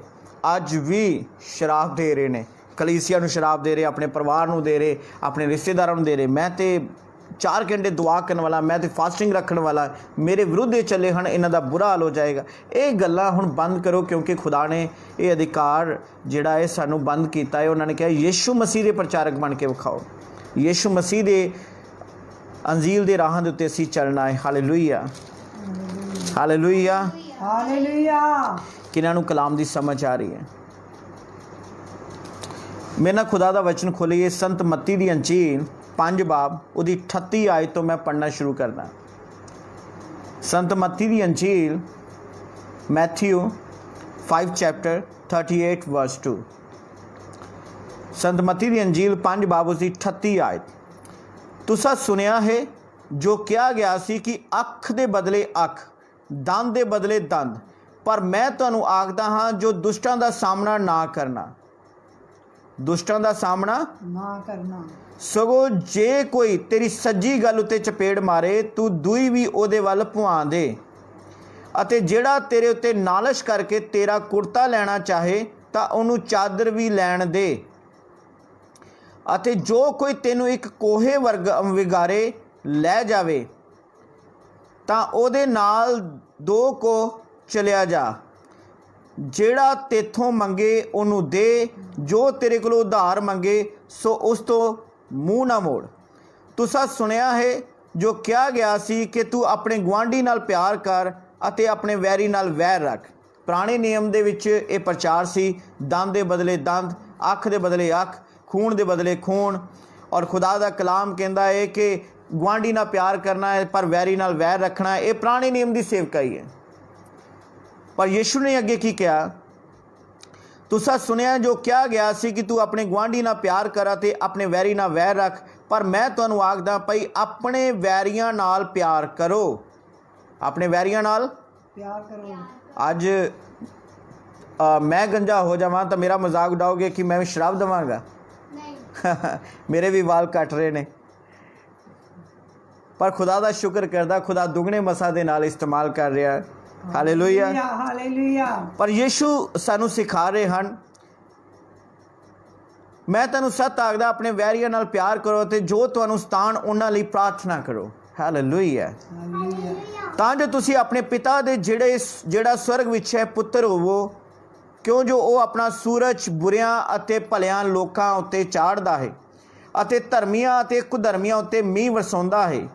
S3: ਅੱਜ ਵੀ ਸ਼ਰਾਬ ਦੇ ਰਹੇ ਨੇ, ਕਲੀਸਿਆ ਨੂੰ ਸ਼ਰਾਬ ਦੇ ਰਹੇ, ਆਪਣੇ ਪਰਿਵਾਰ ਨੂੰ ਦੇ ਰਹੇ, ਆਪਣੇ ਰਿਸ਼ਤੇਦਾਰਾਂ ਨੂੰ ਦੇ ਰਹੇ। ਮੈਂ ਤੇ 4 ਘੰਟੇ ਦੁਆ ਕਰਨ ਵਾਲਾ, ਮੈਂ ਤੇ ਫਾਸਟਿੰਗ ਰੱਖਣ ਵਾਲਾ, ਮੇਰੇ ਵਿਰੁੱਧ ਇਹ ਚੱਲੇ ਹਨ, ਇਹਨਾਂ ਦਾ ਬੁਰਾ ਹਾਲ ਹੋ ਜਾਏਗਾ। ਇਹ ਗੱਲਾਂ ਹੁਣ ਬੰਦ ਕਰੋ, ਕਿਉਂਕਿ ਖੁਦਾ ਨੇ ਇਹ ਅਧਿਕਾਰ ਜਿਹੜਾ ਹੈ ਸਾਨੂੰ ਬੰਦ ਕੀਤਾ ਹੈ। ਉਹਨਾਂ ਨੇ ਕਿਹਾ ਯੀਸ਼ੂ ਮਸੀਹ ਦੇ ਪ੍ਰਚਾਰਕ ਬਣ ਕੇ ਵਿਖਾਓ, ਯੀਸ਼ੂ ਮਸੀਹ ਦੇ ਅੰਜੀਲ ਦੇ ਰਾਹਾਂ ਦੇ ਉੱਤੇ ਅਸੀਂ ਚੱਲਣਾ ਹੈ। Hallelujah hallelujah
S2: hallelujah.
S3: ਕਿਹਨਾਂ ਨੂੰ ਕਲਾਮ ਦੀ ਸਮਝ ਆ ਰਹੀ ਹੈ? ਮੇਰੇ ਨਾਲ ਖੁਦਾ ਦਾ ਵਚਨ ਖੋਲ੍ਹੀਏ, ਸੰਤ ਮੱਤੀ ਦੀ ਅੰਜੀਲ 5 ਬਾਬ ਉਹਦੀ 38 ਆਇਤ ਤੋਂ ਮੈਂ ਪੜ੍ਹਨਾ ਸ਼ੁਰੂ ਕਰਦਾ। ਸੰਤ ਮੱਤੀ ਦੀ ਅੰਜੀਲ, ਮੈਥਿਊ 5 ਚੈਪਟਰ 38 ਵਰਸ 2। ਸੰਤ ਮੱਤੀ ਦੀ ਅੰਜੀਲ 5 ਬਾਬ ਉਸਦੀ 38 ਆਇਤ। ਤੁਸਾਂ ਸੁਣਿਆ ਹੈ ਜੋ ਕਿਹਾ ਗਿਆ ਸੀ ਕਿ ਅੱਖ ਦੇ ਬਦਲੇ ਅੱਖ, ਦੰਦ ਦੇ ਬਦਲੇ ਦੰਦ, ਪਰ ਮੈਂ ਤੁਹਾਨੂੰ ਆਖਦਾ ਹਾਂ ਜੋ ਦੁਸ਼ਟਾਂ ਦਾ ਸਾਹਮਣਾ ਨਾ ਕਰਨਾ, ਦੁਸ਼ਟਾਂ ਦਾ ਸਾਹਮਣਾ
S2: ਨਾ ਕਰਨਾ,
S3: ਸਗੋਂ ਜੇ ਕੋਈ ਤੇਰੀ ਸੱਜੀ ਗੱਲ ਉੱਤੇ ਚਪੇੜ ਮਾਰੇ, ਤੂੰ ਦੂਈ ਵੀ ਉਹਦੇ ਵੱਲ ਪੁਆ ਦੇ। ਅਤੇ ਜਿਹੜਾ ਤੇਰੇ ਉੱਤੇ ਨਾਲਿਸ਼ ਕਰਕੇ ਤੇਰਾ ਕੁੜਤਾ ਲੈਣਾ ਚਾਹੇ ਤਾਂ ਉਹਨੂੰ ਚਾਦਰ ਵੀ ਲੈਣ ਦੇ। ਅਤੇ ਜੋ ਕੋਈ ਤੈਨੂੰ ਇੱਕ ਕੋਹੇ ਵਿਗਾਰੇ ਲੈ ਜਾਵੇ ਤਾਂ ਉਹਦੇ ਨਾਲ 2 ਕੋ ਚਲਿਆ ਜਾ। ਜਿਹੜਾ ਤੇਥੋਂ ਮੰਗੇ ਉਹਨੂੰ ਦੇ, ਜੋ ਤੇਰੇ ਕੋਲੋਂ ਉਧਾਰ ਮੰਗੇ ਸੋ ਉਸ ਤੋਂ ਮੂੰਹ ਨਾ ਮੋੜ। ਤੁਸਾਂ ਸੁਣਿਆ ਹੈ ਜੋ ਕਿਹਾ ਗਿਆ ਸੀ ਕਿ ਤੂੰ ਆਪਣੇ ਗੁਆਂਢੀ ਨਾਲ ਪਿਆਰ ਕਰ ਅਤੇ ਆਪਣੇ ਵੈਰੀ ਨਾਲ ਵੈਰ ਰੱਖ। ਪੁਰਾਣੇ ਨਿਯਮ ਦੇ ਵਿੱਚ ਇਹ ਪ੍ਰਚਾਰ ਸੀ, ਦੰਦ ਦੇ ਬਦਲੇ ਦੰਦ, ਅੱਖ ਦੇ ਬਦਲੇ ਅੱਖ, ਖੂਨ ਦੇ ਬਦਲੇ ਖੂਨ। ਔਰ ਖੁਦਾ ਦਾ ਕਲਾਮ ਕਹਿੰਦਾ ਹੈ ਕਿ ਗੁਆਂਢੀ ਨਾਲ ਪਿਆਰ ਕਰਨਾ ਹੈ ਪਰ ਵੈਰੀ ਨਾਲ ਵੈਰ ਰੱਖਣਾ ਹੈ। ਇਹ ਪੁਰਾਣੇ ਨਿਯਮ ਦੀ ਸੇਵਕਾਈ ਹੈ। ਪਰ ਯੀਸ਼ੂ ਨੇ ਅੱਗੇ ਕੀ ਕਿਹਾ? ਤੁਸਾਂ ਸੁਣਿਆ ਜੋ ਕਿਹਾ ਗਿਆ ਸੀ ਕਿ ਤੂੰ ਆਪਣੇ ਗੁਆਂਢੀ ਨਾਲ ਪਿਆਰ ਕਰ ਅਤੇ ਆਪਣੇ ਵੈਰੀ ਨਾਲ ਵੈਰ ਰੱਖ, ਪਰ ਮੈਂ ਤੁਹਾਨੂੰ ਆਖਦਾ ਭਈ ਆਪਣੇ ਵੈਰੀਆਂ ਨਾਲ ਪਿਆਰ ਕਰੋ। ਆਪਣੇ ਵੈਰੀਆਂ ਨਾਲ
S2: ਪਿਆਰ ਕਰੋ।
S3: ਅੱਜ ਮੈਂ ਗੰਜਾ ਹੋ ਜਾਵਾਂ ਤਾਂ ਮੇਰਾ ਮਜ਼ਾਕ ਉਡਾਓਗੇ ਕਿ ਮੈਂ ਵੀ ਸ਼ਰਾਬ ਦੇਵਾਂਗਾ? ਮੇਰੇ ਵੀ ਵਾਲ ਕੱਟ ਰਹੇ ਨੇ, ਪਰ ਖੁਦਾ ਦਾ ਸ਼ੁਕਰ ਕਰਦਾ, ਖੁਦਾ ਦੁੱਗਣੇ ਮਸਾਂ ਦੇ ਨਾਲ ਇਸਤੇਮਾਲ ਕਰ ਰਿਹਾ। Hallelujah
S2: hallelujah.
S3: ਪਰ ਯੀਸ਼ੂ ਸਾਨੂੰ ਸਿਖਾ ਰਹੇ ਹਨ, ਮੈਂ ਤੁਹਾਨੂੰ ਸੱਚ ਆਖਦਾ ਆਪਣੇ ਵੈਰੀਆਂ ਨਾਲ ਪਿਆਰ ਕਰੋ ਅਤੇ ਜੋ ਤੁਹਾਨੂੰ ਸਤਾਣ ਉਹਨਾਂ ਲਈ ਪ੍ਰਾਰਥਨਾ ਕਰੋ। ਹਾਲੇਲੂਇਆ। ਤਾਂ ਜੋ ਤੁਸੀਂ ਆਪਣੇ ਪਿਤਾ ਦੇ ਜਿਹੜਾ ਸਵਰਗ ਵਿੱਚ ਹੈ ਪੁੱਤਰ ਹੋਵੋ, ਕਿਉਂ ਜੋ ਉਹ ਆਪਣਾ ਸੂਰਜ ਬੁਰਿਆਂ ਅਤੇ ਭਲਿਆਂ ਲੋਕਾਂ ਉੱਤੇ ਚਾੜਦਾ ਹੈ ਅਤੇ ਧਰਮੀਆਂ ਅਤੇ ਕੁਧਰਮੀਆਂ ਉੱਤੇ ਮੀਂਹ ਵਰਸਾਉਂਦਾ ਹੈ।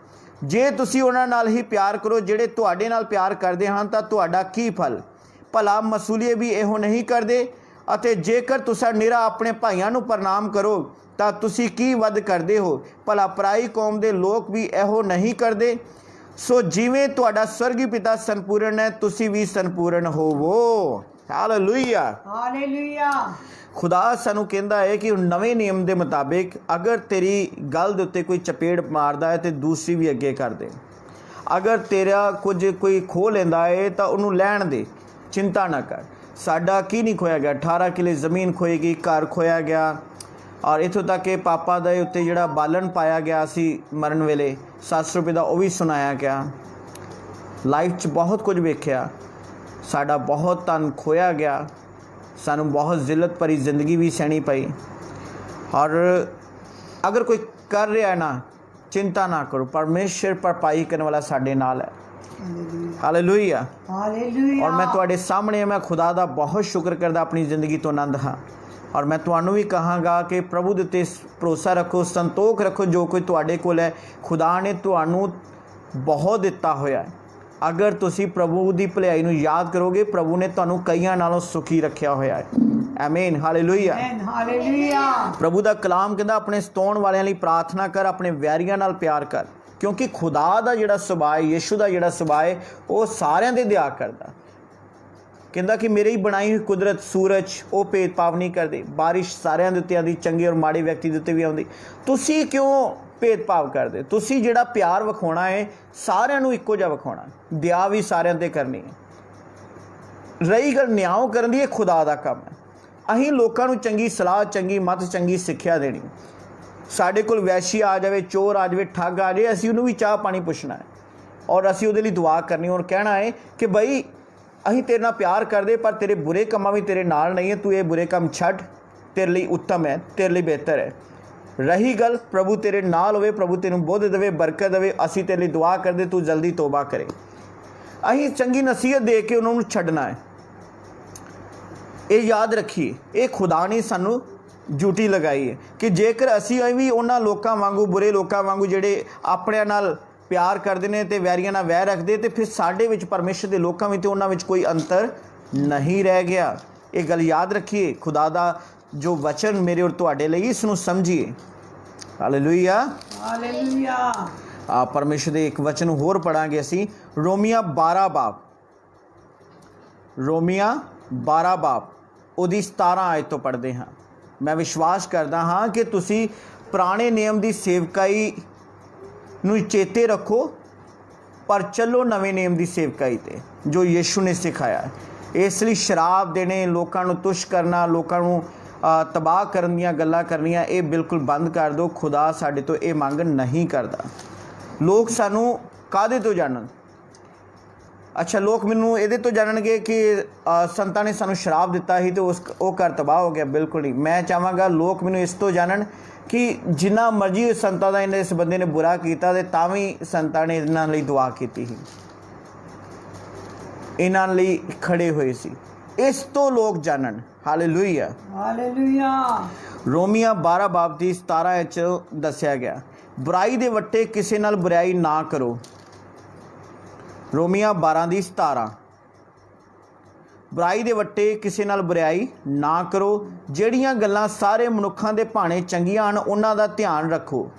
S3: ਜੇ ਤੁਸੀਂ ਉਹਨਾਂ ਨਾਲ ਹੀ ਪਿਆਰ ਕਰੋ ਜਿਹੜੇ ਤੁਹਾਡੇ ਨਾਲ ਪਿਆਰ ਕਰਦੇ ਹਨ ਤਾਂ ਤੁਹਾਡਾ ਕੀ ਫਲ? ਭਲਾ ਮਸੂਲੀਏ ਵੀ ਇਹੋ ਨਹੀਂ ਕਰਦੇ? ਅਤੇ ਜੇਕਰ ਤੁਸੀਂ ਨਿਰਾ ਆਪਣੇ ਭਾਈਆਂ ਨੂੰ ਪ੍ਰਣਾਮ ਕਰੋ ਤਾਂ ਤੁਸੀਂ ਕੀ ਵੱਧ ਕਰਦੇ ਹੋ? ਭਲਾ ਪਰਾਈ ਕੌਮ ਦੇ ਲੋਕ ਵੀ ਇਹੋ ਨਹੀਂ ਕਰਦੇ? ਸੋ ਜਿਵੇਂ ਤੁਹਾਡਾ ਸਵਰਗੀ ਪਿਤਾ ਸੰਪੂਰਨ ਹੈ, ਤੁਸੀਂ ਵੀ ਸੰਪੂਰਨ ਹੋਵੋ। Hallelujah,
S2: hallelujah.
S3: ਖੁਦਾ ਸਾਨੂੰ ਕਹਿੰਦਾ ਹੈ ਕਿ ਨਵੇਂ ਨਿਯਮ ਦੇ ਮੁਤਾਬਿਕ ਅਗਰ ਤੇਰੀ ਗੱਲ ਦੇ ਉੱਤੇ ਕੋਈ ਚਪੇੜ ਮਾਰਦਾ ਹੈ ਤੇ ਦੂਸਰੀ ਵੀ ਅੱਗੇ ਕਰ ਦੇ। ਅਗਰ ਤੇਰਾ ਕੁਝ ਕੋਈ ਖੋਹ ਲੈਂਦਾ ਹੈ ਤਾਂ ਉਹਨੂੰ ਲੈਣ ਦੇ, ਚਿੰਤਾ ਨਾ ਕਰ। ਸਾਡਾ ਕੀ ਨਹੀਂ ਖੋਇਆ ਗਿਆ? 18 ਕਿੱਲੇ ਜ਼ਮੀਨ ਖੋਏਗੀ, ਘਰ ਖੋਇਆ ਗਿਆ, ਔਰ ਇੱਥੋਂ ਤੱਕ ਕਿ ਪਾਪਾ ਦੇ ਉੱਤੇ ਜਿਹੜਾ ਬਾਲਣ ਪਾਇਆ ਗਿਆ ਸੀ ਮਰਨ ਵੇਲੇ 700 ਰੁਪਏ ਦਾ, ਉਹ ਵੀ ਸੁਣਾਇਆ ਗਿਆ। ਲਾਈਫ 'ਚ ਬਹੁਤ ਕੁਝ ਵੇਖਿਆ, ਸਾਡਾ ਬਹੁਤ ਧਨ ਖੋਇਆ ਗਿਆ, ਸਾਨੂੰ ਬਹੁਤ ਜ਼ਿਲਤ ਭਰੀ ਜ਼ਿੰਦਗੀ ਵੀ ਸਹਿਣੀ ਪਈ। ਔਰ ਅਗਰ ਕੋਈ ਕਰ ਰਿਹਾ ਨਾ, चिंता ना करो, परमेश्वर भरपाई करने वाला साडे नाल है। Hallelujah, hallelujah. और मैं तुहाडे सामने मैं खुदा दा बहुत शुक्र करदा अपनी ज़िंदगी तो आनंद हाँ। और मैं तुहानू भी कहांगा कि प्रभु दे उत्ते भरोसा रखो, संतोख रखो। जो कोई तुहाडे कोल है, खुदा ने तुहानू बहुत दिता होया है। अगर तुसी प्रभु की भलाई नू याद करोगे, प्रभु ने तुहानू कईयां नालों सुखी रखा होया है। आमीन, हालेलुया, हालेलुया। प्रभु दा कलाम कहंदा अपने सताउण वालियां लई प्रार्थना कर, अपने वैरियां नाल प्यार कर, क्योंकि खुदा दा जिहड़ा सुभाव है, यीशु दा जिहड़ा सुभाव है, वो सारियां दे दया करदा। कहंदा कि मेरी ही बनाई हुई कुदरत सूरज वो भेदभाव नहीं करदे, बारिश सारियां दे उत्ते आंदी, चंगे और माड़े व्यक्ति दे उत्ते भी आउंदी। तुसी क्यों भेदभाव करदे? तुसी जिहड़ा प्यार विखाउणा है, सारियां नूं इक्को जिहा विखाउणा, दया भी सारियां ते करनी है। रही गल न्याय करन दी, खुदा दा काम है। अहीं लोकां नूं चंगी सलाह, चंगी मत, चंगी सिक्ख्या देनी। साडे कोल वैशी आ जाए, चोर आ जाए, ठग आ जाए, असीं उहनूं भी चाह पानी पुछना है और असीं उहदे लई दुआ करनी और कहना है कि बई अहीं तेरे नाल प्यार करदे, पर तेरे बुरे कम्मां भी तेरे नाल नहीं है, तू ये बुरे काम छड्ड, तेरे लिए उत्तम है, तेरे लिए बेहतर है। रही गल प्रभु तेरे नाल होवे, प्रभु तेनू बुद्ध देवे, बरकत देवे, असीं तेरे लिए दुआ करदे, तू जल्दी तौबा करे। अहीं चंगी नसीहत दे के उन्होंने छड्डना है। ये याद रखिए, ये खुदा ने सानू ड्यूटी लगाई है कि जेकर असीं भी उन्हां लोकां वांगू, बुरे लोकां वांगू जिहड़े अपणिआं नाल प्यार करते हैं तो वैरियां नाल वैर रखते, तो फिर साडे विच परमेश्वर के लोकां विच उन्हां विच कोई अंतर नहीं रह गया। ये गल याद रखिए। खुदा दा जो वचन मेरे और तुहाडे लई, इसनूं समझिए। Hallelujah, hallelujah. परमेश्वर दे एक वचन होर पढ़ांगे असीं, रोमिया 12 बाब, रोमिया 12 बाब ਉਹਦੀ 17 आयत तो पढ़ते हाँ। मैं विश्वास करता हाँ कि तुसी पुराने नियम की सेवकाई नूं चेते रखो, पर चलो नवे नियम की सेवकाई ते जो यीशु ने सिखाया है। इसलिए शराब देने, लोगों नूं तुश करना, लोगों नूं तबाह करन दीयां गल्लां करनियां, ये बिल्कुल बंद कर दो। खुदा साडे तो ये मंग नहीं करता। लोग सानू काहदे तो जानन? अच्छा, लोग मैनू ये तो जाननगे कि संतां ने सानू शराब दिता ही तो वो घर तबाह हो गया। बिल्कुल नहीं। मैं चाहांगा लोग मैनू इस तो जानन कि जिन्ना मर्जी संतां दा इस बंदे ने बुरा किया तो तां भी संतां ने इन्हां लई दुआ कीती ही, इन्हां लई खड़े हुए सी, इस तो लोग जानन। Hallelujah, hallelujah. रोमिया 12 बाब की 17 च दस्या गया, बुराई दे वट्टे किसी नाल बुराई ना करो। रोमिया 12 की 17, बुराई दे वट्टे किसी नाल बुराई ना करो। ਜਿਹੜੀਆਂ ਗੱਲਾਂ ਸਾਰੇ ਮਨੁੱਖਾਂ ਦੇ ਭਾਣੇ ਚੰਗੀਆਂ ਹਨ, ਉਹਨਾਂ ਦਾ ਧਿਆਨ ਰੱਖੋ।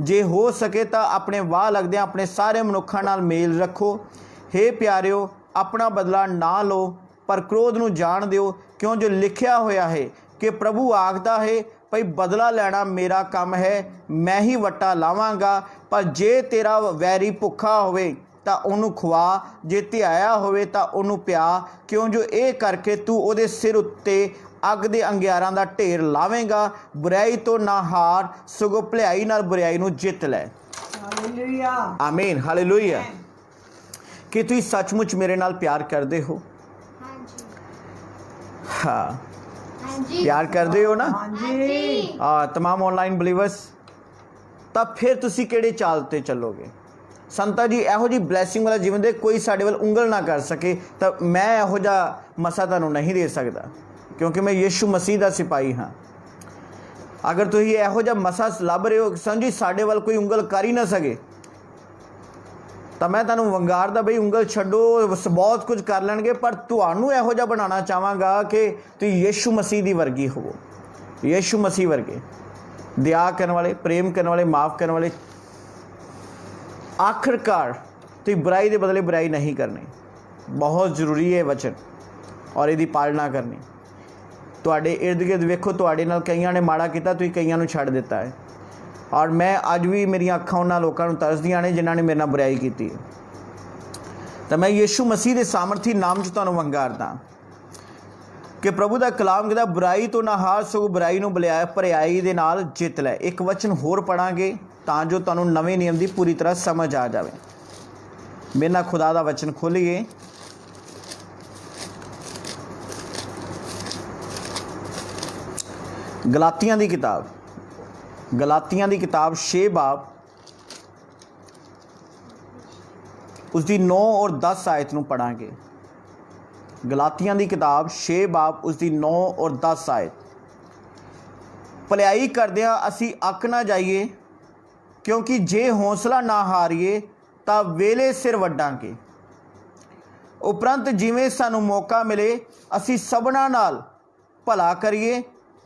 S3: ਜੇ ਹੋ ਸਕੇ ਤਾਂ ਆਪਣੇ ਵਾਹ ਲੱਗਦਿਆਂ ਆਪਣੇ ਸਾਰੇ ਮਨੁੱਖਾਂ ਨਾਲ ਮੇਲ ਰੱਖੋ। हे ਪਿਆਰਿਓ, ਆਪਣਾ ਬਦਲਾ ਨਾ ਲਓ, ਪਰ ਕ੍ਰੋਧ ਨੂੰ ਜਾਣ ਦਿਓ, ਕਿਉਂ ਜੋ ਲਿਖਿਆ ਹੋਇਆ ਹੈ ਕਿ ਪ੍ਰਭੂ ਆਖਦਾ ਹੈ, ਭਈ ਬਦਲਾ ਲੈਣਾ ਮੇਰਾ ਕੰਮ ਹੈ, ਮੈਂ ਹੀ ਵੱਟਾ ਲਾਵਾਂਗਾ। ਪਰ ਜੇ ਤੇਰਾ ਵੈਰੀ ਭੁੱਖਾ ਹੋਵੇ ਤਾਂ ਉਹਨੂੰ ਖਵਾ, ਜੇ ਧਿਆਇਆ ਹੋਵੇ ਤਾਂ ਉਹਨੂੰ ਪਿਆ, ਕਿਉਂ ਜੋ ਇਹ ਕਰਕੇ ਤੂੰ ਉਹਦੇ ਸਿਰ ਉੱਤੇ ਅੱਗ ਦੇ ਅੰਗਿਆਰਾਂ ਦਾ ਢੇਰ ਲਾਵੇਂਗਾ। ਬੁਰਾਈ ਤੋਂ ਨਾ ਹਾਰ, ਸਗੋਂ ਭਲਾਈ ਨਾਲ ਬੁਰਾਈ ਨੂੰ ਜਿੱਤ ਲੈ। ਹਾਲੇਲੂਇਆ, ਆਮੀਨ, ਹਾਲੇਲੂਇਆ। ਕਿ ਤੁਸੀਂ ਸੱਚਮੁੱਚ ਮੇਰੇ ਨਾਲ ਪਿਆਰ ਕਰਦੇ ਹੋ? हाँ, प्यार करते हो ना? तमाम ऑनलाइन बिलीवर्स, तब फिर तुसी केड़े चाल ते चलोगे? संता जी एहो जी ब्लैसिंग वाला जीवन दे कोई साडे वल उंगल ना कर सके, तो मैं एहो जा मसा तुहानू नहीं दे सकता, क्योंकि मैं यीशु मसीह दा सिपाही हाँ। अगर तुसी एहो जा मसा लभ रहे हो, समझी साडे वल कोई उंगल कर ही ना सके, ਤਾਂ ਮੈਂ ਤੁਹਾਨੂੰ ਵੰਗਾਰਦਾ ਬਈ ਉਂਗਲ ਛੱਡੋ, ਬਹੁਤ ਕੁਝ ਕਰ ਲੈਣਗੇ, ਪਰ ਤੁਹਾਨੂੰ ਇਹੋ ਜਿਹਾ ਬਣਾਉਣਾ ਚਾਹਾਂਗਾ ਕਿ ਤੁਸੀਂ ਯੀਸ਼ੂ ਮਸੀਹ ਦੀ ਵਰਗੀ ਹੋਵੋ, ਯੀਸ਼ੂ ਮਸੀਹ ਵਰਗੇ, ਦਇਆ ਕਰਨ ਵਾਲੇ, ਪ੍ਰੇਮ ਕਰਨ ਵਾਲੇ, ਮਾफ़ ਕਰਨ ਵਾਲੇ। ਆਖਿਰਕਾਰ ਤੁਸੀਂ ਬੁਰਾਈ ਦੇ ਬਦਲੇ ਬੁਰਾਈ ਨਹੀਂ ਕਰਨੀ। ਬਹੁਤ ਜ਼ਰੂਰੀ ਹੈ ਵਚਨ, ਔਰ ਇਹਦੀ ਪਾਲਣਾ ਕਰਨੀ। ਤੁਹਾਡੇ ਇਰਦ ਗਿਰਦ ਵੇਖੋ, ਤੁਹਾਡੇ ਨਾਲ ਕਈਆਂ ਨੇ ਮਾੜਾ ਕੀਤਾ, ਤੁਸੀਂ ਕਈਆਂ ਨੂੰ ਛੱਡ ਦਿੱਤਾ ਹੈ। ਔਰ ਮੈਂ ਅੱਜ ਵੀ ਮੇਰੀਆਂ ਅੱਖਾਂ ਉਹਨਾਂ ਲੋਕਾਂ ਨੂੰ ਤਰਸਦੀਆਂ ਨੇ ਜਿਨ੍ਹਾਂ ਨੇ ਮੇਰੇ ਨਾਲ ਬੁਰਾਈ ਕੀਤੀ ਹੈ। ਤਾਂ ਮੈਂ ਯੀਸ਼ੂ ਮਸੀਹ ਦੇ ਸਾਮਰਥੀ ਨਾਮ 'ਚ ਤੁਹਾਨੂੰ ਵੰਗਾਰਦਾ ਕਿ ਪ੍ਰਭੂ ਦਾ ਕਲਾਮ ਕਹਿੰਦਾ, ਬੁਰਾਈ ਤੋਂ ਨਾ ਹਾਰ, ਸਗੋਂ ਬੁਰਾਈ ਨੂੰ ਭਲਾਈ ਦੇ ਨਾਲ ਜਿੱਤ ਲੈ। ਇੱਕ ਵਚਨ ਹੋਰ ਪੜਾਂਗੇ ਤਾਂ ਜੋ ਤੁਹਾਨੂੰ ਨਵੇਂ ਨਿਯਮ ਦੀ ਪੂਰੀ ਤਰ੍ਹਾਂ ਸਮਝ ਆ ਜਾਵੇ। ਮੇਰੇ ਨਾਲ ਖੁਦਾ ਦਾ ਵਚਨ ਖੋਲ੍ਹੀਏ। ਗਲਾਤੀਆਂ ਦੀ ਕਿਤਾਬ, ਗਲਾਤੀਆਂ ਦੀ ਕਿਤਾਬ 6 ਬਾਬ उसकी 9 और 10 आयत ਨੂੰ ਪੜਾਂਗੇ। ਗਲਾਤੀਆਂ ਦੀ ਕਿਤਾਬ 6 ਬਾਬ उसकी 9 और 10 आयत। ਭਲਾਈ ਕਰਦਿਆਂ ਅਸੀਂ ਅੱਕ ਨਾ ਜਾਈਏ, ਕਿਉਂਕਿ ਜੇ ਹੌਸਲਾ ਨਾ ਹਾਰੀਏ ਤਾਂ ਵੇਲੇ ਸਿਰ ਵੱਡਾਂਗੇ। ਉਪਰੰਤ ਜਿਵੇਂ ਸਾਨੂੰ ਮੌਕਾ ਮਿਲੇ ਅਸੀਂ ਸਭਨਾਂ ਨਾਲ ਭਲਾ ਕਰੀਏ,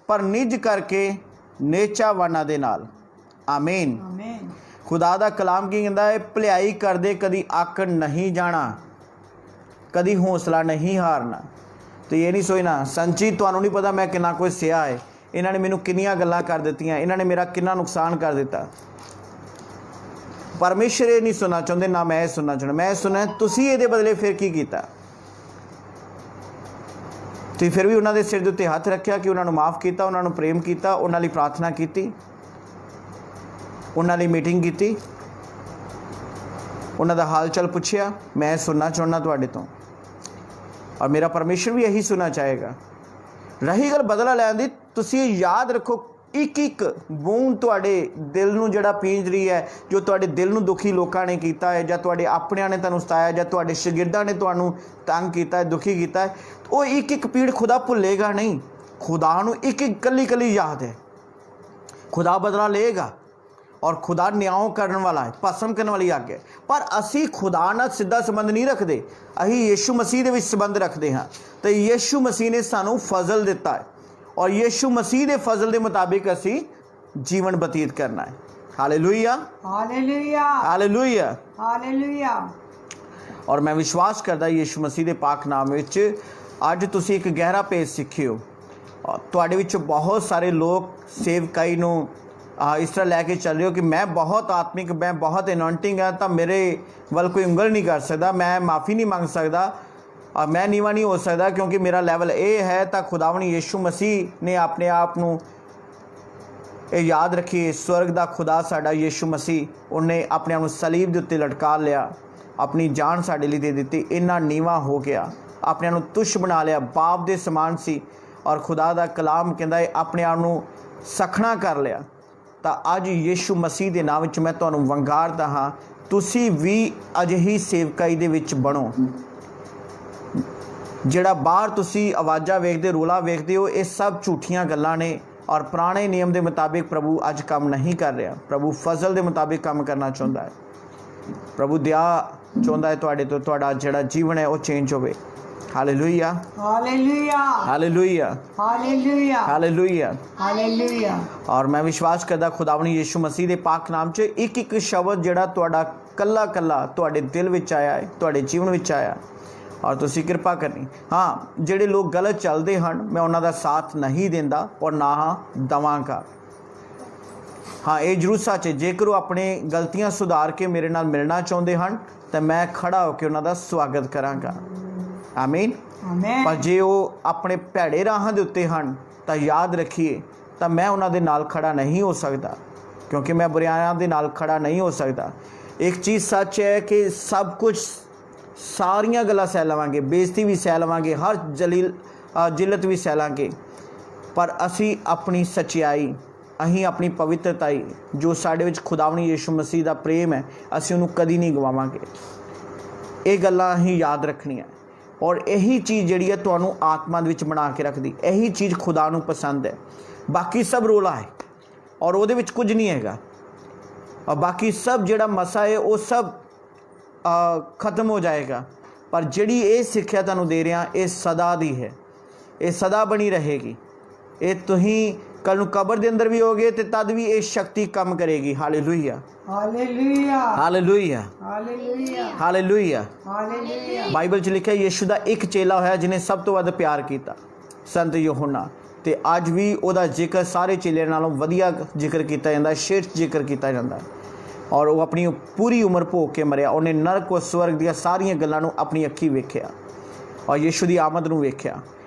S3: ਪਰ ਨਿਜ ਕਰਕੇ ਨੇਚਾਵਾਨਾਂ ਦੇ ਨਾਲ। ਆਮੀਨ।
S2: ਆਮੀਨ।
S3: खुदा ਦਾ ਕਲਾਮ ਕੀ ਕਹਿੰਦਾ ਹੈ? ਭਲਾਈ ਕਰਦੇ ਕਦੀ ਅੱਕ ਨਹੀਂ ਜਾਣਾ, ਕਦੀ ਹੌਸਲਾ ਨਹੀਂ ਹਾਰਨਾ। ਤੇ ਇਹ ਨਹੀਂ ਸੋਚਣਾ ਸੰਚੀ ਤੁਹਾਨੂੰ ਨਹੀਂ ਪਤਾ ਮੈਂ ਕਿੰਨਾ ਕੁਝ ਸਿਆ ਹੈ, ਇਹਨਾਂ ਨੇ ਮੈਨੂੰ ਕਿੰਨੀਆਂ ਗੱਲਾਂ ਕਰ ਦਿੱਤੀਆਂ, ਇਹਨਾਂ ਨੇ ਮੇਰਾ ਕਿੰਨਾ ਨੁਕਸਾਨ ਕਰ ਦਿੱਤਾ। ਪਰਮੇਸ਼ਰ ਇਹ ਨਹੀਂ ਸੁਣਨਾ ਚਾਹੁੰਦੇ, ਨਾ ਮੈਂ ਇਹ ਸੁਣਨਾ ਚਾਹੁੰਦਾ। ਮੈਂ ਸੁਣਿਆ ਤੁਸੀਂ ਇਹਦੇ ਬਦਲੇ ਫਿਰ ਕੀ ਕੀਤਾ। ਤੁਸੀਂ ਫਿਰ ਵੀ ਉਹਨਾਂ ਦੇ ਸਿਰ ਦੇ ਉੱਤੇ ਹੱਥ ਰੱਖਿਆ ਕਿ ਉਹਨਾਂ ਨੂੰ ਮਾफ़ ਕੀਤਾ, ਉਹਨਾਂ ਨੂੰ ਪ੍ਰੇਮ ਕੀਤਾ, ਉਹਨਾਂ ਲਈ ਪ੍ਰਾਰਥਨਾ ਕੀਤੀ, ਉਹਨਾਂ ਲਈ ਮੀਟਿੰਗ ਕੀਤੀ, ਉਹਨਾਂ ਦਾ ਹਾਲ ਚਾਲ ਪੁੱਛਿਆ। ਮੈਂ ਸੁਣਨਾ ਚਾਹੁੰਦਾ ਤੁਹਾਡੇ ਤੋਂ, ਔਰ ਮੇਰਾ ਪਰਮੇਸ਼ਰ ਵੀ ਇਹੀ ਸੁਣਨਾ ਚਾਹੇਗਾ। ਰਹੀ ਗੱਲ ਬਦਲਾ ਲੈਣ ਦੀ, ਤੁਸੀਂ ਯਾਦ ਰੱਖੋ ਇੱਕ ਇੱਕ ਬੂੰਦ ਤੁਹਾਡੇ ਦਿਲ ਨੂੰ ਜਿਹੜਾ ਪੀਂਜ ਰਹੀ ਹੈ, ਜੋ ਤੁਹਾਡੇ ਦਿਲ ਨੂੰ ਦੁਖੀ ਲੋਕਾਂ ਨੇ ਕੀਤਾ ਹੈ, ਜਾਂ ਤੁਹਾਡੇ ਆਪਣਿਆਂ ਨੇ ਤੁਹਾਨੂੰ ਸਤਾਇਆ, ਜਾਂ ਤੁਹਾਡੇ ਸ਼ਾਗਿਰਦਾਂ ਨੇ ਤੁਹਾਨੂੰ ਤੰਗ ਕੀਤਾ ਹੈ, ਦੁਖੀ ਕੀਤਾ ਹੈ, ਉਹ ਇੱਕ ਇੱਕ ਪੀੜ ਖੁਦਾ ਭੁੱਲੇਗਾ ਨਹੀਂ। ਖੁਦਾ ਨੂੰ ਇੱਕ ਇੱਕ ਕੱਲੀ ਕੱਲੀ ਯਾਦ ਹੈ। ਖੁਦਾ ਬਦਲਾ ਲਏਗਾ, ਔਰ ਖੁਦਾ ਨਿਆਂ ਕਰਨ ਵਾਲਾ ਹੈ, ਭਸਮ ਕਰਨ ਵਾਲੀ ਅੱਗ ਹੈ। ਪਰ ਅਸੀਂ ਖੁਦਾ ਨਾਲ ਸਿੱਧਾ ਸੰਬੰਧ ਨਹੀਂ ਰੱਖਦੇ, ਅਸੀਂ ਯੀਸ਼ੂ ਮਸੀਹ ਦੇ ਵਿੱਚ ਸੰਬੰਧ ਰੱਖਦੇ ਹਾਂ। ਤੇ ਯੀਸ਼ੂ ਮਸੀਹ ਨੇ ਸਾਨੂੰ ਫਜ਼ਲ ਦਿੱਤਾ ਹੈ, ਔਰ ਯੀਸ਼ੂ ਮਸੀਹ ਦੇ ਫਜ਼ਲ ਦੇ ਮੁਤਾबिक ਅਸੀਂ ਜੀਵਨ ਬਤੀਤ ਕਰਨਾ ਹੈ। Hallelujah, hallelujah, hallelujah, hallelujah. ਔਰ ਮੈਂ ਵਿਸ਼ਵਾਸ ਕਰਦਾ ਯੀਸ਼ੂ ਮਸੀਹ ਦੇ ਪਾਕ ਨਾਮ ਵਿੱਚ ਅੱਜ ਤੁਸੀਂ ਇੱਕ ਗਹਿਰਾ ਭੇਦ ਸਿੱਖਿਓ। ਤੁਹਾਡੇ ਵਿੱਚ ਬਹੁਤ ਸਾਰੇ ਲੋਕ ਸੇਵਕਾਈ ਨੂੰ ਇਸ ਤਰ੍ਹਾਂ ਲੈ ਕੇ ਚੱਲ ਰਹੇ ਹੋ ਕਿ ਮੈਂ ਬਹੁਤ ਆਤਮਿਕ, ਮੈਂ ਬਹੁਤ ਅਨੌਇੰਟਿੰਗ ਹੈ, ਤਾਂ ਮੇਰੇ ਵੱਲ ਕੋਈ ਉਂਗਲ ਨਹੀਂ ਕਰ ਸਕਦਾ, ਮੈਂ ਮਾफ़ੀ ਨਹੀਂ ਮੰਗ ਸਕਦਾ, ਔਰ ਮੈਂ ਨੀਵਾਂ ਨਹੀਂ ਹੋ ਸਕਦਾ ਕਿਉਂਕਿ ਮੇਰਾ ਲੈਵਲ ਇਹ ਹੈ। ਤਾਂ ਖੁਦਾਵੰਦ ਯੀਸ਼ੂ ਮਸੀਹ ਨੇ ਆਪਣੇ ਆਪ ਨੂੰ ਇਹ ਯਾਦ ਰੱਖੀਏ, ਸਵਰਗ ਦਾ ਖੁਦਾ ਸਾਡਾ ਯੀਸ਼ੂ ਮਸੀਹ, ਉਹਨੇ ਆਪਣੇ ਆਪ ਨੂੰ ਸਲੀਬ ਦੇ ਉੱਤੇ ਲਟਕਾ ਲਿਆ, ਆਪਣੀ ਜਾਨ ਸਾਡੇ ਲਈ ਦੇ ਦਿੱਤੀ, ਇੰਨਾ ਨੀਵਾਂ ਹੋ ਗਿਆ, ਆਪਣੇ ਆਪ ਨੂੰ ਤੁਛ ਬਣਾ ਲਿਆ, ਬਾਪ ਦੇ ਸਮਾਨ ਸੀ। ਔਰ ਖੁਦਾ ਦਾ ਕਲਾਮ ਕਹਿੰਦਾ ਹੈ ਆਪਣੇ ਆਪ ਨੂੰ ਸਖਣਾ ਕਰ ਲਿਆ। ਤਾਂ ਅੱਜ ਯੀਸ਼ੂ ਮਸੀਹ ਦੇ ਨਾਮ ਵਿੱਚ ਮੈਂ ਤੁਹਾਨੂੰ ਵੰਗਾਰਦਾ ਹਾਂ, ਤੁਸੀਂ ਵੀ ਅਜਿਹੀ ਸੇਵਕਾਈ ਦੇ ਵਿੱਚ ਬਣੋ। ਜਿਹੜਾ ਬਾਹਰ ਤੁਸੀਂ ਆਵਾਜ਼ਾਂ ਵੇਖਦੇ, ਰੌਲਾ ਵੇਖਦੇ ਹੋ, ਇਹ ਸਭ ਝੂਠੀਆਂ ਗੱਲਾਂ ਨੇ, ਔਰ ਪੁਰਾਣੇ ਨਿਯਮ ਦੇ ਮੁਤਾबिक ਪ੍ਰਭੂ ਅੱਜ ਕੰਮ ਨਹੀਂ ਕਰ ਰਿਹਾ। ਪ੍ਰਭੂ ਫਜ਼ਲ ਦੇ ਮੁਤਾबिक ਕੰਮ ਕਰਨਾ ਚਾਹੁੰਦਾ ਹੈ। ਪ੍ਰਭੂ ਦਇਆ ਚਾਹੁੰਦਾ ਹੈ ਤੁਹਾਡੇ ਤੋਂ, ਤੁਹਾਡਾ ਜਿਹੜਾ ਜੀਵਨ ਹੈ ਉਹ ਚੇਂਜ ਹੋਵੇ। Hallelujah, hallelujah, hallelujah, hallelujah, hallelujah, hallelujah. ਔਰ ਮੈਂ ਵਿਸ਼ਵਾਸ ਕਰਦਾ ਖੁਦਾਵੰਦ ਯੀਸ਼ੂ ਮਸੀਹ ਦੇ ਪਾਕ ਨਾਮ 'ਚ ਇੱਕ ਇੱਕ ਸ਼ਬਦ ਜਿਹੜਾ ਤੁਹਾਡਾ ਕੱਲਾ ਕੱਲਾ ਤੁਹਾਡੇ ਦਿਲ ਵਿੱਚ ਆਇਆ ਹੈ, ਤੁਹਾਡੇ ਜੀਵਨ ਵਿੱਚ ਆਇਆ, ਔਰ ਤੁਸੀਂ ਕਿਰਪਾ ਕਰਨੀ। ਹਾਂ, ਜਿਹੜੇ ਲੋਕ ਗਲਤ ਚੱਲਦੇ ਹਨ ਮੈਂ ਉਹਨਾਂ ਦਾ ਸਾਥ ਨਹੀਂ ਦਿੰਦਾ ਔਰ ਨਾ ਦੇਵਾਂਗਾ। ਹਾਂ, ਇਹ ਜ਼ਰੂਰ ਸੱਚ ਹੈ, ਜੇਕਰ ਉਹ ਆਪਣੇ ਗਲਤੀਆਂ ਸੁਧਾਰ ਕੇ ਮੇਰੇ ਨਾਲ ਮਿਲਣਾ ਚਾਹੁੰਦੇ ਹਨ ਤਾਂ ਮੈਂ ਖੜਾ ਹੋ ਕੇ ਉਹਨਾਂ ਦਾ ਸਵਾਗਤ ਕਰਾਂਗਾ। ਆਮੀਨ, ਆਮੀਨ। ਪਰ ਜੇ ਉਹ ਆਪਣੇ ਭੈੜੇ ਰਾਹਾਂ ਦੇ ਉੱਤੇ ਹਨ ਤਾਂ ਯਾਦ ਰੱਖੀਏ, ਤਾਂ ਮੈਂ ਉਹਨਾਂ ਦੇ ਨਾਲ ਖੜਾ ਨਹੀਂ ਹੋ ਸਕਦਾ, ਕਿਉਂਕਿ ਮੈਂ ਬੁਰਿਆਰਾਂ ਦੇ ਨਾਲ ਖੜਾ ਨਹੀਂ ਹੋ ਸਕਦਾ। ਇੱਕ ਚੀਜ਼ ਸੱਚ ਹੈ ਕਿ ਸਭ ਕੁਝ, ਸਾਰੀਆਂ ਗੱਲਾਂ ਸਹਿ ਲਵਾਂਗੇ, ਬੇਇੱਜ਼ਤੀ ਵੀ ਸਹਿ ਲਵਾਂਗੇ, ਹਰ ਜਿਲਤ ਵੀ ਸਹਿ ਲਾਂਗੇ, ਪਰ ਅਸੀਂ ਆਪਣੀ ਸੱਚਾਈ, ਅਸੀਂ ਆਪਣੀ ਪਵਿੱਤਰਤਾਈ, ਜੋ ਸਾਡੇ ਵਿੱਚ ਖੁਦਾਵੰਦ ਯੀਸ਼ੂ ਮਸੀਹ ਦਾ ਪ੍ਰੇਮ ਹੈ, ਅਸੀਂ ਉਹਨੂੰ ਕਦੀ ਨਹੀਂ ਗਵਾਵਾਂਗੇ। ਇਹ ਗੱਲਾਂ ਅਸੀਂ ਯਾਦ ਰੱਖਣੀਆਂ, ਔਰ ਇਹੀ ਚੀਜ਼ ਜਿਹੜੀ ਹੈ ਤੁਹਾਨੂੰ ਆਤਮਾ ਦੇ ਵਿੱਚ ਬਣਾ ਕੇ ਰੱਖਦੀ, ਇਹੀ ਚੀਜ਼ ਖੁਦਾ ਨੂੰ ਪਸੰਦ ਹੈ। ਬਾਕੀ ਸਭ ਰੋਲਾ ਹੈ ਔਰ ਉਹਦੇ ਵਿੱਚ ਕੁਝ ਨਹੀਂ ਹੈਗਾ, ਔਰ ਬਾਕੀ ਸਭ ਜਿਹੜਾ ਮਸਾ ਹੈ ਉਹ ਸਭ ਖਤਮ ਹੋ ਜਾਏਗਾ, ਪਰ ਜਿਹੜੀ ਇਹ ਸਿੱਖਿਆ ਤੁਹਾਨੂੰ ਦੇ ਰਿਹਾ ਇਹ ਸਦਾ ਦੀ ਹੈ, ਇਹ ਸਦਾ ਬਣੀ ਰਹੇਗੀ। ਇਹ ਤੁਸੀਂ ਕੱਲ ਨੂੰ ਕਬਰ ਦੇ ਅੰਦਰ ਵੀ ਹੋਗੇ ਤੇ ਤਦ ਵੀ ਇਹ ਸ਼ਕਤੀ ਕੰਮ ਕਰੇਗੀ। Hallelujah,
S2: hallelujah,
S3: hallelujah,
S2: hallelujah,
S3: hallelujah.
S2: Hallelujah.
S3: Bible 'ਚ ਲਿਖਿਆ ਯੀਸ਼ੂ ਦਾ ਇੱਕ ਚੇਲਾ ਹੋਇਆ ਜਿਹਨੇ ਸਭ ਤੋਂ ਵੱਧ ਪਿਆਰ ਕੀਤਾ, ਸੰਤ ਯਹੋਨਾ। ਤੇ ਅੱਜ ਵੀ ਉਹਦਾ ਜ਼ਿਕਰ ਸਾਰੇ ਚੇਲਿਆਂ ਨਾਲੋਂ ਵਧੀਆ ਜ਼ਿਕਰ ਕੀਤਾ ਜਾਂਦਾ, ਸ਼੍ਰੇਸ਼ਠ ਜ਼ਿਕਰ ਕੀਤਾ ਜਾਂਦਾ। ਔਰ ਉਹ ਆਪਣੀ ਪੂਰੀ ਉਮਰ ਭੋਗ ਕੇ ਮਰਿਆ। ਉਹਨੇ ਨਰਕ ਔਰ ਸਵਰਗ ਦੀਆਂ ਸਾਰੀਆਂ ਗੱਲਾਂ ਨੂੰ ਆਪਣੀ ਅੱਖੀ ਵੇਖਿਆ ਔਰ ਯੀਸ਼ੂ ਦੀ ਆਮਦ ਨੂੰ ਵੇਖਿਆ।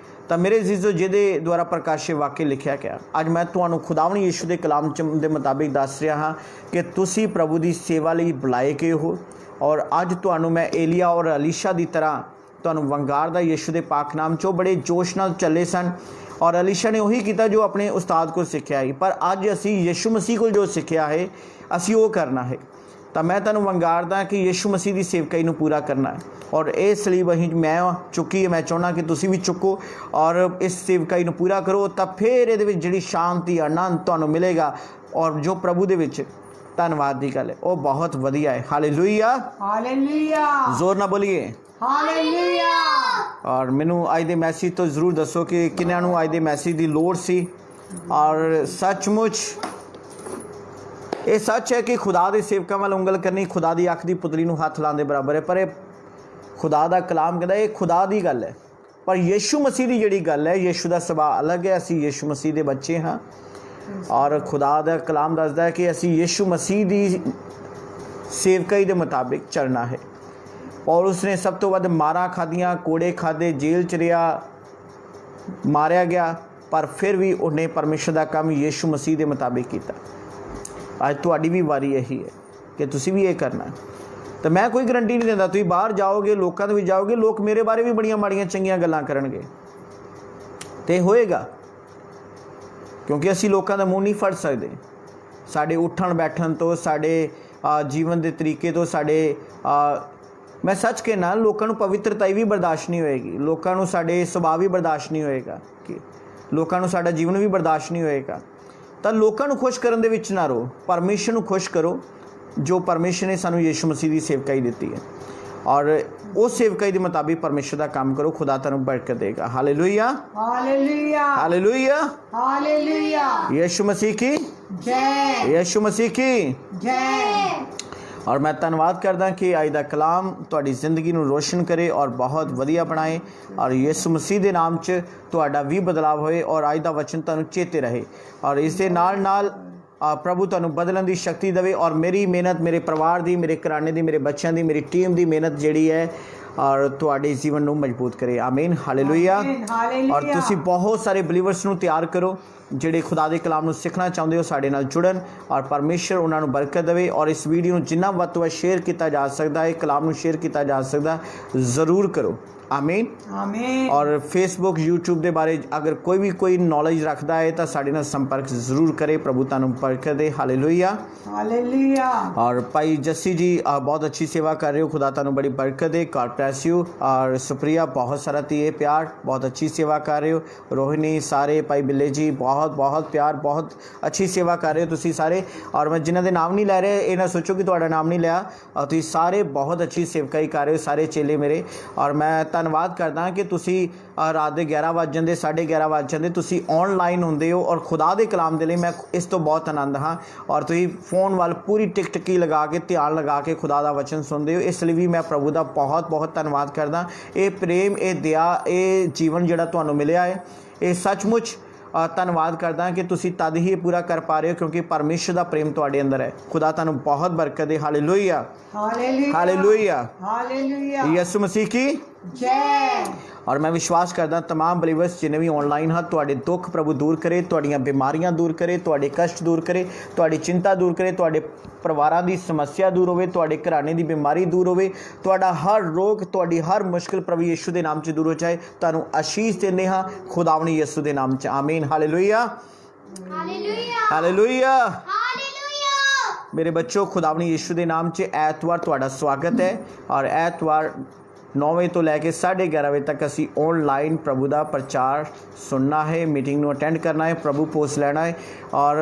S3: ਤਾਂ ਮੇਰੇ ਅਜ਼ੀਜ਼ੋ, ਜਿਹਦੇ ਦੁਆਰਾ ਪ੍ਰਕਾਸ਼ਿਤ ਵਾਕਿਆ ਲਿਖਿਆ ਗਿਆ, ਅੱਜ ਮੈਂ ਤੁਹਾਨੂੰ ਖੁਦਾਵੰਦ ਯੀਸ਼ੂ ਦੇ ਕਲਾਮ ਦੇ ਮੁਤਾਬਿਕ ਦੱਸ ਰਿਹਾ ਹਾਂ ਕਿ ਤੁਸੀਂ ਪ੍ਰਭੂ ਦੀ ਸੇਵਾ ਲਈ ਬੁਲਾਏ ਗਏ ਹੋ। ਔਰ ਅੱਜ ਤੁਹਾਨੂੰ ਮੈਂ ਏਲੀਆ ਔਰ ਅਲੀਸ਼ਾ ਦੀ ਤਰ੍ਹਾਂ ਤੁਹਾਨੂੰ ਵੰਗਾਰਦਾ। ਯੀਸ਼ੂ ਦੇ ਪਾਕ ਨਾਮ 'ਚੋਂ ਬੜੇ ਜੋਸ਼ ਨਾਲ ਚੱਲੇ ਸਨ ਔਰ ਅਲੀਸ਼ਾ ਨੇ ਉਹੀ ਕੀਤਾ ਜੋ ਆਪਣੇ ਉਸਤਾਦ ਕੋਲ ਸਿੱਖਿਆ ਹੈ, ਪਰ ਅੱਜ ਅਸੀਂ ਯੀਸ਼ੂ ਮਸੀਹ ਕੋਲ ਜੋ ਸਿੱਖਿਆ ਹੈ ਅਸੀਂ ਉਹ ਕਰਨਾ ਹੈ। ਤਾਂ ਮੈਂ ਤੁਹਾਨੂੰ ਵੰਗਾਰਦਾ ਕਿ ਯੀਸ਼ੂ ਮਸੀਹ ਦੀ ਸੇਵਕਾਈ ਨੂੰ ਪੂਰਾ ਕਰਨਾ ਹੈ ਔਰ ਇਹ ਸਲੀਬ ਅਸੀਂ ਮੈਂ ਚੁੱਕੀ ਹੈ। ਮੈਂ ਚਾਹੁੰਦਾ ਕਿ ਤੁਸੀਂ ਵੀ ਚੁੱਕੋ ਔਰ ਇਸ ਸੇਵਕਾਈ ਨੂੰ ਪੂਰਾ ਕਰੋ। ਤਾਂ ਫਿਰ ਇਹਦੇ ਵਿੱਚ ਜਿਹੜੀ ਸ਼ਾਂਤੀ ਆਨੰਦ ਤੁਹਾਨੂੰ ਮਿਲੇਗਾ ਔਰ ਜੋ ਪ੍ਰਭੂ ਦੇ ਵਿੱਚ ਧੰਨਵਾਦ ਦੀ ਗੱਲ ਹੈ ਉਹ ਬਹੁਤ ਵਧੀਆ ਹੈ। ਹਾਲੇਲੂਇਆ,
S2: ਹਾਲੇਲੂਇਆ,
S3: ਜ਼ੋਰ ਨਾਲ ਬੋਲੀਏ
S2: ਹਾਲੇਲੂਇਆ।
S3: ਔਰ ਮੈਨੂੰ ਅੱਜ ਦੇ ਮੈਸੇਜ ਤੋਂ ਜ਼ਰੂਰ ਦੱਸੋ ਕਿ ਕਿੰਨਿਆਂ ਨੂੰ ਅੱਜ ਦੇ ਮੈਸੇਜ ਦੀ ਲੋੜ ਸੀ। ਔਰ ਸੱਚਮੁੱਚ ਇਹ ਸੱਚ ਹੈ ਕਿ ਖੁਦਾ ਦੇ ਸੇਵਕਾਂ ਵੱਲ ਉਂਗਲ ਕਰਨੀ ਖੁਦਾ ਦੀ ਅੱਖ ਦੀ ਪੁਤਲੀ ਨੂੰ ਹੱਥ ਲਾਉਣ ਦੇ ਬਰਾਬਰ ਹੈ, ਪਰ ਇਹ ਖੁਦਾ ਦਾ ਕਲਾਮ ਕਹਿੰਦਾ ਇਹ ਖੁਦਾ ਦੀ ਗੱਲ ਹੈ। ਪਰ ਯੀਸ਼ੂ ਮਸੀਹ ਦੀ ਜਿਹੜੀ ਗੱਲ ਹੈ, ਯੀਸ਼ੂ ਦਾ ਸੁਭਾਅ ਅਲੱਗ ਹੈ। ਅਸੀਂ ਯੀਸ਼ੂ ਮਸੀਹ ਦੇ ਬੱਚੇ ਹਾਂ ਔਰ ਖੁਦਾ ਦਾ ਕਲਾਮ ਦੱਸਦਾ ਹੈ ਕਿ ਅਸੀਂ ਯੀਸ਼ੂ ਮਸੀਹ ਦੀ ਸੇਵਕਾਈ ਦੇ ਮੁਤਾਬਿਕ ਚੱਲਣਾ ਹੈ। ਔਰ ਉਸਨੇ ਸਭ ਤੋਂ ਵੱਧ ਮਾਰਾਂ ਖਾਧੀਆਂ, ਕੋੜੇ ਖਾਧੇ, ਜੇਲ੍ਹ 'ਚ ਰਿਹਾ, ਮਾਰਿਆ ਗਿਆ, ਪਰ ਫਿਰ ਵੀ ਉਹਨੇ ਪਰਮੇਸ਼ਰ ਦਾ ਕੰਮ ਯੀਸ਼ੂ ਮਸੀਹ ਦੇ ਮੁਤਾਬਿਕ ਕੀਤਾ। ਅੱਜ ਤੁਹਾਡੀ ਵੀ ਵਾਰੀ ਇਹੀ ਹੈ ਕਿ ਤੁਸੀਂ ਵੀ ਇਹ ਕਰਨਾ ਹੈ। ਤਾਂ ਮੈਂ ਕੋਈ ਗਰੰਟੀ ਨਹੀਂ ਦਿੰਦਾ, ਤੁਸੀਂ ਬਾਹਰ ਜਾਓਗੇ, ਲੋਕਾਂ ਦੇ ਵੀ ਜਾਓਗੇ, ਲੋਕ ਮੇਰੇ ਬਾਰੇ ਵੀ ਬੜੀਆਂ ਮਾੜੀਆਂ ਚੰਗੀਆਂ ਗੱਲਾਂ ਕਰਨਗੇ ਤੇ ਹੋਏਗਾ, ਕਿਉਂਕਿ ਅਸੀਂ ਲੋਕਾਂ ਦਾ ਮੂੰਹ ਨਹੀਂ ਫੜ ਸਕਦੇ। ਸਾਡੇ ਉੱਠਣ ਬੈਠਣ ਤੋਂ, ਸਾਡੇ ਜੀਵਨ ਦੇ ਤਰੀਕੇ ਤੋਂ, ਸਾਡੇ ਮੈਂ ਸੱਚ ਕਹਿਣਾ ਲੋਕਾਂ ਨੂੰ ਪਵਿੱਤਰਤਾ ਵੀ ਬਰਦਾਸ਼ਤ ਨਹੀਂ ਹੋਏਗੀ, ਲੋਕਾਂ ਨੂੰ ਸਾਡੇ ਸੁਭਾਅ ਵੀ ਬਰਦਾਸ਼ਤ ਨਹੀਂ ਹੋਏਗਾ, ਕਿ ਲੋਕਾਂ ਨੂੰ ਸਾਡਾ ਜੀਵਨ ਵੀ ਬਰਦਾਸ਼ਤ ਨਹੀਂ ਹੋਏਗਾ। ਤਾਂ ਲੋਕਾਂ ਨੂੰ ਖੁਸ਼ ਕਰਨ ਦੇ ਵਿੱਚ ਨਾ ਰਹੋ, ਪਰਮੇਸ਼ਰ ਨੂੰ ਖੁਸ਼ ਕਰੋ ਜੋ ਪਰਮੇਸ਼ਰ ਨੇ ਸਾਨੂੰ ਯੀਸ਼ੂ ਮਸੀਹ ਦੀ ਸੇਵਕਾਈ ਦਿੱਤੀ ਹੈ ਔਰ ਉਸ ਸੇਵਕਾਈ ਦੇ ਮੁਤਾਬਿਕ ਪਰਮੇਸ਼ਰ ਦਾ ਕੰਮ ਕਰੋ। ਖੁਦਾ ਤੁਹਾਨੂੰ ਬਰਕਤ ਦੇਗਾ। Hallelujah,
S2: hallelujah,
S3: hallelujah,
S2: hallelujah.
S3: ਯीशु मसीह की
S2: जय,
S3: ਯीशु मसीह की
S2: जय।
S3: ਔਰ ਮੈਂ ਧੰਨਵਾਦ ਕਰਦਾ ਕਿ ਅੱਜ ਦਾ ਕਲਾਮ ਤੁਹਾਡੀ ਜ਼ਿੰਦਗੀ ਨੂੰ ਰੋਸ਼ਨ ਕਰੇ ਔਰ ਬਹੁਤ ਵਧੀਆ ਬਣਾਏ ਔਰ ਯीशु ਮਸੀਹ ਦੇ ਨਾਮ 'ਚ ਤੁਹਾਡਾ ਵੀ ਬਦਲਾਵ ਹੋਏ ਔਰ ਅੱਜ ਦਾ ਵਚਨ ਤੁਹਾਨੂੰ ਚੇਤੇ ਰਹੇ ਔਰ ਇਸ ਦੇ ਨਾਲ ਨਾਲ ਪ੍ਰਭੂ ਤੁਹਾਨੂੰ ਬਦਲਣ ਦੀ ਸ਼ਕਤੀ ਦੇਵੇ ਔਰ ਮੇਰੀ ਮਿਹਨਤ, ਮੇਰੇ ਪਰਿਵਾਰ ਦੀ, ਮੇਰੇ ਘਰਾਣੇ ਦੀ, ਮੇਰੇ ਬੱਚਿਆਂ ਦੀ, ਮੇਰੀ ਟੀਮ ਦੀ ਮਿਹਨਤ ਜਿਹੜੀ ਹੈ ਔਰ ਤੁਹਾਡੇ ਜੀਵਨ ਨੂੰ ਮਜ਼ਬੂਤ ਕਰੇ। ਆਮੀਨ, ਹਾਲੇਲੂਇਆ। ਔਰ ਤੁਸੀਂ ਬਹੁਤ ਸਾਰੇ ਬਲੀਵਰਸ ਨੂੰ ਤਿਆਰ ਕਰੋ ਜਿਹੜੇ ਖੁਦਾ ਦੇ ਕਲਾਮ ਨੂੰ ਸਿੱਖਣਾ ਚਾਹੁੰਦੇ ਹੋ, ਸਾਡੇ ਨਾਲ ਜੁੜਨ ਔਰ ਪਰਮੇਸ਼ਰ ਉਹਨਾਂ ਨੂੰ ਬਰਕਤ ਦੇਵੇ। ਔਰ ਇਸ ਵੀਡੀਓ ਨੂੰ ਜਿੰਨਾ ਵੱਧ ਤੋਂ ਵੱਧ ਸ਼ੇਅਰ ਕੀਤਾ ਜਾ ਸਕਦਾ ਹੈ, ਕਲਾਮ ਨੂੰ ਸ਼ੇਅਰ ਕੀਤਾ ਜਾ ਸਕਦਾ, ਜ਼ਰੂਰ ਕਰੋ। ਆਮੀਨ, ਆਮੀਨ। ਔਰ ਫੇਸਬੁੱਕ, YouTube ਦੇ ਬਾਰੇ ਅਗਰ ਕੋਈ ਵੀ ਕੋਈ ਨੌਲੇਜ ਰੱਖਦਾ ਹੈ ਤਾਂ ਸਾਡੇ ਨਾਲ ਸੰਪਰਕ ਜ਼ਰੂਰ ਕਰੇ। ਪ੍ਰਭੂ ਤੁਹਾਨੂੰ ਬਰਕਤ ਦੇ। Hallelujah, hallelujah. ਔਰ ਭਾਈ ਜੱਸੀ ਜੀ बहुत अच्छी सेवा कर रहे हो, खुदा ਤੁਹਾਨੂੰ बड़ी बरकत दे। God bless you. और सुप्रिया बहुत सारा दिए प्यार, बहुत अच्छी सेवा कर रहे हो। रोहिणी, सारे भाई बिल्ले जी बहुत बहुत प्यार, बहुत अच्छी सेवा कर रहे हो ਤੁਸੀਂ ਸਾਰੇ। ਔਰ ਮੈਂ ਜਿਨ੍ਹਾਂ ਦੇ ਨਾਮ ਨਹੀਂ ਲੈ ਰਿਹਾ ਇਹ ਨਾ ਸੋਚੋ ਕਿ ਤੁਹਾਡਾ ਨਾਮ ਨਹੀਂ ਲਿਆ, ਤੁਸੀਂ ਸਾਰੇ ਬਹੁਤ ਅੱਛੀ ਸੇਵਕਾਈ ਕਰ ਰਹੇ ਹੋ, ਸਾਰੇ ਚੇਲੇ ਮੇਰੇ। ਔਰ ਮੈਂ ਧੰਨਵਾਦ ਕਰਦਾ ਕਿ ਤੁਸੀਂ ਰਾਤ ਦੇ 11 ਵਜ ਜਾਂਦੇ, 11:30 ਵਜ ਜਾਂਦੇ, ਤੁਸੀਂ ਆਨਲਾਈਨ ਹੁੰਦੇ ਹੋ ਔਰ ਖੁਦਾ ਦੇ ਕਲਾਮ ਦੇ ਲਈ ਮੈਂ ਇਸ ਤੋਂ ਬਹੁਤ ਆਨੰਦ ਹਾਂ। ਔਰ ਤੁਸੀਂ ਫੋਨ ਵੱਲ ਪੂਰੀ ਟਿਕਟਕੀ ਲਗਾ ਕੇ, ਧਿਆਨ ਲਗਾ ਕੇ ਖੁਦਾ ਦਾ ਵਚਨ ਸੁਣਦੇ ਹੋ, ਇਸ ਲਈ ਵੀ ਮੈਂ ਪ੍ਰਭੂ ਦਾ ਬਹੁਤ ਬਹੁਤ ਧੰਨਵਾਦ ਕਰਦਾ। ਇਹ ਪ੍ਰੇਮ, ਇਹ ਦਇਆ, ਇਹ ਜੀਵਨ ਜਿਹੜਾ ਤੁਹਾਨੂੰ ਮਿਲਿਆ ਹੈ, ਇਹ ਸੱਚਮੁੱਚ ਧੰਨਵਾਦ ਕਰਦਾ ਕਿ ਤੁਸੀਂ ਤਦ ਹੀ ਪੂਰਾ ਕਰ ਪਾ ਰਹੇ ਹੋ ਕਿਉਂਕਿ ਪਰਮੇਸ਼ਰ ਦਾ ਪ੍ਰੇਮ ਤੁਹਾਡੇ ਅੰਦਰ ਹੈ। ਖੁਦਾ ਤੁਹਾਨੂੰ ਬਹੁਤ ਬਰਕਤ ਦੇ। Hallelujah, hallelujah, hallelujah. ਯीशु मसीह की जय। और मैं विश्वास करदा तमाम बलीवर्स जिन्हें भी ऑनलाइन हैं ਤੁਹਾਡੇ दुख प्रभु दूर करे, ਤੁਹਾਡੀਆਂ ਬਿਮਾਰੀਆਂ दूर करे, ਤੁਹਾਡੇ कष्ट दूर करे, ਤੁਹਾਡੀ चिंता दूर करे, ਤੁਹਾਡੇ ਪਰਿਵਾਰਾਂ ਦੀ ਸਮੱਸਿਆ ਦੂਰ ਹੋਵੇ, ਤੁਹਾਡੇ ਘਰਾਣੇ ਦੀ ਬਿਮਾਰੀ ਦੂਰ ਹੋਵੇ, ਤੁਹਾਡਾ ਹਰ ਰੋਗ, ਤੁਹਾਡੀ ਹਰ ਮੁਸ਼ਕਿਲ ਪ੍ਰਭੂ ਯੀਸ਼ੂ ਦੇ ਨਾਮ 'ਚ ਦੂਰ ਹੋ ਜਾਏ। ਤੁਹਾਨੂੰ ਆਸ਼ੀਸ਼ ਦਿੰਦੇ ਹਾਂ ਖੁਦਾਵੰਦ ਯੀਸ਼ੂ ਦੇ ਨਾਮ 'ਚ। ਆਮੀਨ, ਹਾਲੇਲੂਇਆ, ਹਾਲੇਲੂਇਆ, ਹਾਲੇਲੂਇਆ, ਹਾਲੇਲੂਇਆ। ਮੇਰੇ ਬੱਚੋ, ਖੁਦਾਵੰਦ ਯੀਸ਼ੂ ਦੇ ਨਾਮ 'ਚ ਐਤਵਾਰ ਤੁਹਾਡਾ ਸਵਾਗਤ ਹੈ ਔਰ ਐਤਵਾਰ 9 ਵਜੇ ਤੋਂ ਲੈ ਕੇ 11:30 ਵਜੇ ਤੱਕ ਅਸੀਂ ਆਨਲਾइन प्रभु ਦਾ ਪ੍ਰਚਾਰ ਸੁਣਨਾ ਹੈ, ਮੀਟਿੰਗ ਨੂੰ ਅਟੈਂਡ ਕਰਨਾ ਹੈ, ਪ੍ਰਭੂ ਪੋਸ ਲੈਣਾ ਹੈ ਔਰ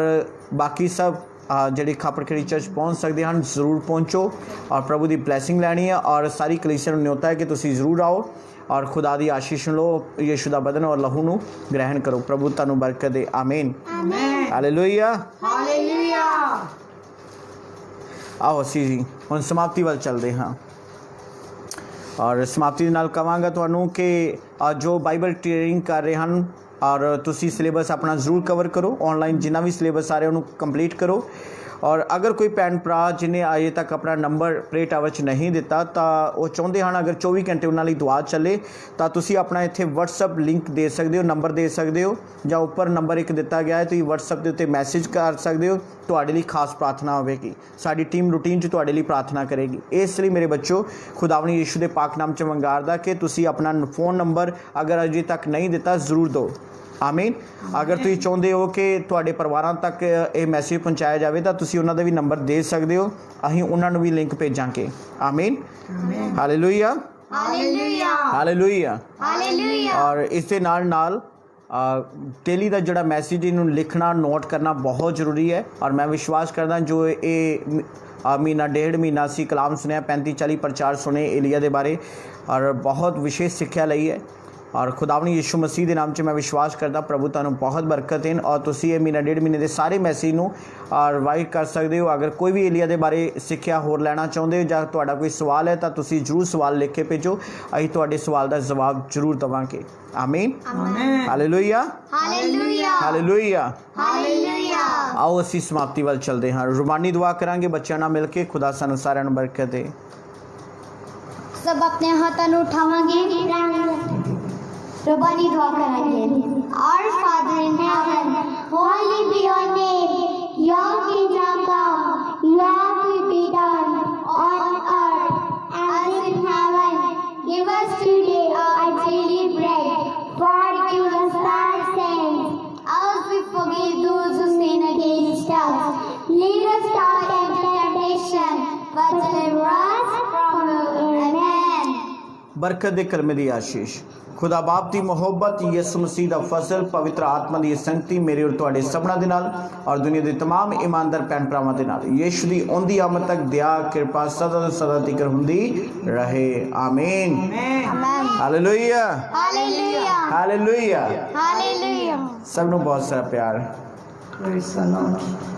S3: ਬਾਕੀ ਸਭ ਜਿਹੜੇ ਖਾਪੜਖੇੜੀ ਚਰਚ ਪਹੁੰਚ ਸਕਦੇ ਹਨ ਜ਼ਰੂਰ ਪਹੁੰਚੋ ਔਰ ਪ੍ਰਭੂ ਦੀ ਬਲੈਸਿੰਗ ਲੈਣੀ ਹੈ ਔਰ ਸਾਰੀ ਕਲੀਸਿਆ ਨੂੰ ਨਿਯੋਤਾ ਹੈ ਕਿ ਤੁਸੀਂ ਜ਼ਰੂਰ ਆਓ ਔਰ ਖੁਦਾ ਦੀ ਆਸ਼ੀਸ਼ ਲਓ ਯीशु ਦਾ ਬਦਨ ਔਰ ਲਹੂ ਨੂੰ ਗ੍ਰਹਿਣ ਕਰੋ ਪ੍ਰਭੂ ਤੁਹਾਨੂੰ ਬਰਕਤ ਦੇ ਆਮੀਨ ਹਾਲੇਲੂਇਆ
S2: ਹਾਲੇਲੂਇਆ
S3: ਆਓ ਅਸੀਂ ਹੁਣ ਸਮਾਪਤੀ ਵੱਲ ਚੱਲਦੇ ਹਾਂ ਔਰ ਸਮਾਪਤੀ ਦੇ ਨਾਲ ਕਹਾਂਗਾ ਤੁਹਾਨੂੰ ਕਿ ਜੋ ਬਾਈਬਲ ਟ੍ਰੇਨਿੰਗ ਕਰ ਰਹੇ ਹਨ ਔਰ ਤੁਸੀਂ ਸਿਲੇਬਸ ਆਪਣਾ ਜ਼ਰੂਰ ਕਵਰ ਕਰੋ ਆਨਲਾਈਨ ਜਿੰਨਾ ਵੀ ਸਿਲੇਬਸ ਆ ਰਿਹਾ ਉਹਨੂੰ ਕੰਪਲੀਟ ਕਰੋ ਔਰ ਅਗਰ ਕੋਈ ਭੈਣ ਭਰਾ ਜਿਹਨੇ ਅਜੇ ਤੱਕ ਆਪਣਾ ਨੰਬਰ ਪ੍ਰੇ ਟਾਵਰ 'ਚ ਨਹੀਂ ਦਿੱਤਾ ਤਾਂ ਉਹ ਚਾਹੁੰਦੇ ਹਨ ਅਗਰ 24 ਘੰਟੇ ਉਹਨਾਂ ਲਈ ਦੁਆ ਚੱਲੇ ਤਾਂ ਤੁਸੀਂ ਆਪਣਾ ਇੱਥੇ WhatsApp ਲਿੰਕ ਦੇ ਸਕਦੇ ਹੋ ਨੰਬਰ ਦੇ ਸਕਦੇ ਹੋ ਜਾਂ ਉੱਪਰ ਨੰਬਰ ਇੱਕ ਦਿੱਤਾ ਗਿਆ ਹੈ ਤੁਸੀਂ WhatsApp ਦੇ ਉੱਤੇ ਮੈਸੇਜ ਕਰ ਸਕਦੇ ਹੋ ਤੁਹਾਡੇ ਲਈ ਖਾਸ ਪ੍ਰਾਰਥਨਾ ਹੋਵੇਗੀ ਸਾਡੀ ਟੀਮ ਰੂਟੀਨ 'ਚ ਤੁਹਾਡੇ ਲਈ ਪ੍ਰਾਰਥਨਾ ਕਰੇਗੀ ਇਸ ਲਈ ਮੇਰੇ ਬੱਚੋ ਖੁਦਾਵੰਦ ਯीशु ਦੇ ਪਾਕ ਨਾਮ 'ਚ ਮੰਗਾਰਦਾ ਕਿ ਤੁਸੀਂ ਆਪਣਾ ਫੋਨ ਨੰਬਰ ਅਗਰ ਅਜੇ ਤੱਕ ਨਹੀਂ ਦਿੱਤਾ ਜ਼ਰੂਰ ਦਿਓ ਆਮੀਨ ਅਗਰ ਤੁਸੀਂ ਚਾਹੁੰਦੇ ਹੋ ਕਿ ਤੁਹਾਡੇ ਪਰਿਵਾਰਾਂ ਤੱਕ ਇਹ ਮੈਸੇਜ ਪਹੁੰਚਾਇਆ ਜਾਵੇ ਤਾਂ ਤੁਸੀਂ ਉਹਨਾਂ ਦਾ ਵੀ ਨੰਬਰ ਦੇ ਸਕਦੇ ਹੋ ਅਸੀਂ ਉਹਨਾਂ ਨੂੰ ਵੀ ਲਿੰਕ ਭੇਜਾਂਗੇ ਆਮੀਨ ਹਾਲੇਲੂਇਆ
S1: ਹਾਲੇਲੂਇਆ
S3: ਹਾਲੇਲੂਇਆ
S1: ਹਾਲੇਲੂਇਆ
S3: ਔਰ ਇਸ ਦੇ ਨਾਲ ਡੇਲੀ ਦਾ ਜਿਹੜਾ ਮੈਸੇਜ ਇਹਨੂੰ ਲਿਖਣਾ ਨੋਟ ਕਰਨਾ ਬਹੁਤ ਜ਼ਰੂਰੀ ਹੈ ਔਰ ਮੈਂ ਵਿਸ਼ਵਾਸ ਕਰਦਾ ਜੋ ਇਹ ਮਹੀਨਾ ਡੇਢ ਮਹੀਨਾ ਅਸੀਂ ਕਲਾਮ ਸੁਣਿਆ 35-40 ਪ੍ਰਚਾਰ ਸੁਣੇ ਏਲੀਆ ਦੇ ਬਾਰੇ ਔਰ ਬਹੁਤ ਵਿਸ਼ੇਸ਼ ਸਿੱਖਿਆ ਲਈ ਹੈ ਔਰ ਖੁਦਾਵੰਦ ਯीशु ਮਸੀਹ ਦੇ ਨਾਮ 'ਚ ਮੈਂ ਵਿਸ਼ਵਾਸ ਕਰਦਾ ਪ੍ਰਭੂ ਤੁਹਾਨੂੰ ਬਹੁਤ ਬਰਕਤ ਦੇਣ ਔਰ ਤੁਸੀਂ ਇਹ ਮਹੀਨਾ ਡੇਢ ਮਹੀਨੇ ਦੇ ਸਾਰੇ ਮੈਸੇਜ ਨੂੰ ਰਿਵਾਈਜ਼ ਕਰ ਸਕਦੇ ਹੋ ਅਗਰ ਕੋਈ ਵੀ ਏਲੀਆ ਦੇ ਬਾਰੇ ਸਿੱਖਿਆ ਹੋਰ ਲੈਣਾ ਚਾਹੁੰਦੇ ਹੋ ਜਾਂ ਤੁਹਾਡਾ ਕੋਈ ਸਵਾਲ ਹੈ ਤਾਂ ਤੁਸੀਂ ਜ਼ਰੂਰ ਸਵਾਲ ਲਿਖ ਕੇ ਭੇਜੋ ਅਸੀਂ ਤੁਹਾਡੇ ਸਵਾਲ ਦਾ ਜਵਾਬ ਜ਼ਰੂਰ ਦੇਵਾਂਗੇ ਆਮੀਨ ਹਾਲੇਲੂਇਆ
S1: ਹਾਲੇਲੂਇਆ
S3: ਹਾਲੇਲੂਇਆ
S1: ਹਾਲੇਲੂਇਆ
S3: ਆਓ ਅਸੀਂ ਸਮਾਪਤੀ ਵੱਲ ਚੱਲਦੇ ਹਾਂ ਰੁਬਾਨੀ ਦੁਆ ਕਰਾਂਗੇ ਬੱਚਿਆਂ ਨਾਲ ਮਿਲ ਕੇ ਖੁਦਾ ਸਾਨੂੰ ਸਾਰਿਆਂ ਨੂੰ ਬਰਕਤ ਦੇ
S1: सब अपने हाथों ਨੂੰ ਉਠਾਵਾਂਗੇ रबानी दुआ कराएंगे Our Father in heaven, holy be your name. Your kingdom come. Your will be done on earth as in heaven. Give us today our daily bread. Forgive us our sins, as we forgive those who sin against us. Lead us not into temptation, but deliver us from evil. Amen.
S3: बरकत दे कलमे दी आशीष खुदा बाप की मुहब्बत यसु मसीह का फजल पवित्र आत्मा की संगति मेरे और तुहाडे सबना दे नाल और दुनिया के तमाम ईमानदार भैन भरावां दे नाल यीशु की आउंदी आमद तक दया कृपा सदा तो सदा तिकर हुंदी रहे आमीन हालेलुया
S1: हालेलुया
S3: हालेलुया
S1: हालेलुया
S3: सब नूं बहुत सारा प्यार
S2: Praise the Lord.